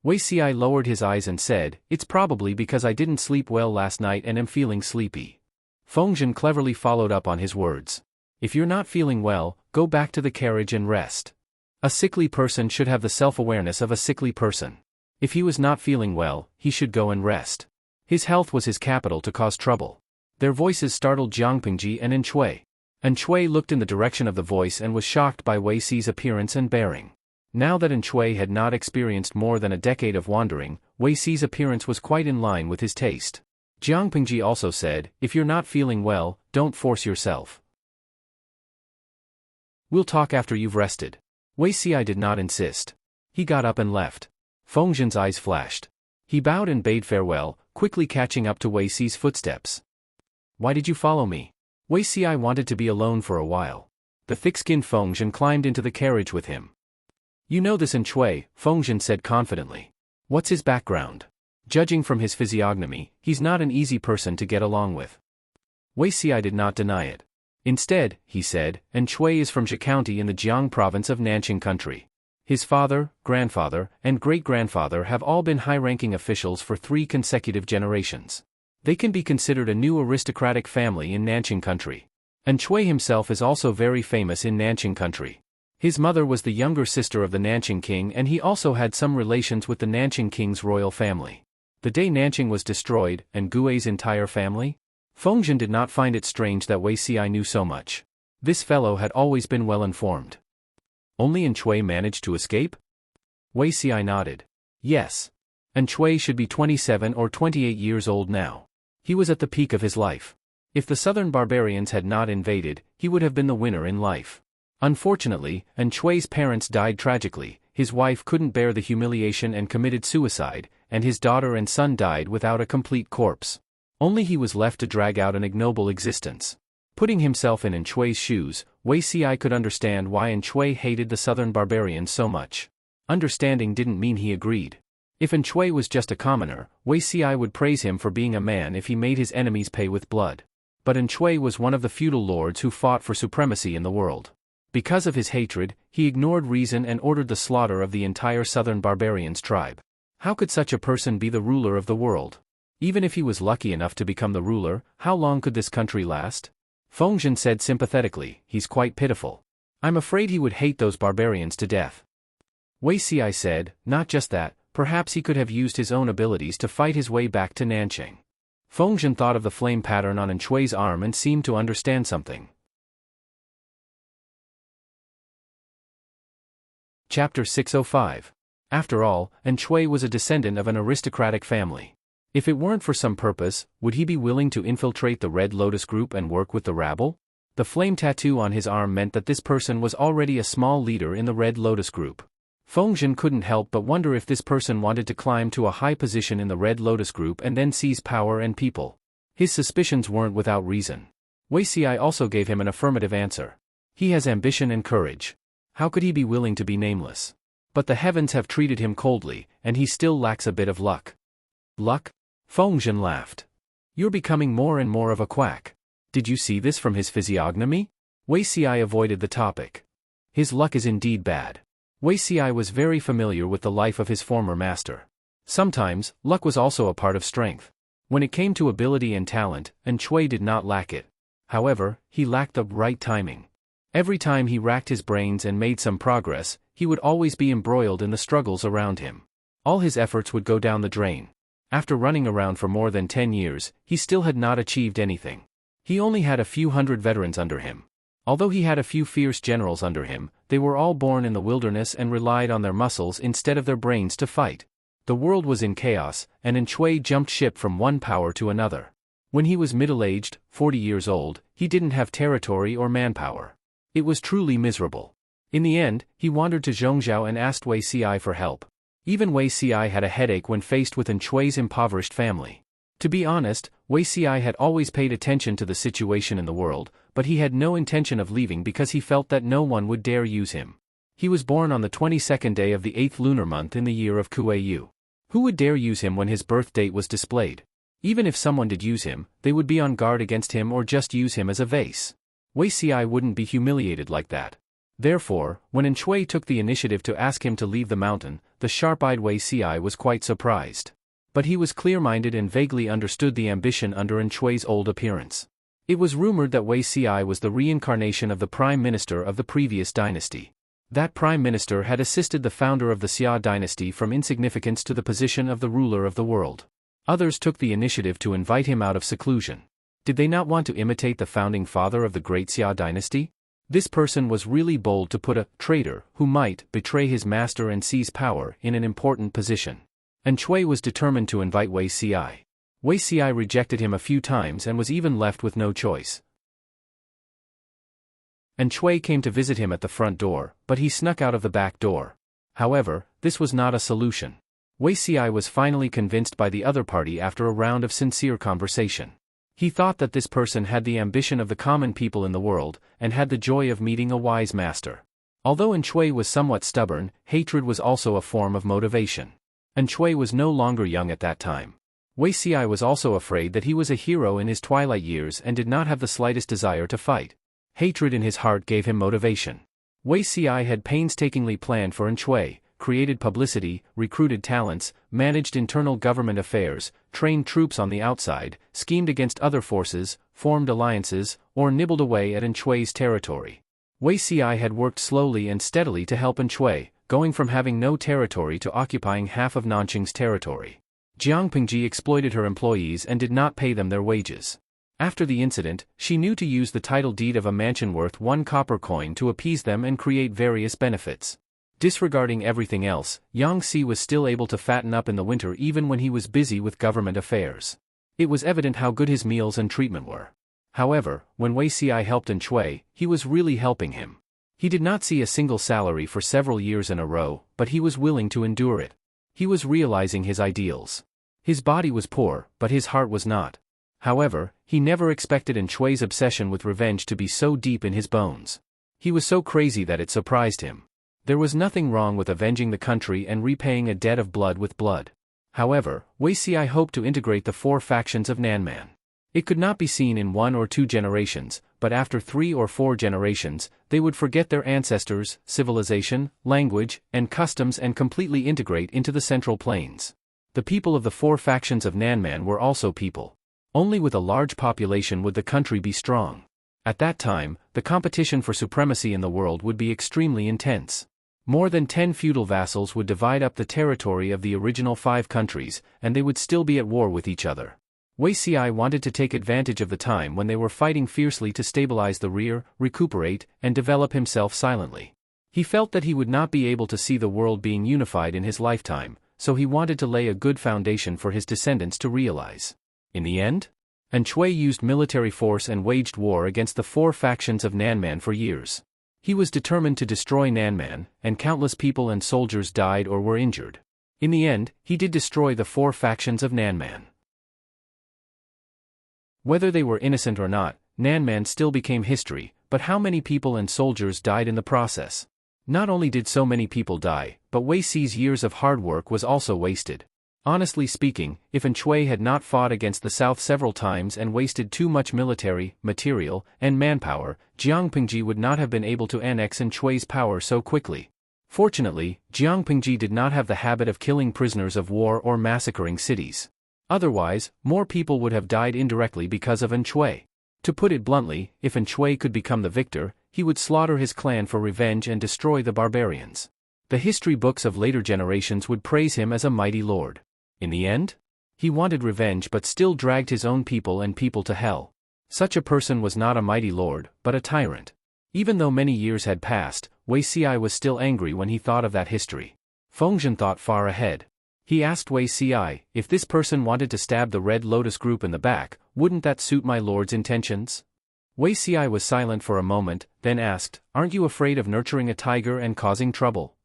Wei Si lowered his eyes and said, "It's probably because I didn't sleep well last night and am feeling sleepy." Fengzhen cleverly followed up on his words. "If you're not feeling well, go back to the carriage and rest." A sickly person should have the self-awareness of a sickly person. If he was not feeling well, he should go and rest. His health was his capital to cause trouble. Their voices startled Jiang Pingji and Cui. Cui looked in the direction of the voice and was shocked by Wei Si's appearance and bearing. Now that Xueqi had not experienced more than a decade of wandering, Wei Si's appearance was quite in line with his taste. Jiang Pingji also said, "If you're not feeling well, don't force yourself. We'll talk after you've rested." Wei Si did not insist. He got up and left. Feng Zhen's eyes flashed. He bowed and bade farewell, quickly catching up to Wei Si's footsteps. "Why did you follow me?" Wei Si wanted to be alone for a while. The thick-skinned Feng Zhen climbed into the carriage with him. "You know this Xueqi," Feng Zhen said confidently. "What's his background? Judging from his physiognomy, he's not an easy person to get along with." Wei Si did not deny it. Instead, he said, Xueqi is from Xueqi County in the Jiang province of Nanqing Country. His father, grandfather, and great-grandfather have all been high-ranking officials for 3 consecutive generations. They can be considered a new aristocratic family in Nanqing Country. Xueqi himself is also very famous in Nanqing Country. His mother was the younger sister of the Nanqing king, and he also had some relations with the Nanqing king's royal family. The day Nanqing was destroyed, and Gui's entire family? Feng Zhen did not find it strange that Wei Si knew so much. This fellow had always been well informed. Only Xueqi managed to escape? Wei Si nodded. Yes. Xueqi should be 27 or 28 years old now. He was at the peak of his life. If the southern barbarians had not invaded, he would have been the winner in life. Unfortunately, Xueqi's parents died tragically, his wife couldn't bear the humiliation and committed suicide, and his daughter and son died without a complete corpse. Only he was left to drag out an ignoble existence. Putting himself in Xueqi's shoes, Wei Si could understand why Xueqi hated the southern barbarians so much. Understanding didn't mean he agreed. If Xueqi was just a commoner, Wei Si would praise him for being a man if he made his enemies pay with blood. But Xueqi was one of the feudal lords who fought for supremacy in the world. Because of his hatred, he ignored reason and ordered the slaughter of the entire southern barbarians tribe. How could such a person be the ruler of the world? Even if he was lucky enough to become the ruler, how long could this country last? Feng Zhen said sympathetically, "He's quite pitiful. I'm afraid he would hate those barbarians to death." Wei Si said, "Not just that, perhaps he could have used his own abilities to fight his way back to Nanqing." Feng Zhen thought of the flame pattern on Xueqi's arm and seemed to understand something. Chapter 605. After all, Xueqi was a descendant of an aristocratic family. If it weren't for some purpose, would he be willing to infiltrate the Red Lotus group and work with the rabble? The flame tattoo on his arm meant that this person was already a small leader in the Red Lotus group. Feng Zhen couldn't help but wonder if this person wanted to climb to a high position in the Red Lotus group and then seize power and people. His suspicions weren't without reason. Wei Si also gave him an affirmative answer. He has ambition and courage. How could he be willing to be nameless? But the heavens have treated him coldly, and he still lacks a bit of luck. Luck? Feng Zhen laughed. You're becoming more and more of a quack. Did you see this from his physiognomy? Wei Si avoided the topic. His luck is indeed bad. Wei Si was very familiar with the life of his former master. Sometimes, luck was also a part of strength. When it came to ability and talent, Xueqi did not lack it. However, he lacked the right timing. Every time he racked his brains and made some progress, he would always be embroiled in the struggles around him. All his efforts would go down the drain. After running around for more than 10 years, he still had not achieved anything. He only had a few hundred veterans under him. Although he had a few fierce generals under him, they were all born in the wilderness and relied on their muscles instead of their brains to fight. The world was in chaos, and Xueqi jumped ship from one power to another. When he was middle-aged, 40 years old, he didn't have territory or manpower. It was truly miserable. In the end, he wandered to Zhongzhou and asked Wei Si for help. Even Wei Si had a headache when faced with Xueqi's impoverished family. To be honest, Wei Si had always paid attention to the situation in the world, but he had no intention of leaving because he felt that no one would dare use him. He was born on the 22nd day of the 8th lunar month in the year of Kuei. Who would dare use him when his birth date was displayed? Even if someone did use him, they would be on guard against him or just use him as a vase. Wei Si wouldn't be humiliated like that. Therefore, when Xueqi took the initiative to ask him to leave the mountain, the sharp-eyed Wei Si was quite surprised. But he was clear-minded and vaguely understood the ambition under Xueqi's old appearance. It was rumored that Wei Si was the reincarnation of the prime minister of the previous dynasty. That prime minister had assisted the founder of the Xia dynasty from insignificance to the position of the ruler of the world. Others took the initiative to invite him out of seclusion. Did they not want to imitate the founding father of the great Xia dynasty? This person was really bold to put a traitor who might betray his master and seize power in an important position. And Xueqi was determined to invite Wei Ci. Wei Ci rejected him a few times and was even left with no choice. And Xueqi came to visit him at the front door, but he snuck out of the back door. However, this was not a solution. Wei Ci was finally convinced by the other party after a round of sincere conversation. He thought that this person had the ambition of the common people in the world, and had the joy of meeting a wise master. Although Xueqi was somewhat stubborn, hatred was also a form of motivation. Xueqi was no longer young at that time. Wei Ci was also afraid that he was a hero in his twilight years and did not have the slightest desire to fight. Hatred in his heart gave him motivation. Wei Ci had painstakingly planned for Xueqi, created publicity, recruited talents, managed internal government affairs, trained troops on the outside, schemed against other forces, formed alliances, or nibbled away at Xueqi's territory. Wei Ci had worked slowly and steadily to help Xueqi, going from having no territory to occupying half of Nanqing's territory. Jiang Pingji exploited her employees and did not pay them their wages. After the incident, she knew to use the title deed of a mansion worth 1 copper coin to appease them and create various benefits. Disregarding everything else, Yang Si was still able to fatten up in the winter even when he was busy with government affairs. It was evident how good his meals and treatment were. However, when Wei Ci helped Xueqi, he was really helping him. He did not see a single salary for several years in a row, but he was willing to endure it. He was realizing his ideals. His body was poor, but his heart was not. However, he never expected Xueqi's obsession with revenge to be so deep in his bones. He was so crazy that it surprised him. There was nothing wrong with avenging the country and repaying a debt of blood with blood. However, Wei Ci hoped to integrate the 4 factions of Nanman. It could not be seen in 1 or 2 generations, but after 3 or 4 generations, they would forget their ancestors, civilization, language, and customs and completely integrate into the Central Plains. The people of the 4 factions of Nanman were also people. Only with a large population would the country be strong. At that time, the competition for supremacy in the world would be extremely intense. More than 10 feudal vassals would divide up the territory of the original 5 countries, and they would still be at war with each other. Wei Ci wanted to take advantage of the time when they were fighting fiercely to stabilize the rear, recuperate, and develop himself silently. He felt that he would not be able to see the world being unified in his lifetime, so he wanted to lay a good foundation for his descendants to realize. In the end, Xueqi used military force and waged war against the 4 factions of Nanman for years. He was determined to destroy Nanman, and countless people and soldiers died or were injured. In the end, he did destroy the 4 factions of Nanman. Whether they were innocent or not, Nanman still became history, but how many people and soldiers died in the process? Not only did so many people die, but Wei Ci's years of hard work was also wasted. Honestly speaking, if Xueqi had not fought against the south several times and wasted too much military, material, and manpower, Jiang Pingji would not have been able to annex Xueqi's power so quickly. Fortunately, Jiang Pingji did not have the habit of killing prisoners of war or massacring cities. Otherwise, more people would have died indirectly because of Xueqi. To put it bluntly, if Xueqi could become the victor, he would slaughter his clan for revenge and destroy the barbarians. The history books of later generations would praise him as a mighty lord. In the end, he wanted revenge but still dragged his own people and people to hell. Such a person was not a mighty lord, but a tyrant. Even though many years had passed, Wei Ci was still angry when he thought of that history. Fengzhen thought far ahead. He asked Wei Ci, if this person wanted to stab the Red Lotus group in the back, wouldn't that suit my lord's intentions? Wei Ci was silent for a moment, then asked, aren't you afraid of nurturing a tiger and causing trouble?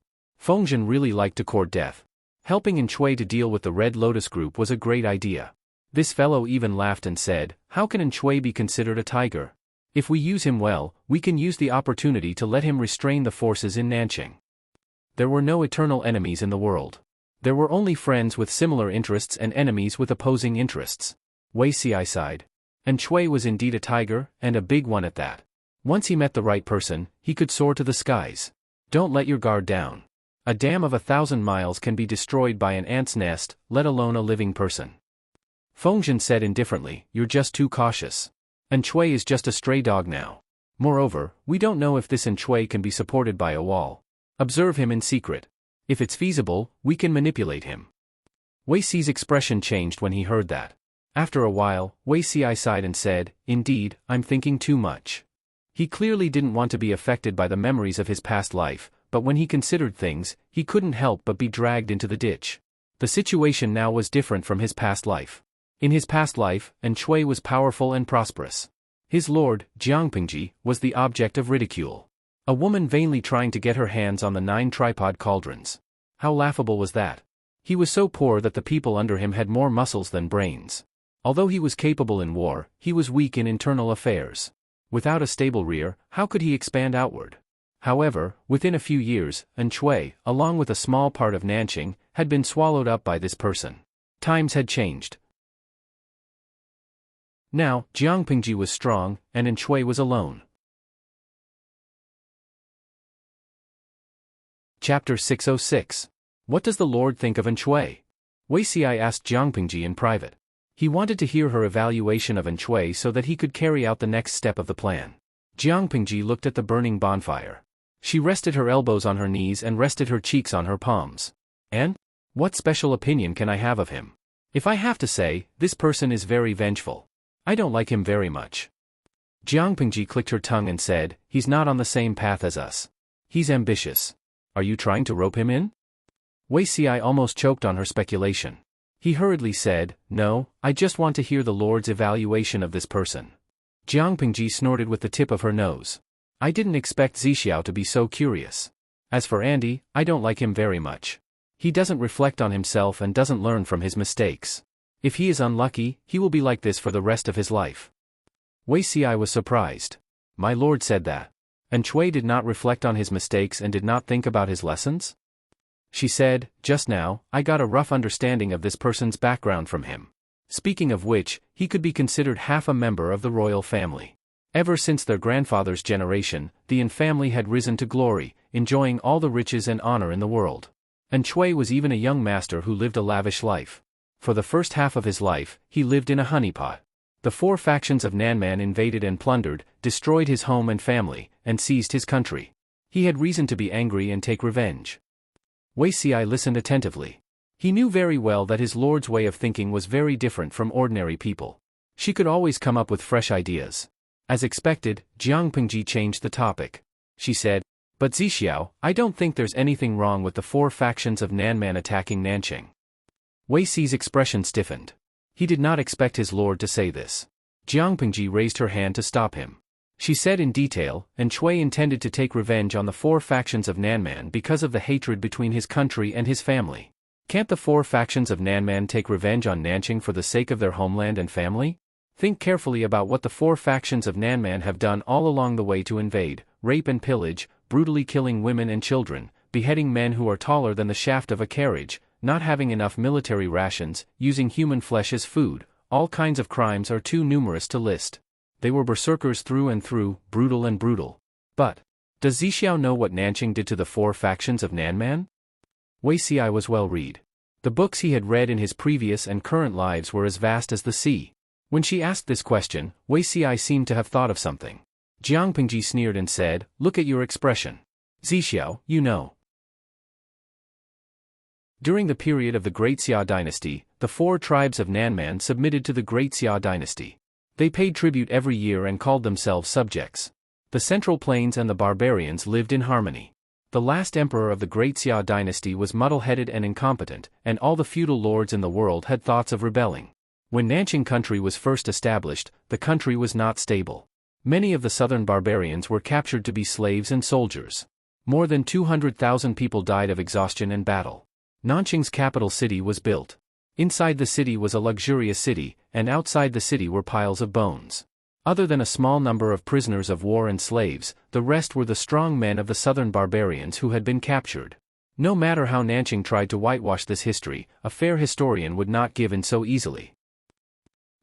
Fengzhen really liked to court death. Helping Xueqi to deal with the Red Lotus group was a great idea. This fellow even laughed and said, how can Xueqi be considered a tiger? If we use him well, we can use the opportunity to let him restrain the forces in Nanqing. There were no eternal enemies in the world. There were only friends with similar interests and enemies with opposing interests. Wei Ci sighed. Xueqi was indeed a tiger, and a big one at that. Once he met the right person, he could soar to the skies. Don't let your guard down. A dam of 1,000 miles can be destroyed by an ant's nest, let alone a living person. Fengzhen said indifferently, you're just too cautious. Xueqi is just a stray dog now. Moreover, we don't know if this Xueqi can be supported by a wall. Observe him in secret. If it's feasible, we can manipulate him. Wei Ci's expression changed when he heard that. After a while, Wei Ci sighed and said, indeed, I'm thinking too much. He clearly didn't want to be affected by the memories of his past life, but when he considered things, he couldn't help but be dragged into the ditch. The situation now was different from his past life. In his past life, Xueqi was powerful and prosperous. His lord, Jiangpingji, was the object of ridicule. A woman vainly trying to get her hands on the 9 tripod cauldrons. How laughable was that? He was so poor that the people under him had more muscles than brains. Although he was capable in war, he was weak in internal affairs. Without a stable rear, how could he expand outward? However, within a few years, Xueqi, along with a small part of Nanqing, had been swallowed up by this person. Times had changed. Now, Jiangpingji was strong, and Xueqi was alone. Chapter 606. What does the Lord think of Xueqi? Xueqi asked Jiangpingji in private. He wanted to hear her evaluation of Xueqi so that he could carry out the next step of the plan. Jiangpingji looked at the burning bonfire. She rested her elbows on her knees and rested her cheeks on her palms. And? What special opinion can I have of him? If I have to say, this person is very vengeful. I don't like him very much. Jiangpingji clicked her tongue and said, he's not on the same path as us. He's ambitious. Are you trying to rope him in? Xueqi almost choked on her speculation. He hurriedly said, no, I just want to hear the Lord's evaluation of this person. Jiangpingji snorted with the tip of her nose. I didn't expect Zixiao to be so curious. As for Andy, I don't like him very much. He doesn't reflect on himself and doesn't learn from his mistakes. If he is unlucky, he will be like this for the rest of his life. Xueqi was surprised. My lord said that. And Xueqi did not reflect on his mistakes and did not think about his lessons? She said, just now, I got a rough understanding of this person's background from him. Speaking of which, he could be considered half a member of the royal family. Ever since their grandfather's generation, the Yin family had risen to glory, enjoying all the riches and honor in the world. And Xueqi was even a young master who lived a lavish life. For the first half of his life, he lived in a honeypot. The 4 factions of Nanman invaded and plundered, destroyed his home and family, and seized his country. He had reason to be angry and take revenge. Xueqi listened attentively. He knew very well that his lord's way of thinking was very different from ordinary people. She could always come up with fresh ideas. As expected, Jiangpingji changed the topic. She said, but Zixiao, I don't think there's anything wrong with the 4 factions of Nanman attacking Nanqing. Xueqi's expression stiffened. He did not expect his lord to say this. Jiangpingji raised her hand to stop him. She said in detail, and Xueqi intended to take revenge on the 4 factions of Nanman because of the hatred between his country and his family. Can't the 4 factions of Nanman take revenge on Nanqing for the sake of their homeland and family? Think carefully about what the 4 factions of Nanman have done all along the way to invade, rape and pillage, brutally killing women and children, beheading men who are taller than the shaft of a carriage, not having enough military rations, using human flesh as food. All kinds of crimes are too numerous to list. They were berserkers through and through, brutal and brutal. But does Zixiao know what Nanqing did to the 4 factions of Nanman? Xueqi was well read. The books he had read in his previous and current lives were as vast as the sea. When she asked this question, Xueqi seemed to have thought of something. Jiangpingji sneered and said, look at your expression. Zixiao, you know. During the period of the Great Xia dynasty, the 4 tribes of Nanman submitted to the Great Xia dynasty. They paid tribute every year and called themselves subjects. The Central Plains and the barbarians lived in harmony. The last emperor of the Great Xia dynasty was muddle-headed and incompetent, and all the feudal lords in the world had thoughts of rebelling. When Nanqing country was first established, the country was not stable. Many of the southern barbarians were captured to be slaves and soldiers. More than 200,000 people died of exhaustion and battle. Nanqing's capital city was built. Inside the city was a luxurious city, and outside the city were piles of bones. Other than a small number of prisoners of war and slaves, the rest were the strong men of the southern barbarians who had been captured. No matter how Nanqing tried to whitewash this history, a fair historian would not give in so easily.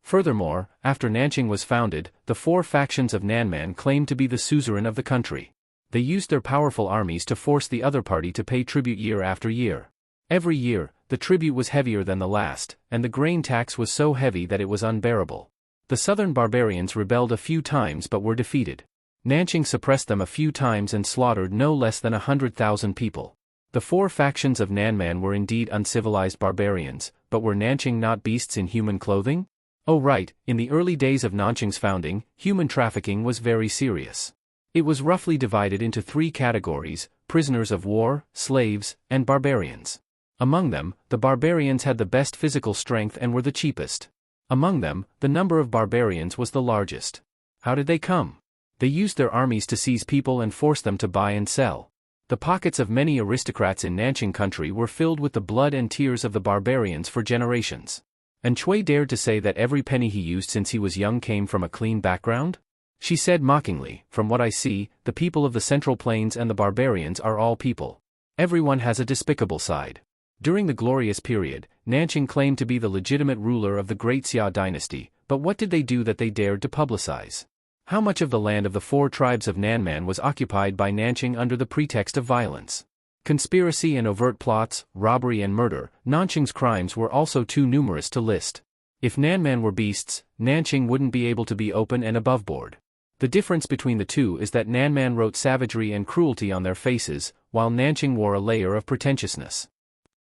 Furthermore, after Nanqing was founded, the 4 factions of Nanman claimed to be the suzerain of the country. They used their powerful armies to force the other party to pay tribute year after year. Every year, the tribute was heavier than the last, and the grain tax was so heavy that it was unbearable. The southern barbarians rebelled a few times but were defeated. Nanqing suppressed them a few times and slaughtered no less than 100,000 people. The 4 factions of Nanman were indeed uncivilized barbarians, but were Nanqing not beasts in human clothing? Oh right, in the early days of Nanqing's founding, human trafficking was very serious. It was roughly divided into 3 categories: prisoners of war, slaves, and barbarians. Among them, the barbarians had the best physical strength and were the cheapest. Among them, the number of barbarians was the largest. How did they come? They used their armies to seize people and force them to buy and sell. The pockets of many aristocrats in Nanqing country were filled with the blood and tears of the barbarians for generations. And Xueqi dared to say that every penny he used since he was young came from a clean background? She said mockingly, "From what I see, the people of the Central Plains and the barbarians are all people. Everyone has a despicable side." During the glorious period, Nanqing claimed to be the legitimate ruler of the Great Xia dynasty, but what did they do that they dared to publicize? How much of the land of the 4 tribes of Nanman was occupied by Nanqing under the pretext of violence? Conspiracy and overt plots, robbery and murder. Nanqing's crimes were also too numerous to list. If Nanman were beasts, Nanqing wouldn't be able to be open and aboveboard. The difference between the two is that Nanman wrote savagery and cruelty on their faces, while Nanqing wore a layer of pretentiousness.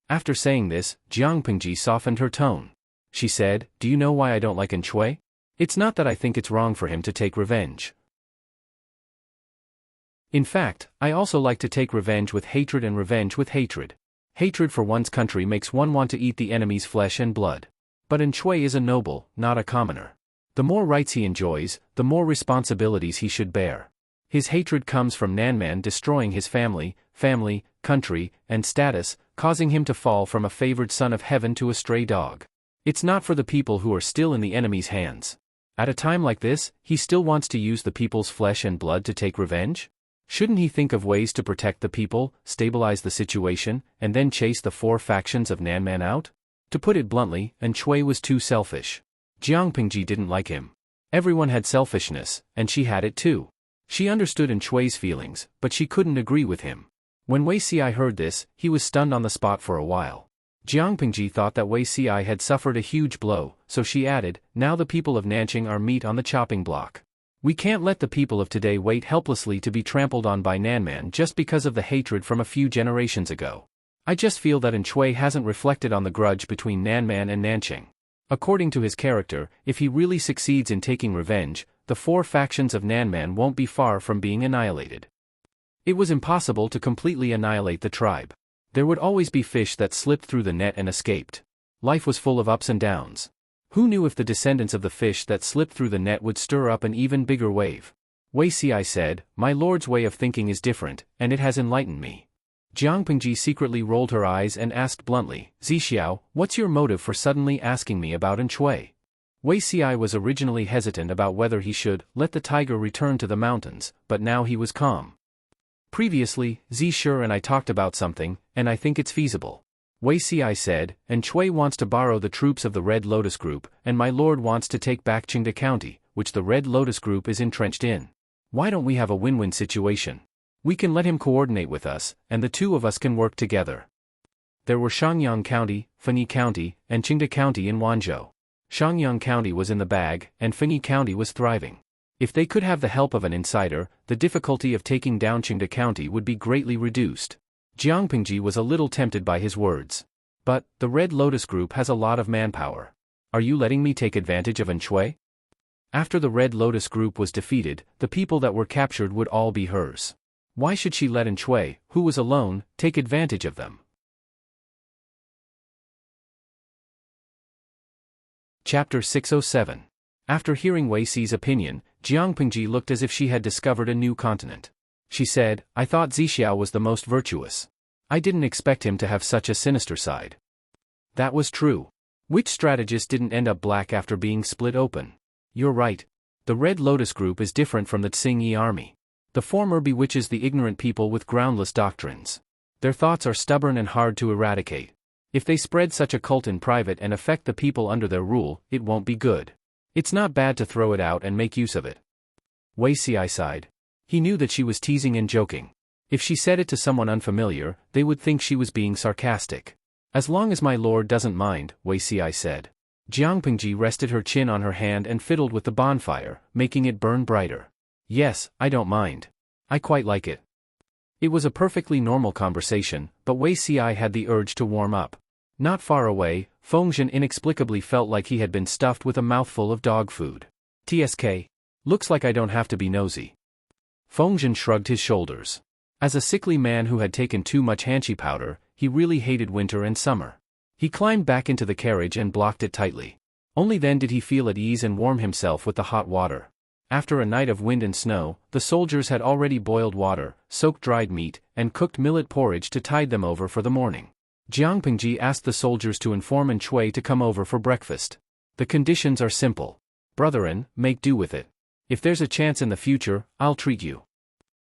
After saying this, Jiang Pingji softened her tone. She said, "Do you know why I don't like Xueqi? It's not that I think it's wrong for him to take revenge. In fact, I also like to take revenge with hatred and revenge with hatred. Hatred for one's country makes one want to eat the enemy's flesh and blood. But Xueqi is a noble, not a commoner. The more rights he enjoys, the more responsibilities he should bear. His hatred comes from Nanman destroying his family, country, and status, causing him to fall from a favored son of heaven to a stray dog. It's not for the people who are still in the enemy's hands. At a time like this, he still wants to use the people's flesh and blood to take revenge? Shouldn't he think of ways to protect the people, stabilize the situation, and then chase the 4 factions of Nanman out? To put it bluntly, Xueqi was too selfish. Jiang Pingji didn't like him. Everyone had selfishness, and she had it too. She understood Xueqi's feelings, but she couldn't agree with him. When Wei Xi heard this, he was stunned on the spot for a while. Jiang Pingji thought that Wei Xi had suffered a huge blow, so she added, "Now the people of Nanqing are meat on the chopping block. We can't let the people of today wait helplessly to be trampled on by Nanman just because of the hatred from a few generations ago. I just feel that Xueqi hasn't reflected on the grudge between Nanman and Nanqing. According to his character, if he really succeeds in taking revenge, the 4 factions of Nanman won't be far from being annihilated." It was impossible to completely annihilate the tribe. There would always be fish that slipped through the net and escaped. Life was full of ups and downs. Who knew if the descendants of the fish that slipped through the net would stir up an even bigger wave? Wei Xi said, "My lord's way of thinking is different, and it has enlightened me." Jiang Pingji secretly rolled her eyes and asked bluntly, "Zixiao, what's your motive for suddenly asking me about Xueqi?" Wei Xi was originally hesitant about whether he should let the tiger return to the mountains, but now he was calm. "Previously, Zixue and I talked about something, and I think it's feasible." Wei Xi said, "Xueqi wants to borrow the troops of the Red Lotus Group, and my lord wants to take back Qingde County, which the Red Lotus Group is entrenched in. Why don't we have a win-win situation? We can let him coordinate with us, and the 2 of us can work together." There were Shangyang County, Fenyi County, and Qingde County in Wanzhou. Shangyang County was in the bag, and Fenyi County was thriving. If they could have the help of an insider, the difficulty of taking down Qingde County would be greatly reduced. Jiang Pingji was a little tempted by his words. "But, the Red Lotus Group has a lot of manpower. Are you letting me take advantage of Xueqi?" After the Red Lotus Group was defeated, the people that were captured would all be hers. Why should she let Xueqi, who was alone, take advantage of them? Chapter 607. After hearing Wei Xi's opinion, Jiang Pingji looked as if she had discovered a new continent. She said, "I thought Zixiao was the most virtuous. I didn't expect him to have such a sinister side." That was true. Which strategist didn't end up black after being split open? You're right. The Red Lotus Group is different from the Xingyi army. The former bewitches the ignorant people with groundless doctrines. Their thoughts are stubborn and hard to eradicate. If they spread such a cult in private and affect the people under their rule, it won't be good. It's not bad to throw it out and make use of it. Wei Xi sighed. He knew that she was teasing and joking. If she said it to someone unfamiliar, they would think she was being sarcastic. "As long as my lord doesn't mind," Wei Xi said. Jiang Pingji rested her chin on her hand and fiddled with the bonfire, making it burn brighter. "Yes, I don't mind. I quite like it." It was a perfectly normal conversation, but Wei Xi had the urge to warm up. Not far away, Fengzhen inexplicably felt like he had been stuffed with a mouthful of dog food. "TSK. Looks like I don't have to be nosy." Fengzhen shrugged his shoulders. As a sickly man who had taken too much hanshi powder, he really hated winter and summer. He climbed back into the carriage and blocked it tightly. Only then did he feel at ease and warm himself with the hot water. After a night of wind and snow, the soldiers had already boiled water, soaked dried meat, and cooked millet porridge to tide them over for the morning. Jiang Pengji asked the soldiers to inform Xueqi to come over for breakfast. The conditions are simple. Brother-in, make do with it. If there's a chance in the future, I'll treat you.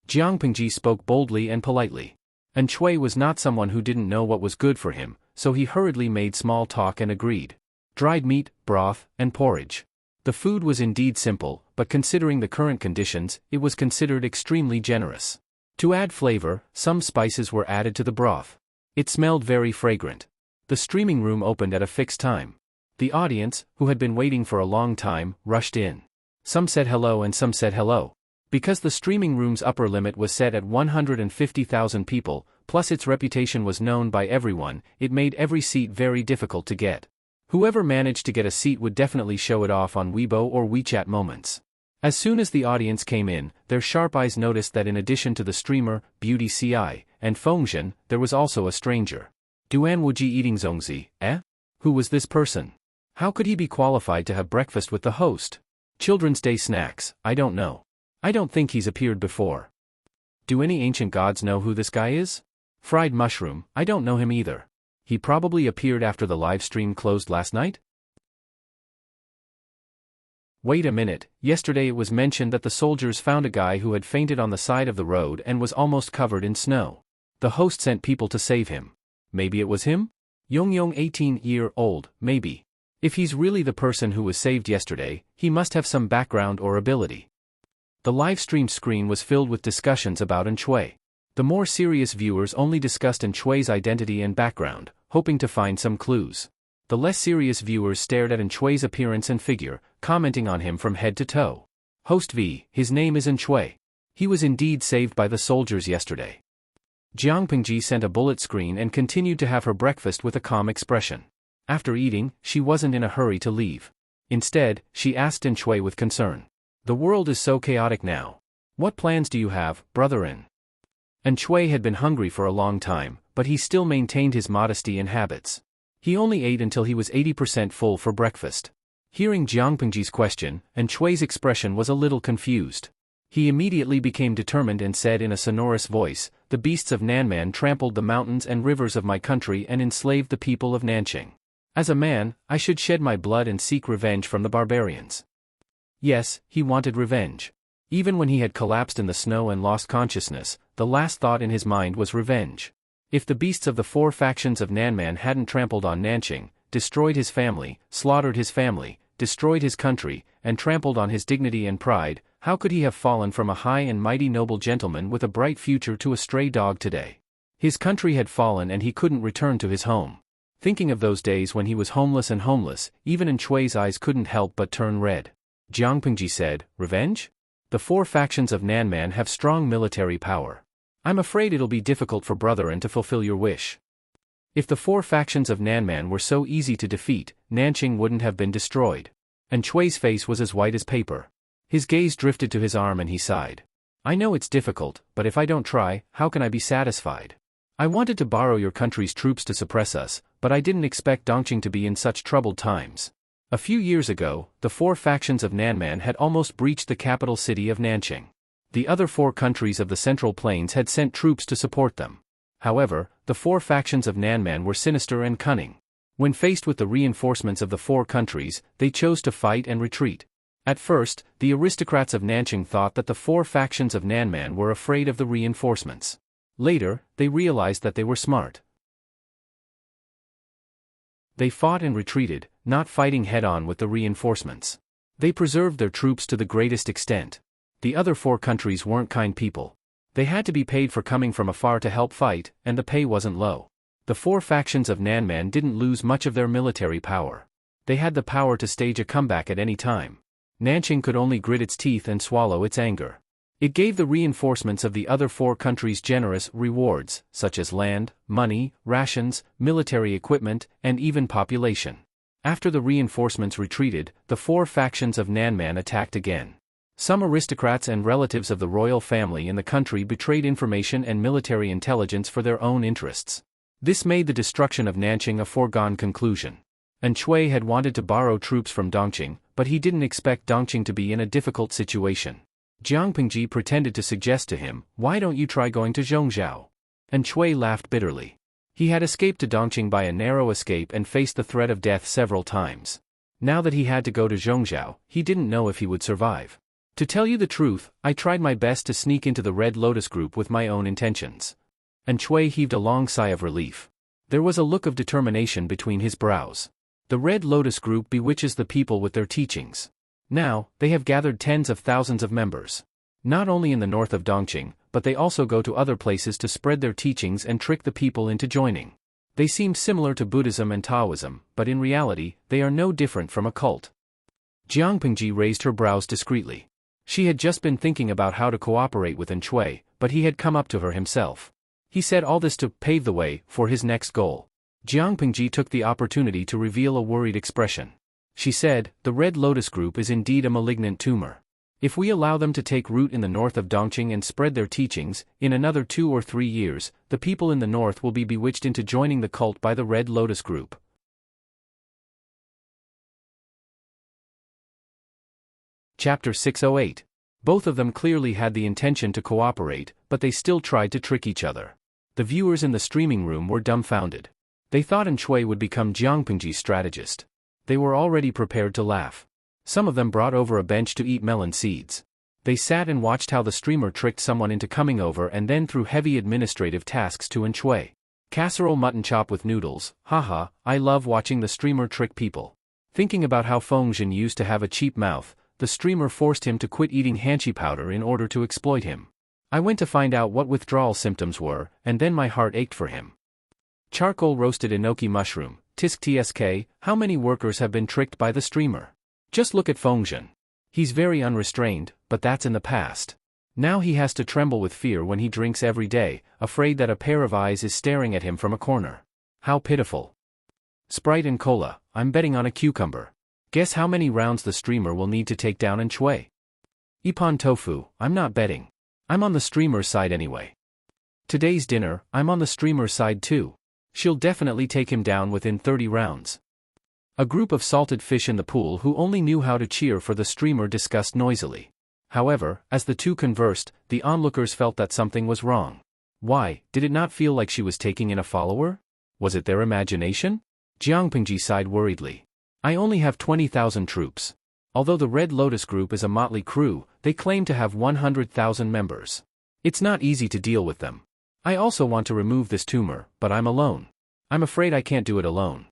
Jiang Pengji spoke boldly and politely. And Xueqi was not someone who didn't know what was good for him, so he hurriedly made small talk and agreed. Dried meat, broth, and porridge. The food was indeed simple, but considering the current conditions, it was considered extremely generous. To add flavor, some spices were added to the broth. It smelled very fragrant. The streaming room opened at a fixed time. The audience, who had been waiting for a long time, rushed in. Some said hello and some said hello. Because the streaming room's upper limit was set at 150,000 people, plus its reputation was known by everyone, it made every seat very difficult to get. Whoever managed to get a seat would definitely show it off on Weibo or WeChat moments. As soon as the audience came in, their sharp eyes noticed that in addition to the streamer, Beauty Ci, and Fengzhen, there was also a stranger. Duan Wuji eating zongzi, eh? Who was this person? How could he be qualified to have breakfast with the host? Children's Day snacks, I don't know. I don't think he's appeared before. Do any ancient gods know who this guy is? Fried mushroom, I don't know him either. He probably appeared after the live stream closed last night? Wait a minute, yesterday it was mentioned that the soldiers found a guy who had fainted on the side of the road and was almost covered in snow. The host sent people to save him. Maybe it was him? Yongyong 18-year-old, maybe. If he's really the person who was saved yesterday, he must have some background or ability. The livestream screen was filled with discussions about Xueqi. The more serious viewers only discussed Xueqi's identity and background, hoping to find some clues. The less serious viewers stared at Xueqi's appearance and figure, commenting on him from head to toe. Host V, his name is Xueqi. He was indeed saved by the soldiers yesterday. Jiang Pengji sent a bullet screen and continued to have her breakfast with a calm expression. After eating, she wasn't in a hurry to leave. Instead, she asked Xueqi with concern. The world is so chaotic now. What plans do you have, brother-in? Xueqi had been hungry for a long time, but he still maintained his modesty and habits. He only ate until he was 80% full for breakfast. Hearing Jiang Pengji's question, Xueqi's expression was a little confused. He immediately became determined and said in a sonorous voice, "The beasts of Nanman trampled the mountains and rivers of my country and enslaved the people of Nanqing. As a man, I should shed my blood and seek revenge from the barbarians." Yes, he wanted revenge. Even when he had collapsed in the snow and lost consciousness, the last thought in his mind was revenge. If the beasts of the four factions of Nanman hadn't trampled on Nanqing, destroyed his family, slaughtered his family, destroyed his country, and trampled on his dignity and pride, how could he have fallen from a high and mighty noble gentleman with a bright future to a stray dog today? His country had fallen and he couldn't return to his home. Thinking of those days when he was homeless and homeless, even Xueqi's eyes couldn't help but turn red. Jiang Pengji said, "Revenge? The four factions of Nanman have strong military power. I'm afraid it'll be difficult for brother-in to fulfill your wish. If the four factions of Nanman were so easy to defeat, Nanqing wouldn't have been destroyed." Xueqi's face was as white as paper. His gaze drifted to his arm and he sighed. "I know it's difficult, but if I don't try, how can I be satisfied? I wanted to borrow your country's troops to suppress us, but I didn't expect Dongqing to be in such troubled times. A few years ago, the four factions of Nanman had almost breached the capital city of Nanqing. The other four countries of the Central Plains had sent troops to support them. However, the four factions of Nanman were sinister and cunning. When faced with the reinforcements of the four countries, they chose to fight and retreat. At first, the aristocrats of Nanqing thought that the four factions of Nanman were afraid of the reinforcements. Later, they realized that they were smart. They fought and retreated, not fighting head-on with the reinforcements. They preserved their troops to the greatest extent. The other four countries weren't kind people. They had to be paid for coming from afar to help fight, and the pay wasn't low. The four factions of Nanman didn't lose much of their military power. They had the power to stage a comeback at any time. Nanqing could only grit its teeth and swallow its anger. It gave the reinforcements of the other four countries generous rewards, such as land, money, rations, military equipment, and even population. After the reinforcements retreated, the four factions of Nanman attacked again. Some aristocrats and relatives of the royal family in the country betrayed information and military intelligence for their own interests. This made the destruction of Nanqing a foregone conclusion. And Shui had wanted to borrow troops from Dongqing, but he didn't expect Dongqing to be in a difficult situation. Jiang Pingji pretended to suggest to him, "Why don't you try going to Zhongzhou?" And Shui laughed bitterly. He had escaped to Dongqing by a narrow escape and faced the threat of death several times. Now that he had to go to Zhongzhou, he didn't know if he would survive. "To tell you the truth, I tried my best to sneak into the Red Lotus group with my own intentions." And Shui heaved a long sigh of relief. There was a look of determination between his brows. The Red Lotus group bewitches the people with their teachings. Now, they have gathered tens of thousands of members. Not only in the north of Dongqing, but they also go to other places to spread their teachings and trick the people into joining. They seem similar to Buddhism and Taoism, but in reality, they are no different from a cult. Jiang Pingji raised her brows discreetly. She had just been thinking about how to cooperate with Shui, but he had come up to her himself. He said all this to pave the way for his next goal. Jiang Pingji took the opportunity to reveal a worried expression. She said, "The Red Lotus group is indeed a malignant tumor. If we allow them to take root in the north of Dongqing and spread their teachings, in another 2 or 3 years, the people in the north will be bewitched into joining the cult by the Red Lotus group." Chapter 608. Both of them clearly had the intention to cooperate, but they still tried to trick each other. The viewers in the streaming room were dumbfounded. They thought Shui would become Jiang Pingji's strategist. They were already prepared to laugh. Some of them brought over a bench to eat melon seeds. They sat and watched how the streamer tricked someone into coming over and then threw heavy administrative tasks to Shui. Casserole mutton chop with noodles, haha, I love watching the streamer trick people. Thinking about how Fengzhen used to have a cheap mouth, the streamer forced him to quit eating hanchi powder in order to exploit him. I went to find out what withdrawal symptoms were, and then my heart ached for him. Charcoal roasted enoki mushroom, tisk tsk, how many workers have been tricked by the streamer? Just look at Fengzhen. He's very unrestrained, but that's in the past. Now he has to tremble with fear when he drinks every day, afraid that a pair of eyes is staring at him from a corner. How pitiful. Sprite and cola, I'm betting on a cucumber. Guess how many rounds the streamer will need to take down Shui? Ippon tofu, I'm not betting. I'm on the streamer's side anyway. Today's dinner, I'm on the streamer's side too. She'll definitely take him down within 30 rounds. A group of salted fish in the pool who only knew how to cheer for the streamer discussed noisily. However, as the two conversed, the onlookers felt that something was wrong. Why, did it not feel like she was taking in a follower? Was it their imagination? Jiang Pingji sighed worriedly. I only have 20,000 troops. Although the Red Lotus group is a motley crew, they claim to have 100,000 members. It's not easy to deal with them. I also want to remove this tumor, but I'm alone. I'm afraid I can't do it alone.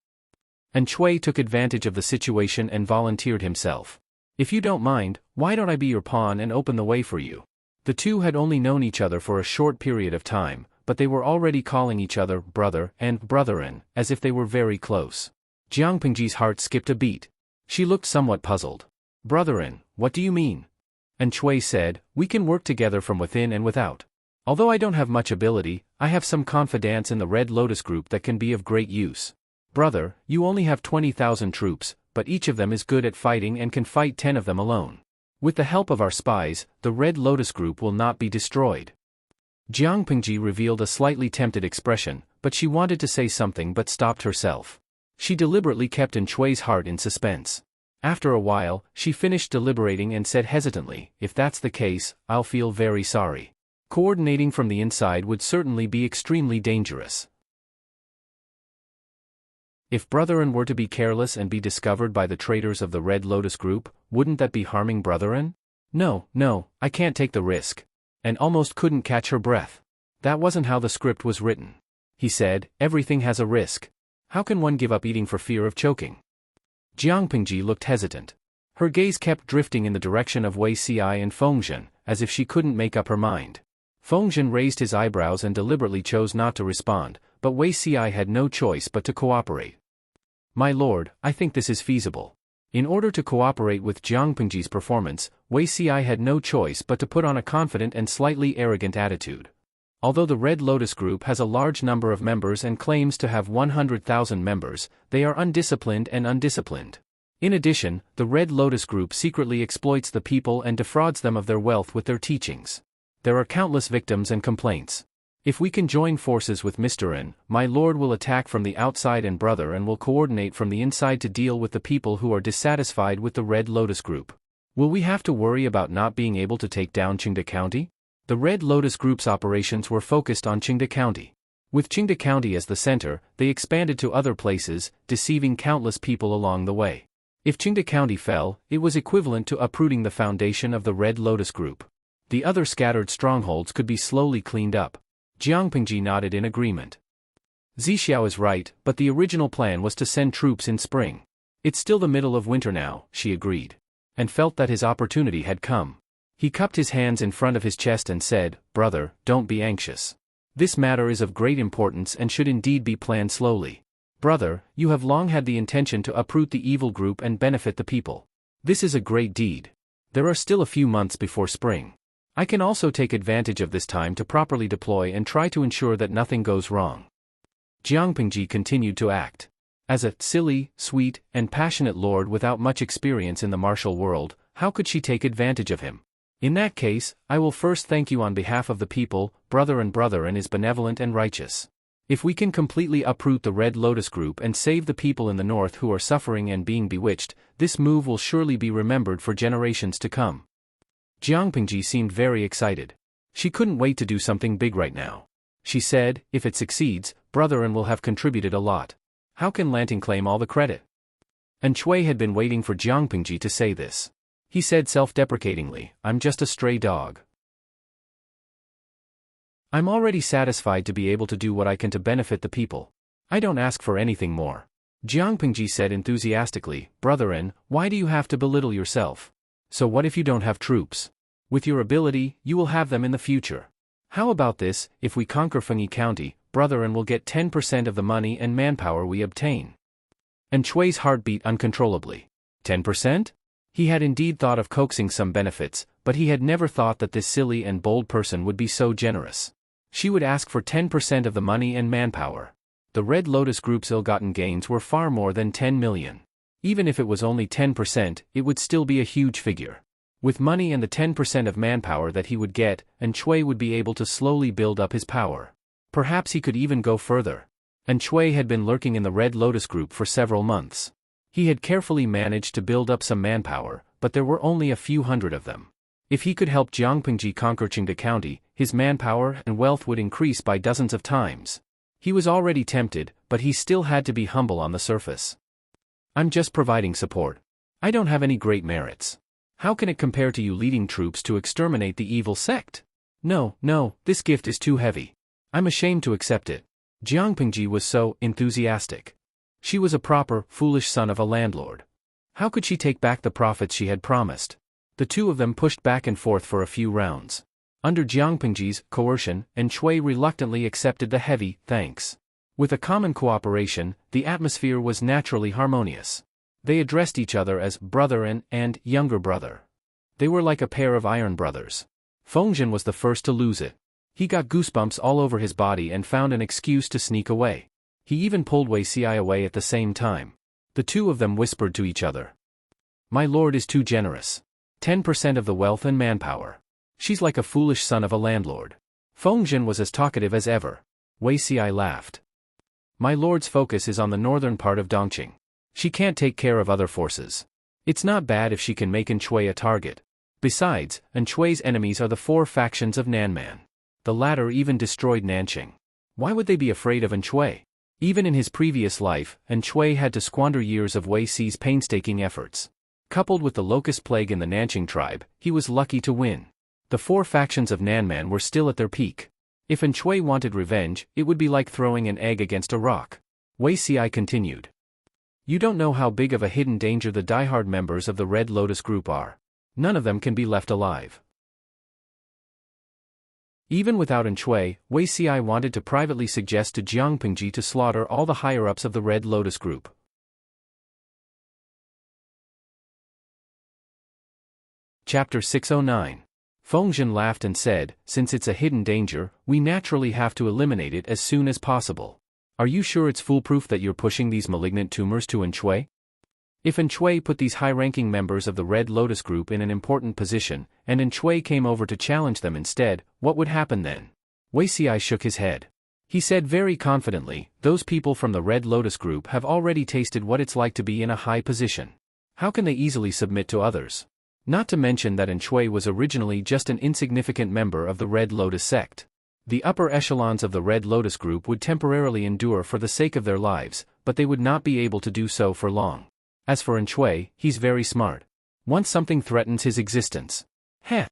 And Shui took advantage of the situation and volunteered himself. If you don't mind, why don't I be your pawn and open the way for you? The two had only known each other for a short period of time, but they were already calling each other brother and brotherin, as if they were very close. Jiang Pingji's heart skipped a beat. She looked somewhat puzzled. Brotherin, what do you mean? And Shui said, we can work together from within and without. Although I don't have much ability, I have some confidence in the Red Lotus group that can be of great use. Brother, you only have 20,000 troops, but each of them is good at fighting and can fight 10 of them alone. With the help of our spies, the Red Lotus group will not be destroyed. Jiang Pingji revealed a slightly tempted expression, but she wanted to say something but stopped herself. She deliberately kept Shui's heart in suspense. After a while, she finished deliberating and said hesitantly, if that's the case, I'll feel very sorry. Coordinating from the inside would certainly be extremely dangerous. If Brotherin were to be careless and be discovered by the traitors of the Red Lotus group, wouldn't that be harming Brotherin? No, I can't take the risk. And almost couldn't catch her breath. That wasn't how the script was written. He said, everything has a risk. How can one give up eating for fear of choking? Jiang Pingji looked hesitant. Her gaze kept drifting in the direction of Wei Xi and Fengzhen, as if she couldn't make up her mind. Fengzhen raised his eyebrows and deliberately chose not to respond, but Wei Xi had no choice but to cooperate. My lord, I think this is feasible. In order to cooperate with Jiang Pingji's performance, Wei Xi had no choice but to put on a confident and slightly arrogant attitude. Although the Red Lotus group has a large number of members and claims to have 100,000 members, they are undisciplined and undisciplined. In addition, the Red Lotus Group secretly exploits the people and defrauds them of their wealth with their teachings. There are countless victims and complaints. If we can join forces with Mr. N, my lord will attack from the outside and brother and will coordinate from the inside to deal with the people who are dissatisfied with the Red Lotus Group. Will we have to worry about not being able to take down Qingde County? The Red Lotus Group's operations were focused on Qingde County. With Qingde County as the center, they expanded to other places, deceiving countless people along the way. If Qingde County fell, it was equivalent to uprooting the foundation of the Red Lotus Group. The other scattered strongholds could be slowly cleaned up. Jiang Pingji nodded in agreement. Zixiao is right, but the original plan was to send troops in spring. It's still the middle of winter now, she agreed. And felt that his opportunity had come. He cupped his hands in front of his chest and said, "Brother, don't be anxious. This matter is of great importance and should indeed be planned slowly. Brother, you have long had the intention to uproot the evil group and benefit the people. This is a great deed. There are still a few months before spring. I can also take advantage of this time to properly deploy and try to ensure that nothing goes wrong." Jiang Pingji continued to act. As a silly, sweet, and passionate lord without much experience in the martial world, how could she take advantage of him? In that case, I will first thank you on behalf of the people. Brother and is benevolent and righteous. If we can completely uproot the Red Lotus Group and save the people in the north who are suffering and being bewitched, this move will surely be remembered for generations to come. Jiang Pingji seemed very excited. She couldn't wait to do something big right now. She said, "If it succeeds, Brother will have contributed a lot. How can Lanting claim all the credit?" And Cui had been waiting for Jiang Pingji to say this. He said self-deprecatingly, "I'm just a stray dog. I'm already satisfied to be able to do what I can to benefit the people. I don't ask for anything more." Jiang Pingji said enthusiastically, "Brother, why do you have to belittle yourself? So what if you don't have troops? With your ability, you will have them in the future. How about this, if we conquer Fengyi County, Brother will get 10% of the money and manpower we obtain." And Cui's heart beat uncontrollably. 10%? He had indeed thought of coaxing some benefits, but he had never thought that this silly and bold person would be so generous. She would ask for 10% of the money and manpower. The Red Lotus Group's ill-gotten gains were far more than 10 million. Even if it was only 10%, it would still be a huge figure. With money and the 10% of manpower that he would get, and Cui would be able to slowly build up his power. Perhaps he could even go further. And Cui had been lurking in the Red Lotus Group for several months. He had carefully managed to build up some manpower, but there were only a few hundred of them. If he could help Jiang Pingji conquer Qingde County, his manpower and wealth would increase by dozens of times. He was already tempted, but he still had to be humble on the surface. "I'm just providing support. I don't have any great merits. How can it compare to you leading troops to exterminate the evil sect? No, this gift is too heavy. I'm ashamed to accept it." Jiang Pingji was so enthusiastic. She was a proper, foolish son of a landlord. How could she take back the profits she had promised? The two of them pushed back and forth for a few rounds. Under Jiang Pingji's coercion, and Cui reluctantly accepted the heavy thanks. With a common cooperation, the atmosphere was naturally harmonious. They addressed each other as brother and younger brother. They were like a pair of iron brothers. Fengzhen was the first to lose it. He got goosebumps all over his body and found an excuse to sneak away. He even pulled Wei Ci away at the same time. The two of them whispered to each other. "My lord is too generous. 10% of the wealth and manpower. She's like a foolish son of a landlord." Fengzhen was as talkative as ever. Wei Ci laughed. "My lord's focus is on the northern part of Dongqing. She can't take care of other forces. It's not bad if she can make Cui a target. Besides, Cui's enemies are the 4 factions of Nanman. The latter even destroyed Nanqing. Why would they be afraid of Cui? Even in his previous life, Cui had to squander years of Wei Ci's painstaking efforts. Coupled with the locust plague in the Nanqing tribe, he was lucky to win. The 4 factions of Nanman were still at their peak. If Cui wanted revenge, it would be like throwing an egg against a rock. Wei Ci continued. "You don't know how big of a hidden danger the diehard members of the Red Lotus Group are. None of them can be left alive." Even without Cui, Wei Ci wanted to privately suggest to Jiang Pingji to slaughter all the higher-ups of the Red Lotus Group. Chapter 609. Fengzhen laughed and said, "Since it's a hidden danger, we naturally have to eliminate it as soon as possible. Are you sure it's foolproof that you're pushing these malignant tumors to Cui?" If Xueqi put these high-ranking members of the Red Lotus Group in an important position, and Xueqi came over to challenge them instead, what would happen then? Xueqi shook his head. He said very confidently, those people from the Red Lotus Group have already tasted what it's like to be in a high position. How can they easily submit to others? Not to mention that Xueqi was originally just an insignificant member of the Red Lotus sect. The upper echelons of the Red Lotus Group would temporarily endure for the sake of their lives, but they would not be able to do so for long. As for Xueqi, he's very smart. Once something threatens his existence. Heh!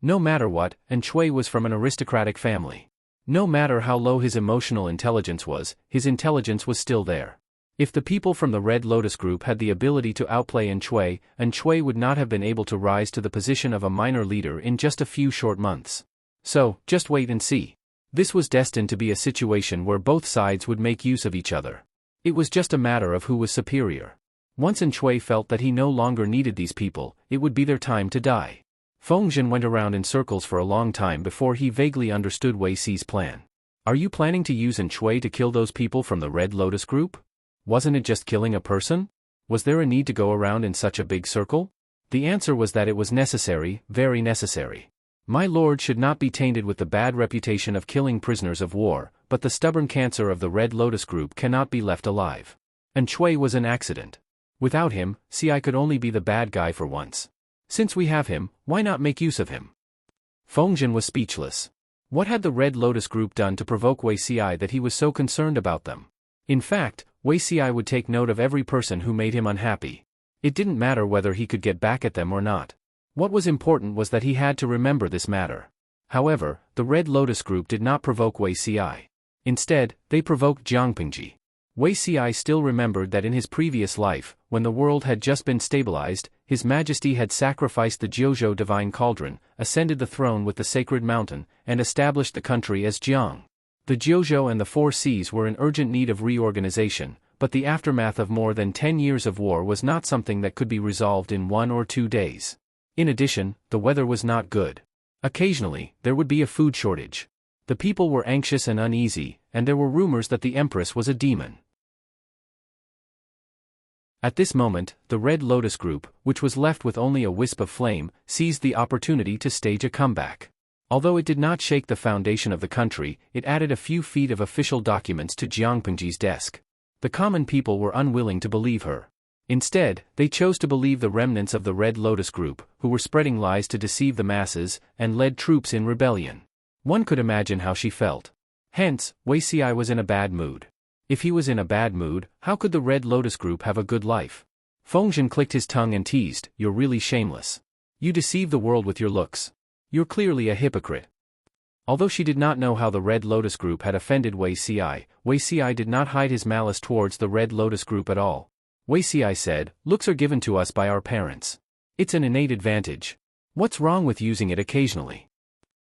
No matter what, Xueqi was from an aristocratic family. No matter how low his emotional intelligence was, his intelligence was still there. If the people from the Red Lotus Group had the ability to outplay Xueqi would not have been able to rise to the position of a minor leader in just a few short months. So, just wait and see. This was destined to be a situation where both sides would make use of each other. It was just a matter of who was superior. Once Xueqi felt that he no longer needed these people, it would be their time to die. Fengzhen went around in circles for a long time before he vaguely understood Xueqi's plan. Are you planning to use Xueqi to kill those people from the Red Lotus Group? Wasn't it just killing a person? Was there a need to go around in such a big circle? The answer was that it was necessary, very necessary. My lord should not be tainted with the bad reputation of killing prisoners of war, but the stubborn cancer of the Red Lotus Group cannot be left alive. Xueqi was an accident. Without him, I could only be the bad guy for once. Since we have him, why not make use of him? Fengzhen was speechless. What had the Red Lotus Group done to provoke Xueqi that he was so concerned about them? In fact, Xueqi would take note of every person who made him unhappy. It didn't matter whether he could get back at them or not. What was important was that he had to remember this matter. However, the Red Lotus Group did not provoke Xueqi. Instead, they provoked Jiang Pingji. Xueqi still remembered that in his previous life, when the world had just been stabilized, His Majesty had sacrificed the Jiuzhou divine cauldron, ascended the throne with the sacred mountain, and established the country as Jiang. The Jiuzhou and the Four Seas were in urgent need of reorganization, but the aftermath of more than 10 years of war was not something that could be resolved in 1 or 2 days. In addition, the weather was not good. Occasionally, there would be a food shortage. The people were anxious and uneasy, and there were rumors that the Empress was a demon. At this moment, the Red Lotus Group, which was left with only a wisp of flame, seized the opportunity to stage a comeback. Although it did not shake the foundation of the country, it added a few feet of official documents to Jiang Pingji's desk. The common people were unwilling to believe her. Instead, they chose to believe the remnants of the Red Lotus Group, who were spreading lies to deceive the masses, and led troops in rebellion. One could imagine how she felt. Hence, Xueqi was in a bad mood. If he was in a bad mood, how could the Red Lotus Group have a good life? Fengzhen clicked his tongue and teased, "You're really shameless. You deceive the world with your looks. You're clearly a hypocrite." Although she did not know how the Red Lotus Group had offended Xueqi did not hide his malice towards the Red Lotus Group at all. Xueqi said, "Looks are given to us by our parents. It's an innate advantage. What's wrong with using it occasionally?"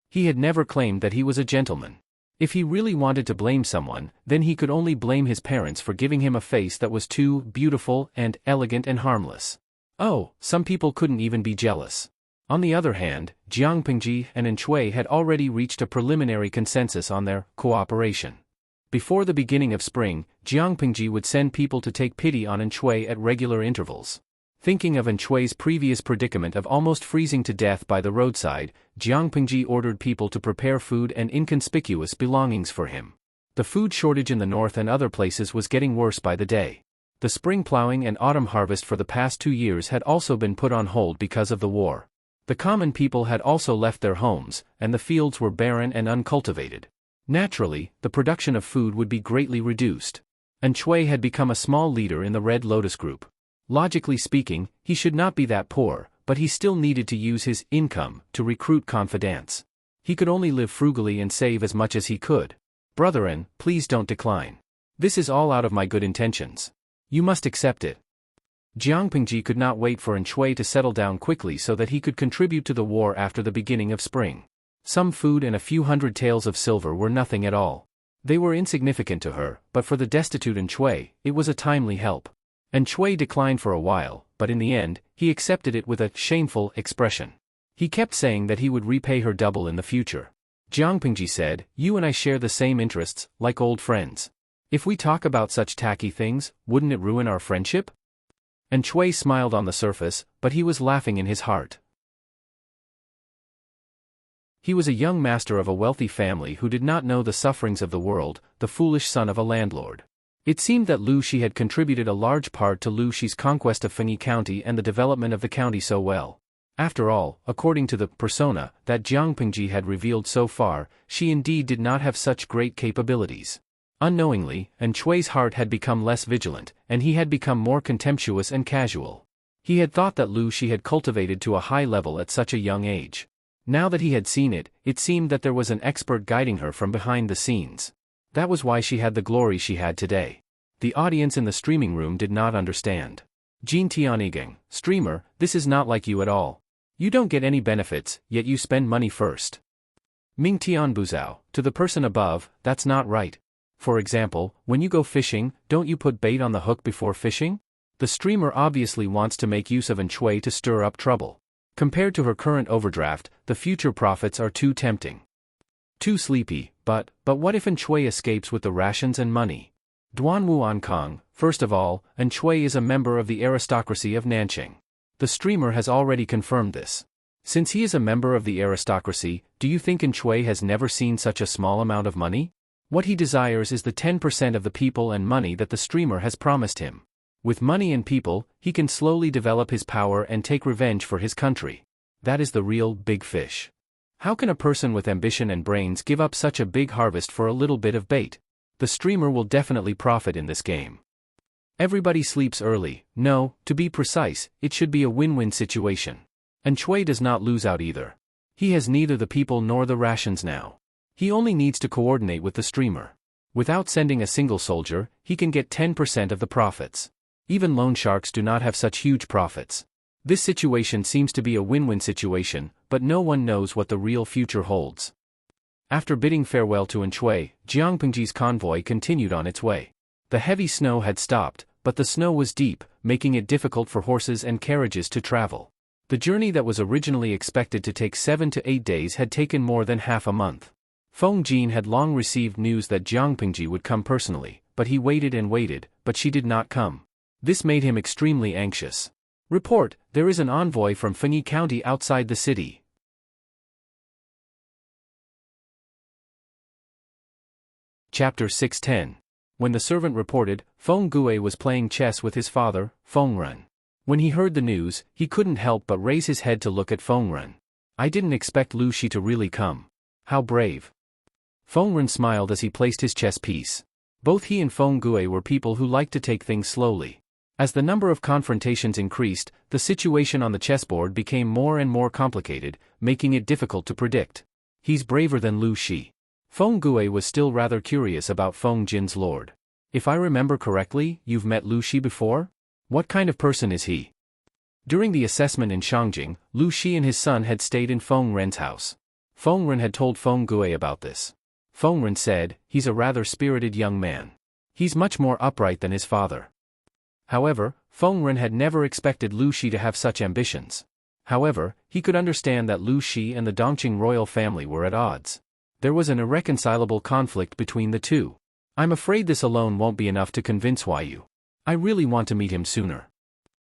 He had never claimed that he was a gentleman. If he really wanted to blame someone, then he could only blame his parents for giving him a face that was too beautiful and elegant and harmless. Oh, some people couldn't even be jealous. On the other hand, Jiang Pingji and Xueqi had already reached a preliminary consensus on their cooperation. Before the beginning of spring, Jiang Pingji would send people to take pity on Xueqi at regular intervals. Thinking of Xueqi's previous predicament of almost freezing to death by the roadside, Jiang Pingji ordered people to prepare food and inconspicuous belongings for him. The food shortage in the north and other places was getting worse by the day. The spring plowing and autumn harvest for the past 2 years had also been put on hold because of the war. The common people had also left their homes, and the fields were barren and uncultivated. Naturally, the production of food would be greatly reduced. Xueqi had become a small leader in the Red Lotus Group. Logically speaking, he should not be that poor, but he still needed to use his income to recruit confidants. He could only live frugally and save as much as he could. "Brethren, please don't decline. This is all out of my good intentions. You must accept it." Jiang Pingji could not wait for Xueqi to settle down quickly so that he could contribute to the war after the beginning of spring. Some food and a few hundred taels of silver were nothing at all. They were insignificant to her, but for the destitute Xueqi, it was a timely help. Xueqi declined for a while, but in the end, he accepted it with a shameful expression. He kept saying that he would repay her double in the future. Jiang Pingji said, "You and I share the same interests, like old friends. If we talk about such tacky things, wouldn't it ruin our friendship?" And Xueqi smiled on the surface, but he was laughing in his heart. He was a young master of a wealthy family who did not know the sufferings of the world, the foolish son of a landlord. It seemed that Lu Shi had contributed a large part to Lu Shi's conquest of Fengyi County and the development of the county so well. After all, according to the persona that Jiang Pingji had revealed so far, she indeed did not have such great capabilities. Unknowingly, and Xueqi's heart had become less vigilant, and he had become more contemptuous and casual. He had thought that Lu Shi had cultivated to a high level at such a young age. Now that he had seen it, it seemed that there was an expert guiding her from behind the scenes. That was why she had the glory she had today. The audience in the streaming room did not understand. Jin Tianigeng, streamer, this is not like you at all. You don't get any benefits, yet you spend money first. Ming Tianbuzao, to the person above, that's not right. For example, when you go fishing, don't you put bait on the hook before fishing? The streamer obviously wants to make use of an Xueqi to stir up trouble. Compared to her current overdraft, the future profits are too tempting. Too sleepy, but what if an Xueqi escapes with the rations and money? Duan Wuan Kong, first of all, an Xueqi is a member of the aristocracy of Nanqing. The streamer has already confirmed this. Since he is a member of the aristocracy, do you think an Xueqi has never seen such a small amount of money? What he desires is the 10% of the people and money that the streamer has promised him. With money and people, he can slowly develop his power and take revenge for his country. That is the real big fish. How can a person with ambition and brains give up such a big harvest for a little bit of bait? The streamer will definitely profit in this game. Everybody sleeps early. No, to be precise, it should be a win-win situation. And Xueqi does not lose out either. He has neither the people nor the rations now. He only needs to coordinate with the streamer. Without sending a single soldier, he can get 10% of the profits. Even loan sharks do not have such huge profits. This situation seems to be a win-win situation, but no one knows what the real future holds. After bidding farewell to an Xueqi, Jiang Pingji's convoy continued on its way. The heavy snow had stopped, but the snow was deep, making it difficult for horses and carriages to travel. The journey that was originally expected to take 7 to 8 days had taken more than half a month. Feng Jin had long received news that Jiang Pingji would come personally, but he waited and waited, but she did not come. This made him extremely anxious. Report, there is an envoy from Fengyi County outside the city. Chapter 610. When the servant reported, Feng Gue was playing chess with his father, Feng Ren. When he heard the news, he couldn't help but raise his head to look at Feng Ren. I didn't expect Lu Shi to really come. How brave. Feng Ren smiled as he placed his chess piece. Both he and Feng Gue were people who liked to take things slowly. As the number of confrontations increased, the situation on the chessboard became more and more complicated, making it difficult to predict. He's braver than Lu Shi. Feng Gue was still rather curious about Feng Jin's lord. If I remember correctly, you've met Lu Shi before? What kind of person is he? During the assessment in Shangjing, Lu Shi and his son had stayed in Feng Ren's house. Feng Ren had told Feng Gue about this. Feng Ren said, he's a rather spirited young man. He's much more upright than his father. However, Feng Ren had never expected Lu Shi to have such ambitions. However, he could understand that Lu Shi and the Dongqing royal family were at odds. There was an irreconcilable conflict between the two. I'm afraid this alone won't be enough to convince Yu. I really want to meet him sooner.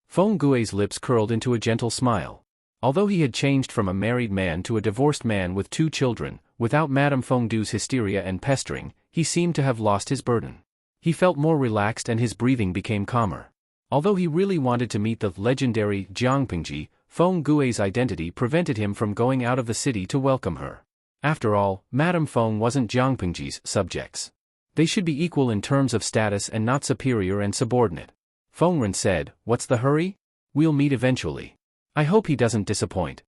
Feng Gue's lips curled into a gentle smile. Although he had changed from a married man to a divorced man with 2 children, without Madame Feng Du's hysteria and pestering, he seemed to have lost his burden. He felt more relaxed and his breathing became calmer. Although he really wanted to meet the legendary Jiang Pingji, Feng Gue's identity prevented him from going out of the city to welcome her. After all, Madame Feng wasn't Jiang Pingji's subjects. They should be equal in terms of status and not superior and subordinate. Feng Ren said, what's the hurry? We'll meet eventually. I hope he doesn't disappoint.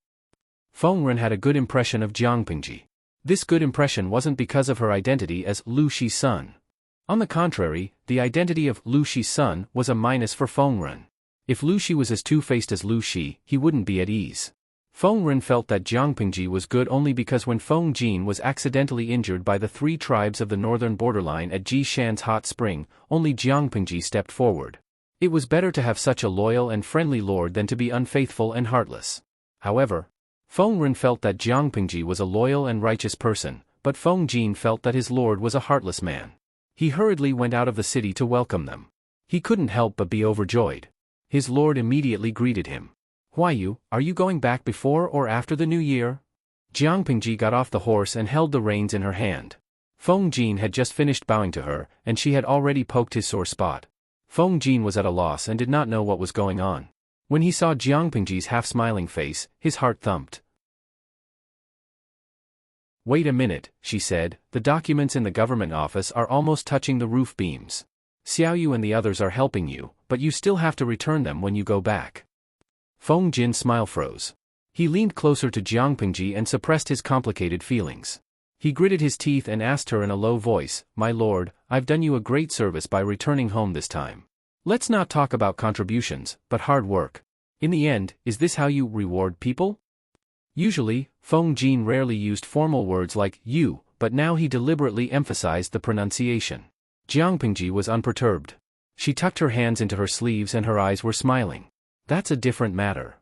Feng Ren had a good impression of Jiang Pingji. This good impression wasn't because of her identity as Lu Shi's son. On the contrary, the identity of Lu Shi's son was a minus for Feng Ren. If Lu Shi was as two-faced as Lu Shi, he wouldn't be at ease. Feng Ren felt that Jiang Pingji was good only because when Feng Jin was accidentally injured by the 3 tribes of the northern borderline at Jishan's hot spring, only Jiang Pingji stepped forward. It was better to have such a loyal and friendly lord than to be unfaithful and heartless. However, Feng Ren felt that Jiang Pingji was a loyal and righteous person, but Feng Jin felt that his lord was a heartless man. He hurriedly went out of the city to welcome them. He couldn't help but be overjoyed. His lord immediately greeted him. Huayu, are you going back before or after the new year? Jiang Pingji got off the horse and held the reins in her hand. Feng Jin had just finished bowing to her, and she had already poked his sore spot. Feng Jin was at a loss and did not know what was going on. When he saw Jiang Pingji's half-smiling face, his heart thumped. Wait a minute, she said, the documents in the government office are almost touching the roof beams. Xiaoyu and the others are helping you, but you still have to return them when you go back. Feng Jin's smile froze. He leaned closer to Jiang Pingji and suppressed his complicated feelings. He gritted his teeth and asked her in a low voice, My lord, I've done you a great service by returning home this time. Let's not talk about contributions, but hard work. In the end, is this how you reward people? Usually, Feng Jin rarely used formal words like you, but now he deliberately emphasized the pronunciation. Jiang Pingji was unperturbed. She tucked her hands into her sleeves and her eyes were smiling. That's a different matter.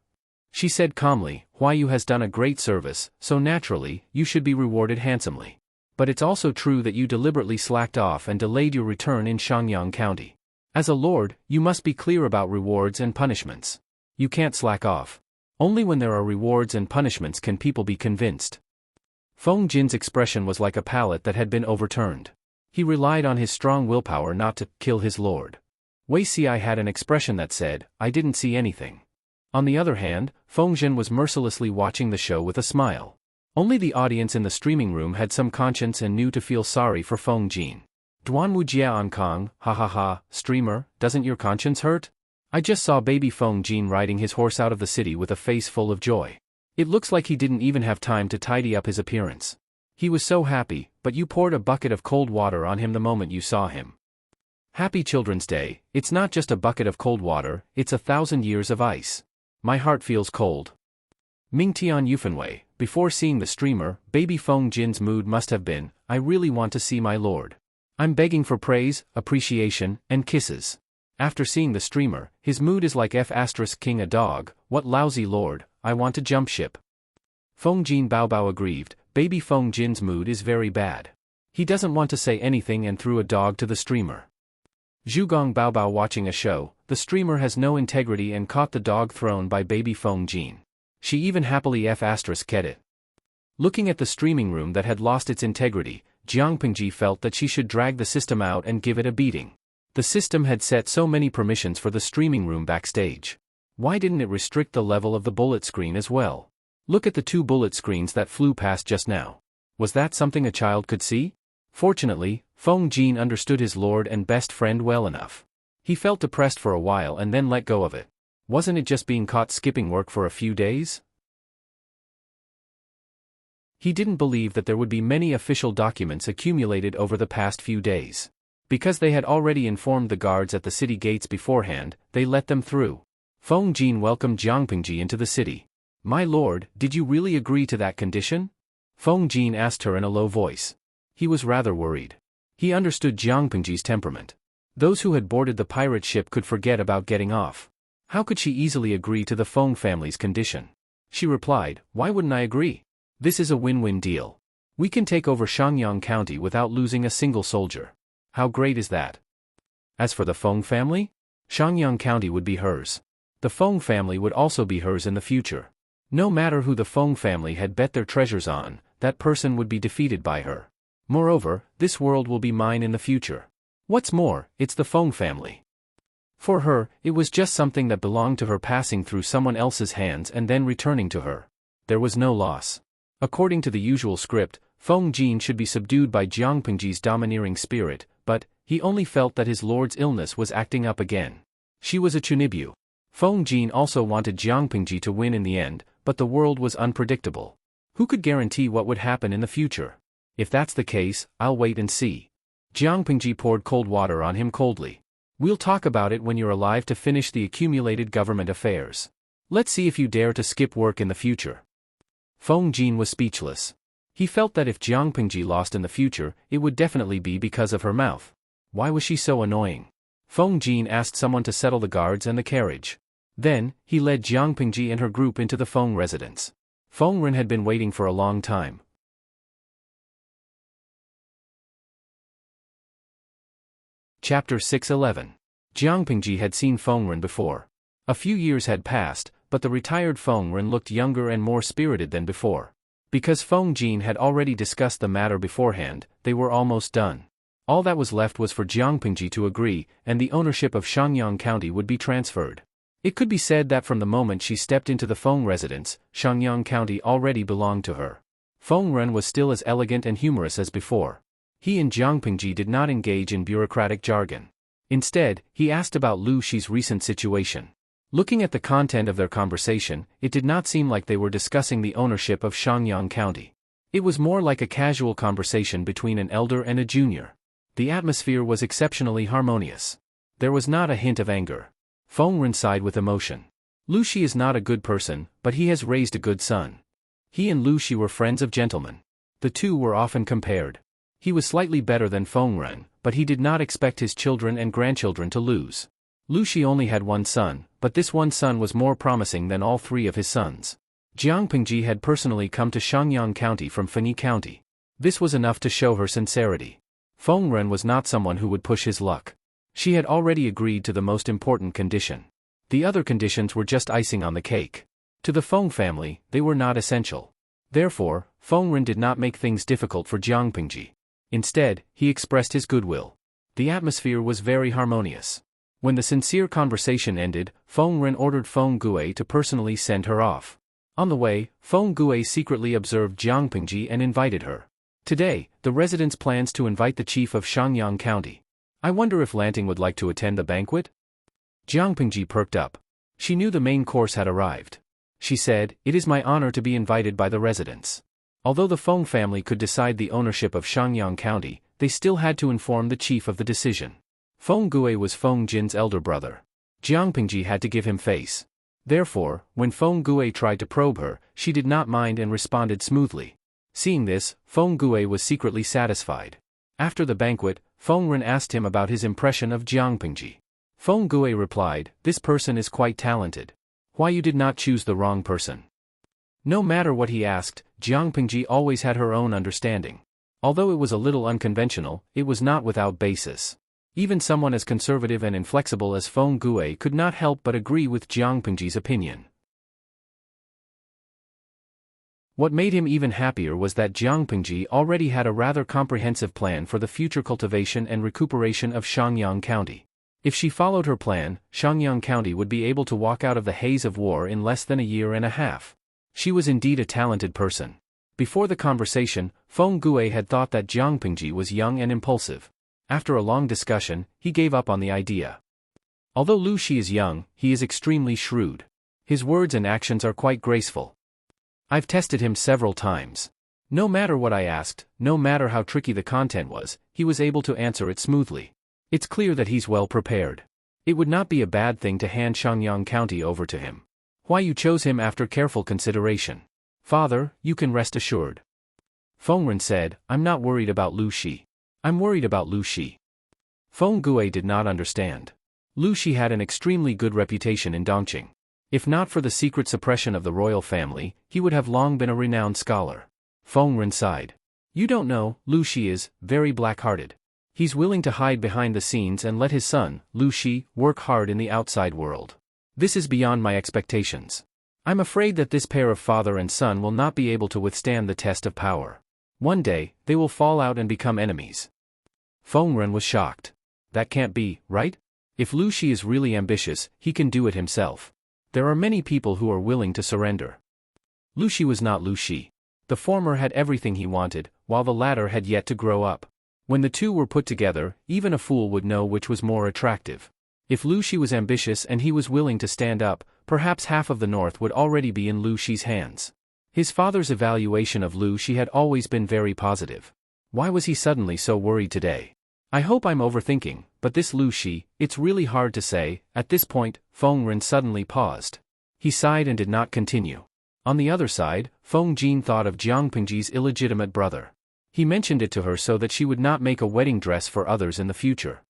She said calmly, Huayu has done a great service, so naturally, you should be rewarded handsomely. But it's also true that you deliberately slacked off and delayed your return in Shangyang County. As a lord, you must be clear about rewards and punishments. You can't slack off. Only when there are rewards and punishments can people be convinced. Feng Jin's expression was like a pallet that had been overturned. He relied on his strong willpower not to kill his lord. Wei Xiai had an expression that said, I didn't see anything. On the other hand, Feng Jin was mercilessly watching the show with a smile. Only the audience in the streaming room had some conscience and knew to feel sorry for Feng Jin. Duanwu Jia on Kong, ha ha ha, streamer, doesn't your conscience hurt? I just saw baby Feng Jin riding his horse out of the city with a face full of joy. It looks like he didn't even have time to tidy up his appearance. He was so happy, but you poured a bucket of cold water on him the moment you saw him. Happy Children's Day, it's not just a bucket of cold water, it's 1,000 years of ice. My heart feels cold. Mingtian Yufenwei, before seeing the streamer, baby Feng Jin's mood must have been, I really want to see my lord. I'm begging for praise, appreciation, and kisses. After seeing the streamer, his mood is like King a dog, what lousy lord, I want to jump ship. Feng Jin Baobao aggrieved, baby Feng Jin's mood is very bad. He doesn't want to say anything and threw a dog to the streamer. Zhugong Baobao watching a show, the streamer has no integrity and caught the dog thrown by baby Feng Jin. She even happily ket it. Looking at the streaming room that had lost its integrity, Jiang Pingji felt that she should drag the system out and give it a beating. The system had set so many permissions for the streaming room backstage. Why didn't it restrict the level of the bullet screen as well? Look at the 2 bullet screens that flew past just now. Was that something a child could see? Fortunately, Feng Jin understood his lord and best friend well enough. He felt depressed for a while and then let go of it. Wasn't it just being caught skipping work for a few days? He didn't believe that there would be many official documents accumulated over the past few days. Because they had already informed the guards at the city gates beforehand, they let them through. Feng Jin welcomed Jiang Pingji into the city. My lord, did you really agree to that condition? Feng Jin asked her in a low voice. He was rather worried. He understood Jiang Pingji's temperament. Those who had boarded the pirate ship could forget about getting off. How could she easily agree to the Feng family's condition? She replied, why wouldn't I agree? This is a win-win deal. We can take over Shangyang County without losing a single soldier. How great is that? As for the Feng family? Shangyang County would be hers. The Feng family would also be hers in the future. No matter who the Feng family had bet their treasures on, that person would be defeated by her. Moreover, this world will be mine in the future. What's more, it's the Feng family. For her, it was just something that belonged to her passing through someone else's hands and then returning to her. There was no loss. According to the usual script, Feng Jin should be subdued by Jiang Pingji's domineering spirit, but he only felt that his lord's illness was acting up again. She was a Chunibyu. Feng Jin also wanted Jiang Pingji to win in the end, but the world was unpredictable. Who could guarantee what would happen in the future? If that's the case, I'll wait and see. Jiang Pingji poured cold water on him coldly. We'll talk about it when you're alive to finish the accumulated government affairs. Let's see if you dare to skip work in the future. Feng Jin was speechless. He felt that if Jiang Pingji lost in the future, it would definitely be because of her mouth. Why was she so annoying? Feng Jin asked someone to settle the guards and the carriage. Then, he led Jiang Pingji and her group into the Feng residence. Feng Ren had been waiting for a long time. Chapter 611. Jiang Pingji had seen Feng Ren before. A few years had passed, but the retired Feng Ren looked younger and more spirited than before. Because Feng Jin had already discussed the matter beforehand, they were almost done. All that was left was for Jiang Pingji to agree, and the ownership of Shangyang County would be transferred. It could be said that from the moment she stepped into the Feng residence, Shangyang County already belonged to her. Feng Ren was still as elegant and humorous as before. He and Jiang Pingji did not engage in bureaucratic jargon. Instead, he asked about Lu Shi's recent situation. Looking at the content of their conversation, it did not seem like they were discussing the ownership of Shangyang County. It was more like a casual conversation between an elder and a junior. The atmosphere was exceptionally harmonious. There was not a hint of anger. Feng Ren sighed with emotion. Lu Shi is not a good person, but he has raised a good son. He and Lu Shi were friends of gentlemen. The two were often compared. He was slightly better than Feng Ren, but he did not expect his children and grandchildren to lose. Lu Shi only had one son, but this one son was more promising than all three of his sons. Jiang Pingji had personally come to Shangyang County from Fenyi County. This was enough to show her sincerity. Feng Ren was not someone who would push his luck. She had already agreed to the most important condition. The other conditions were just icing on the cake. To the Feng family, they were not essential. Therefore, Feng Ren did not make things difficult for Jiang Pingji. Instead, he expressed his goodwill. The atmosphere was very harmonious. When the sincere conversation ended, Feng Ren ordered Feng Gue to personally send her off. On the way, Feng Gue secretly observed Jiang Pingji and invited her. Today, the residence plans to invite the chief of Shangyang County. I wonder if Lanting would like to attend the banquet? Jiang Pingji perked up. She knew the main course had arrived. She said, "It is my honor to be invited by the residents." Although the Feng family could decide the ownership of Shangyang County, they still had to inform the chief of the decision. Feng Gue was Feng Jin's elder brother. Jiang Pingji had to give him face. Therefore, when Feng Gue tried to probe her, she did not mind and responded smoothly. Seeing this, Feng Gue was secretly satisfied. After the banquet, Feng Ren asked him about his impression of Jiang Pingji. Feng Gue replied, "This person is quite talented. Why you did not choose the wrong person?" No matter what he asked, Jiang Pingji always had her own understanding. Although it was a little unconventional, it was not without basis. Even someone as conservative and inflexible as Feng Gue could not help but agree with Jiang Pingji's opinion. What made him even happier was that Jiang Pingji already had a rather comprehensive plan for the future cultivation and recuperation of Shangyang County. If she followed her plan, Shangyang County would be able to walk out of the haze of war in less than a year and a half. She was indeed a talented person. Before the conversation, Feng Gue had thought that Jiang Pingji was young and impulsive. After a long discussion, he gave up on the idea. Although Lu Shi is young, he is extremely shrewd. His words and actions are quite graceful. I've tested him several times. No matter what I asked, no matter how tricky the content was, he was able to answer it smoothly. It's clear that he's well prepared. It would not be a bad thing to hand Shangyang County over to him. Why you chose him after careful consideration. Father, you can rest assured. Feng Ren said, "I'm not worried about Lu Shi. I'm worried about Lu Shi." Feng Gue did not understand. Lu Shi had an extremely good reputation in Dongqing. If not for the secret suppression of the royal family, he would have long been a renowned scholar. Feng Ren sighed. You don't know, Lu Shi is very black-hearted. He's willing to hide behind the scenes and let his son, Lu Shi, work hard in the outside world. This is beyond my expectations. I'm afraid that this pair of father and son will not be able to withstand the test of power. One day, they will fall out and become enemies. Feng Ren was shocked. That can't be, right? If Lu Shi is really ambitious, he can do it himself. There are many people who are willing to surrender. Lu Shi was not Lu Shi. The former had everything he wanted, while the latter had yet to grow up. When the two were put together, even a fool would know which was more attractive. If Lu Shi was ambitious and he was willing to stand up, perhaps half of the north would already be in Lu Shi's hands. His father's evaluation of Lu Shi had always been very positive. Why was he suddenly so worried today? I hope I'm overthinking, but this Lu Shi, it's really hard to say. At this point, Feng Ren suddenly paused. He sighed and did not continue. On the other side, Feng Jin thought of Jiang Pingji's illegitimate brother. He mentioned it to her so that she would not make a wedding dress for others in the future.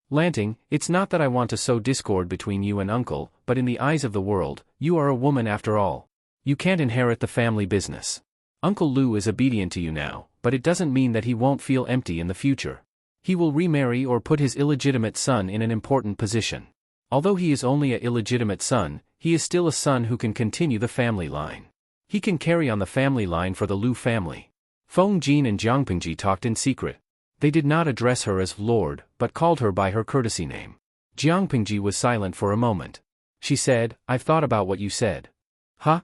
Lanting, it's not that I want to sow discord between you and uncle, but in the eyes of the world, you are a woman after all. You can't inherit the family business. Uncle Lu is obedient to you now, but it doesn't mean that he won't feel empty in the future. He will remarry or put his illegitimate son in an important position. Although he is only an illegitimate son, he is still a son who can continue the family line. He can carry on the family line for the Lu family. Feng Jin and Jiang Pingji talked in secret. They did not address her as Lord, but called her by her courtesy name. Jiang Pingji was silent for a moment. She said, "I've thought about what you said." Huh?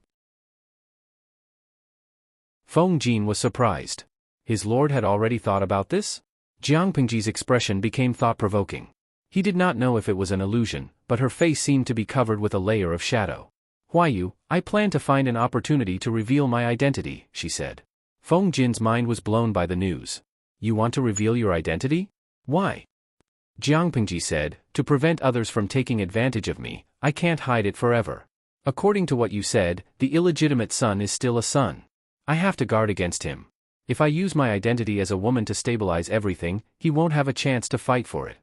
Feng Jin was surprised. His lord had already thought about this? Jiang Pingji's expression became thought-provoking. He did not know if it was an illusion, but her face seemed to be covered with a layer of shadow. "Huayu, I plan to find an opportunity to reveal my identity," she said. Feng Jin's mind was blown by the news. "You want to reveal your identity? Why?" Jiang Pingji said, "To prevent others from taking advantage of me, I can't hide it forever. According to what you said, the illegitimate son is still a son. I have to guard against him. If I use my identity as a woman to stabilize everything, he won't have a chance to fight for it."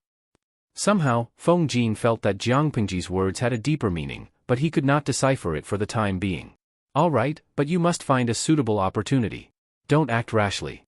Somehow, Feng Jin felt that Jiang Pingji's words had a deeper meaning, but he could not decipher it for the time being. "All right, but you must find a suitable opportunity. Don't act rashly."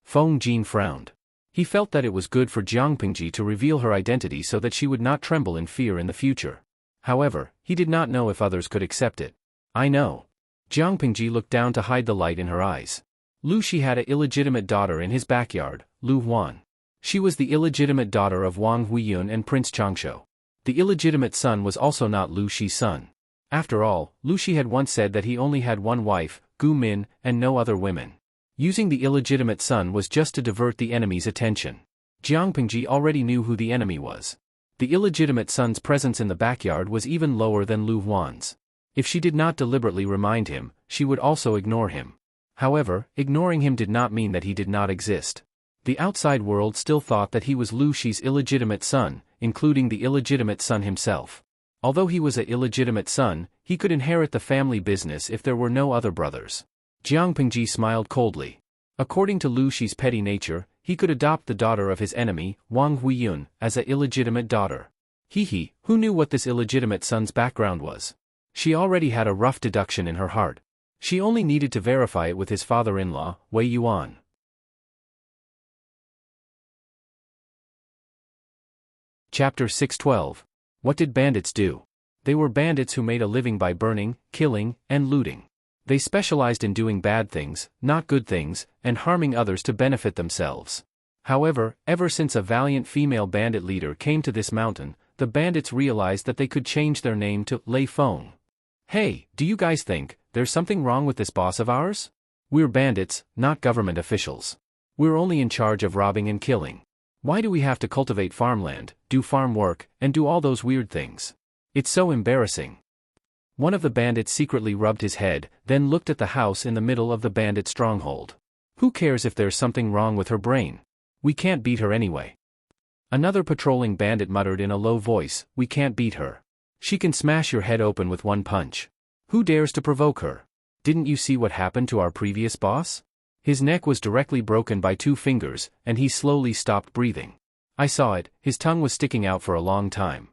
Feng Jin frowned. He felt that it was good for Jiang Pingji to reveal her identity so that she would not tremble in fear in the future. However, he did not know if others could accept it. "I know." Jiang Pingji looked down to hide the light in her eyes. Lu Shi had an illegitimate daughter in his backyard, Lu Huan. She was the illegitimate daughter of Wang Huiyun and Prince Changshu. The illegitimate son was also not Lu Shi's son. After all, Lu Shi had once said that he only had one wife, Gu Min, and no other women. Using the illegitimate son was just to divert the enemy's attention. Jiang Pingji already knew who the enemy was. The illegitimate son's presence in the backyard was even lower than Lu Huan's. If she did not deliberately remind him, she would also ignore him. However, ignoring him did not mean that he did not exist. The outside world still thought that he was Lu Shi's illegitimate son, including the illegitimate son himself. Although he was an illegitimate son, he could inherit the family business if there were no other brothers. Jiang Pingji smiled coldly. According to Lu Shi's petty nature, he could adopt the daughter of his enemy, Wang Huiyun, as an illegitimate daughter. Who knew what this illegitimate son's background was? She already had a rough deduction in her heart. She only needed to verify it with his father-in-law, Wei Yuan. Chapter 612. What did bandits do? They were bandits who made a living by burning, killing, and looting. They specialized in doing bad things, not good things, and harming others to benefit themselves. However, ever since a valiant female bandit leader came to this mountain, the bandits realized that they could change their name to Lei Feng. "Hey, do you guys think there's something wrong with this boss of ours? We're bandits, not government officials. We're only in charge of robbing and killing. Why do we have to cultivate farmland, do farm work, and do all those weird things? It's so embarrassing." One of the bandits secretly rubbed his head, then looked at the house in the middle of the bandit stronghold. "Who cares if there's something wrong with her brain? We can't beat her anyway." Another patrolling bandit muttered in a low voice, "We can't beat her. She can smash your head open with one punch. Who dares to provoke her? Didn't you see what happened to our previous boss? His neck was directly broken by 2 fingers, and he slowly stopped breathing. I saw it, his tongue was sticking out for a long time."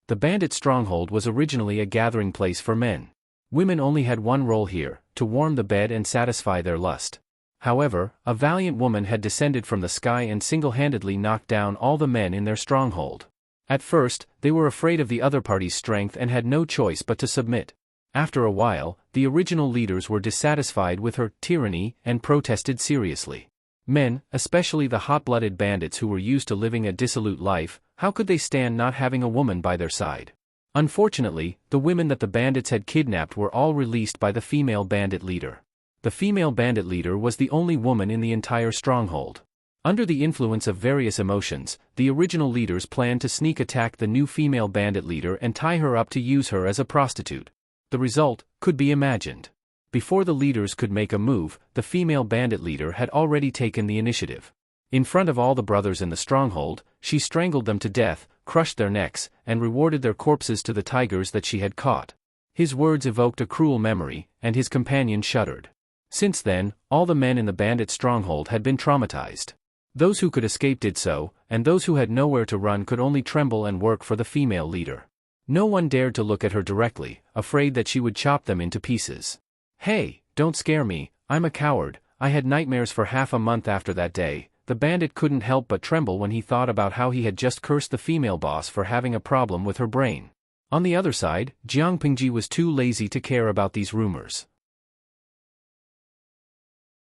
The bandit stronghold was originally a gathering place for men. Women only had one role here, to warm the bed and satisfy their lust. However, a valiant woman had descended from the sky and single-handedly knocked down all the men in their stronghold. At first, they were afraid of the other party's strength and had no choice but to submit. After a while, the original leaders were dissatisfied with her tyranny and protested seriously. Men, especially the hot-blooded bandits who were used to living a dissolute life, how could they stand not having a woman by their side? Unfortunately, the women that the bandits had kidnapped were all released by the female bandit leader. The female bandit leader was the only woman in the entire stronghold. Under the influence of various emotions, the original leaders planned to sneak attack the new female bandit leader and tie her up to use her as a prostitute. The result could be imagined. Before the leaders could make a move, the female bandit leader had already taken the initiative. In front of all the brothers in the stronghold, she strangled them to death, crushed their necks, and rewarded their corpses to the tigers that she had caught. His words evoked a cruel memory, and his companion shuddered. Since then, all the men in the bandit stronghold had been traumatized. Those who could escape did so, and those who had nowhere to run could only tremble and work for the female leader. No one dared to look at her directly, afraid that she would chop them into pieces. "Hey, don't scare me, I'm a coward, I had nightmares for half a month after that day," the The bandit couldn't help but tremble when he thought about how he had just cursed the female boss for having a problem with her brain. On the other side, Jiang Pingji was too lazy to care about these rumors.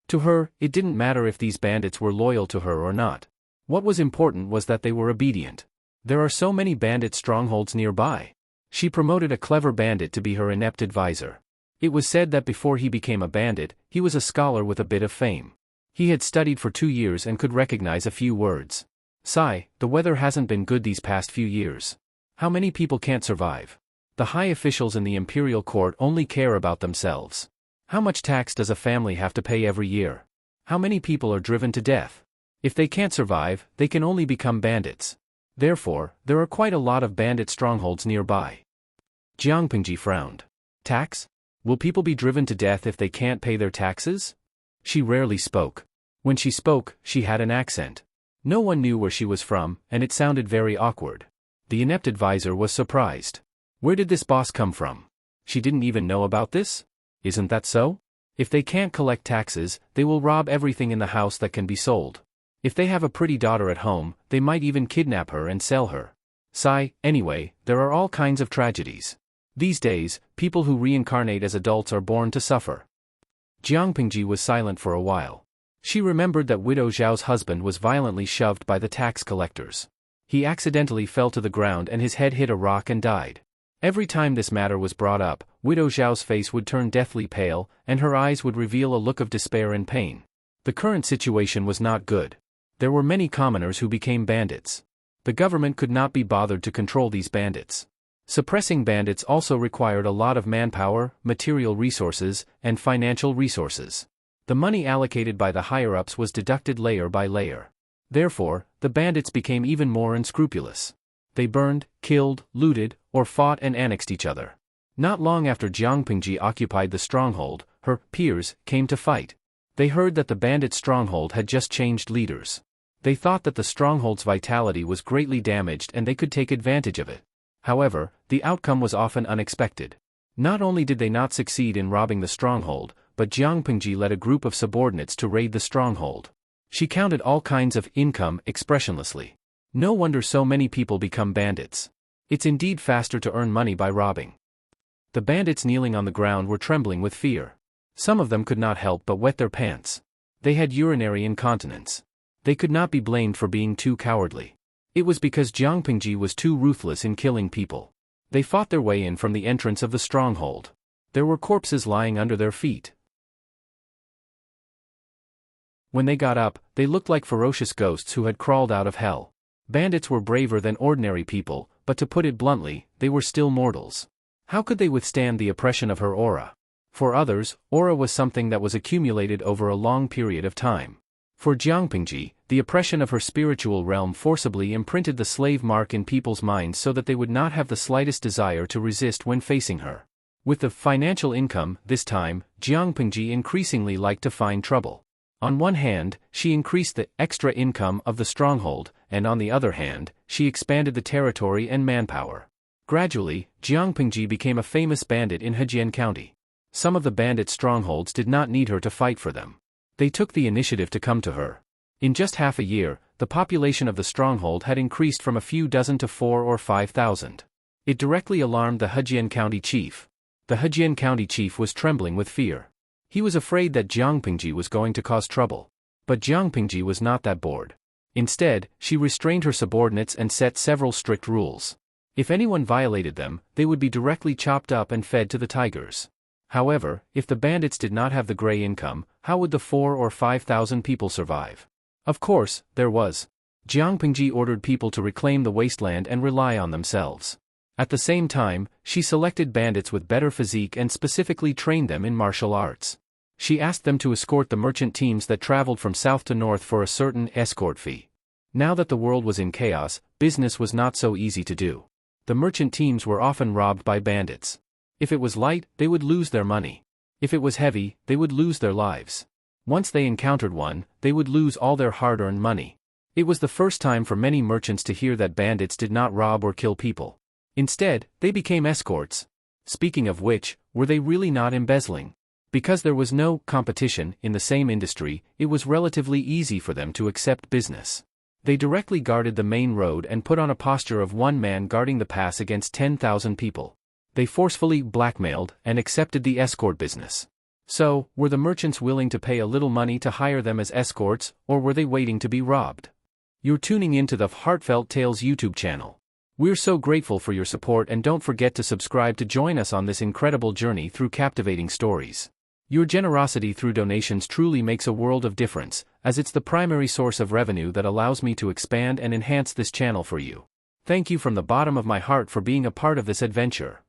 To her, it didn't matter if these bandits were loyal to her or not. What was important was that they were obedient. There are so many bandit strongholds nearby. She promoted a clever bandit to be her inept advisor. It was said that before he became a bandit, he was a scholar with a bit of fame. He had studied for 2 years and could recognize a few words. Sigh, the weather hasn't been good these past few years. How many people can't survive? The high officials in the imperial court only care about themselves. How much tax does a family have to pay every year? How many people are driven to death? If they can't survive, they can only become bandits. Therefore, there are quite a lot of bandit strongholds nearby. Jiang Pingji frowned. Tax? Will people be driven to death if they can't pay their taxes? She rarely spoke. When she spoke, she had an accent. No one knew where she was from, and it sounded very awkward. The inept advisor was surprised. Where did this boss come from? She didn't even know about this? Isn't that so? If they can't collect taxes, they will rob everything in the house that can be sold. If they have a pretty daughter at home, they might even kidnap her and sell her. Sigh, anyway, there are all kinds of tragedies. These days, people who reincarnate as adults are born to suffer. Jiang Pingji was silent for a while. She remembered that Widow Zhao's husband was violently shoved by the tax collectors. He accidentally fell to the ground and his head hit a rock and died. Every time this matter was brought up, Widow Zhao's face would turn deathly pale, and her eyes would reveal a look of despair and pain. The current situation was not good. There were many commoners who became bandits. The government could not be bothered to control these bandits. Suppressing bandits also required a lot of manpower, material resources, and financial resources. The money allocated by the higher-ups was deducted layer by layer. Therefore, the bandits became even more unscrupulous. They burned, killed, looted, or fought and annexed each other. Not long after Jiang Pingji occupied the stronghold, her peers came to fight. They heard that the bandit stronghold had just changed leaders. They thought that the stronghold's vitality was greatly damaged and they could take advantage of it. However, the outcome was often unexpected. Not only did they not succeed in robbing the stronghold, but Jiang Pingji led a group of subordinates to raid the stronghold. She counted all kinds of income expressionlessly. No wonder so many people become bandits. It's indeed faster to earn money by robbing. The bandits kneeling on the ground were trembling with fear. Some of them could not help but wet their pants. They had urinary incontinence. They could not be blamed for being too cowardly. It was because Jiang Pingji was too ruthless in killing people. They fought their way in from the entrance of the stronghold. There were corpses lying under their feet. When they got up, they looked like ferocious ghosts who had crawled out of hell. Bandits were braver than ordinary people, but to put it bluntly, they were still mortals. How could they withstand the oppression of her aura? For others, aura was something that was accumulated over a long period of time. For Jiang Pingji, the oppression of her spiritual realm forcibly imprinted the slave mark in people's minds so that they would not have the slightest desire to resist when facing her. With the financial income, this time, Jiang Pingji increasingly liked to find trouble. On one hand, she increased the extra income of the stronghold, and on the other hand, she expanded the territory and manpower. Gradually, Jiang Pingji became a famous bandit in Hejian County. Some of the bandit strongholds did not need her to fight for them. They took the initiative to come to her. In just half a year, the population of the stronghold had increased from a few dozen to 4,000 or 5,000. It directly alarmed the Hejian County chief. The Hejian County chief was trembling with fear. He was afraid that Jiang Pingji was going to cause trouble. But Jiang Pingji was not that bored. Instead, she restrained her subordinates and set several strict rules. If anyone violated them, they would be directly chopped up and fed to the tigers. However, if the bandits did not have the gray income, how would the 4,000 or 5,000 people survive? Of course, there was. Jiang Pingji ordered people to reclaim the wasteland and rely on themselves. At the same time, she selected bandits with better physique and specifically trained them in martial arts. She asked them to escort the merchant teams that traveled from south to north for a certain escort fee. Now that the world was in chaos, business was not so easy to do. The merchant teams were often robbed by bandits. If it was light, they would lose their money. If it was heavy, they would lose their lives. Once they encountered one, they would lose all their hard-earned money. It was the first time for many merchants to hear that bandits did not rob or kill people. Instead, they became escorts. Speaking of which, were they really not embezzling? Because there was no competition in the same industry, it was relatively easy for them to accept business. They directly guarded the main road and put on a posture of one man guarding the pass against 10,000 people. They forcefully blackmailed and accepted the escort business. So, were the merchants willing to pay a little money to hire them as escorts, or were they waiting to be robbed? You're tuning into the Heartfelt Tales YouTube channel. We're so grateful for your support, and don't forget to subscribe to join us on this incredible journey through captivating stories. Your generosity through donations truly makes a world of difference, as it's the primary source of revenue that allows me to expand and enhance this channel for you. Thank you from the bottom of my heart for being a part of this adventure.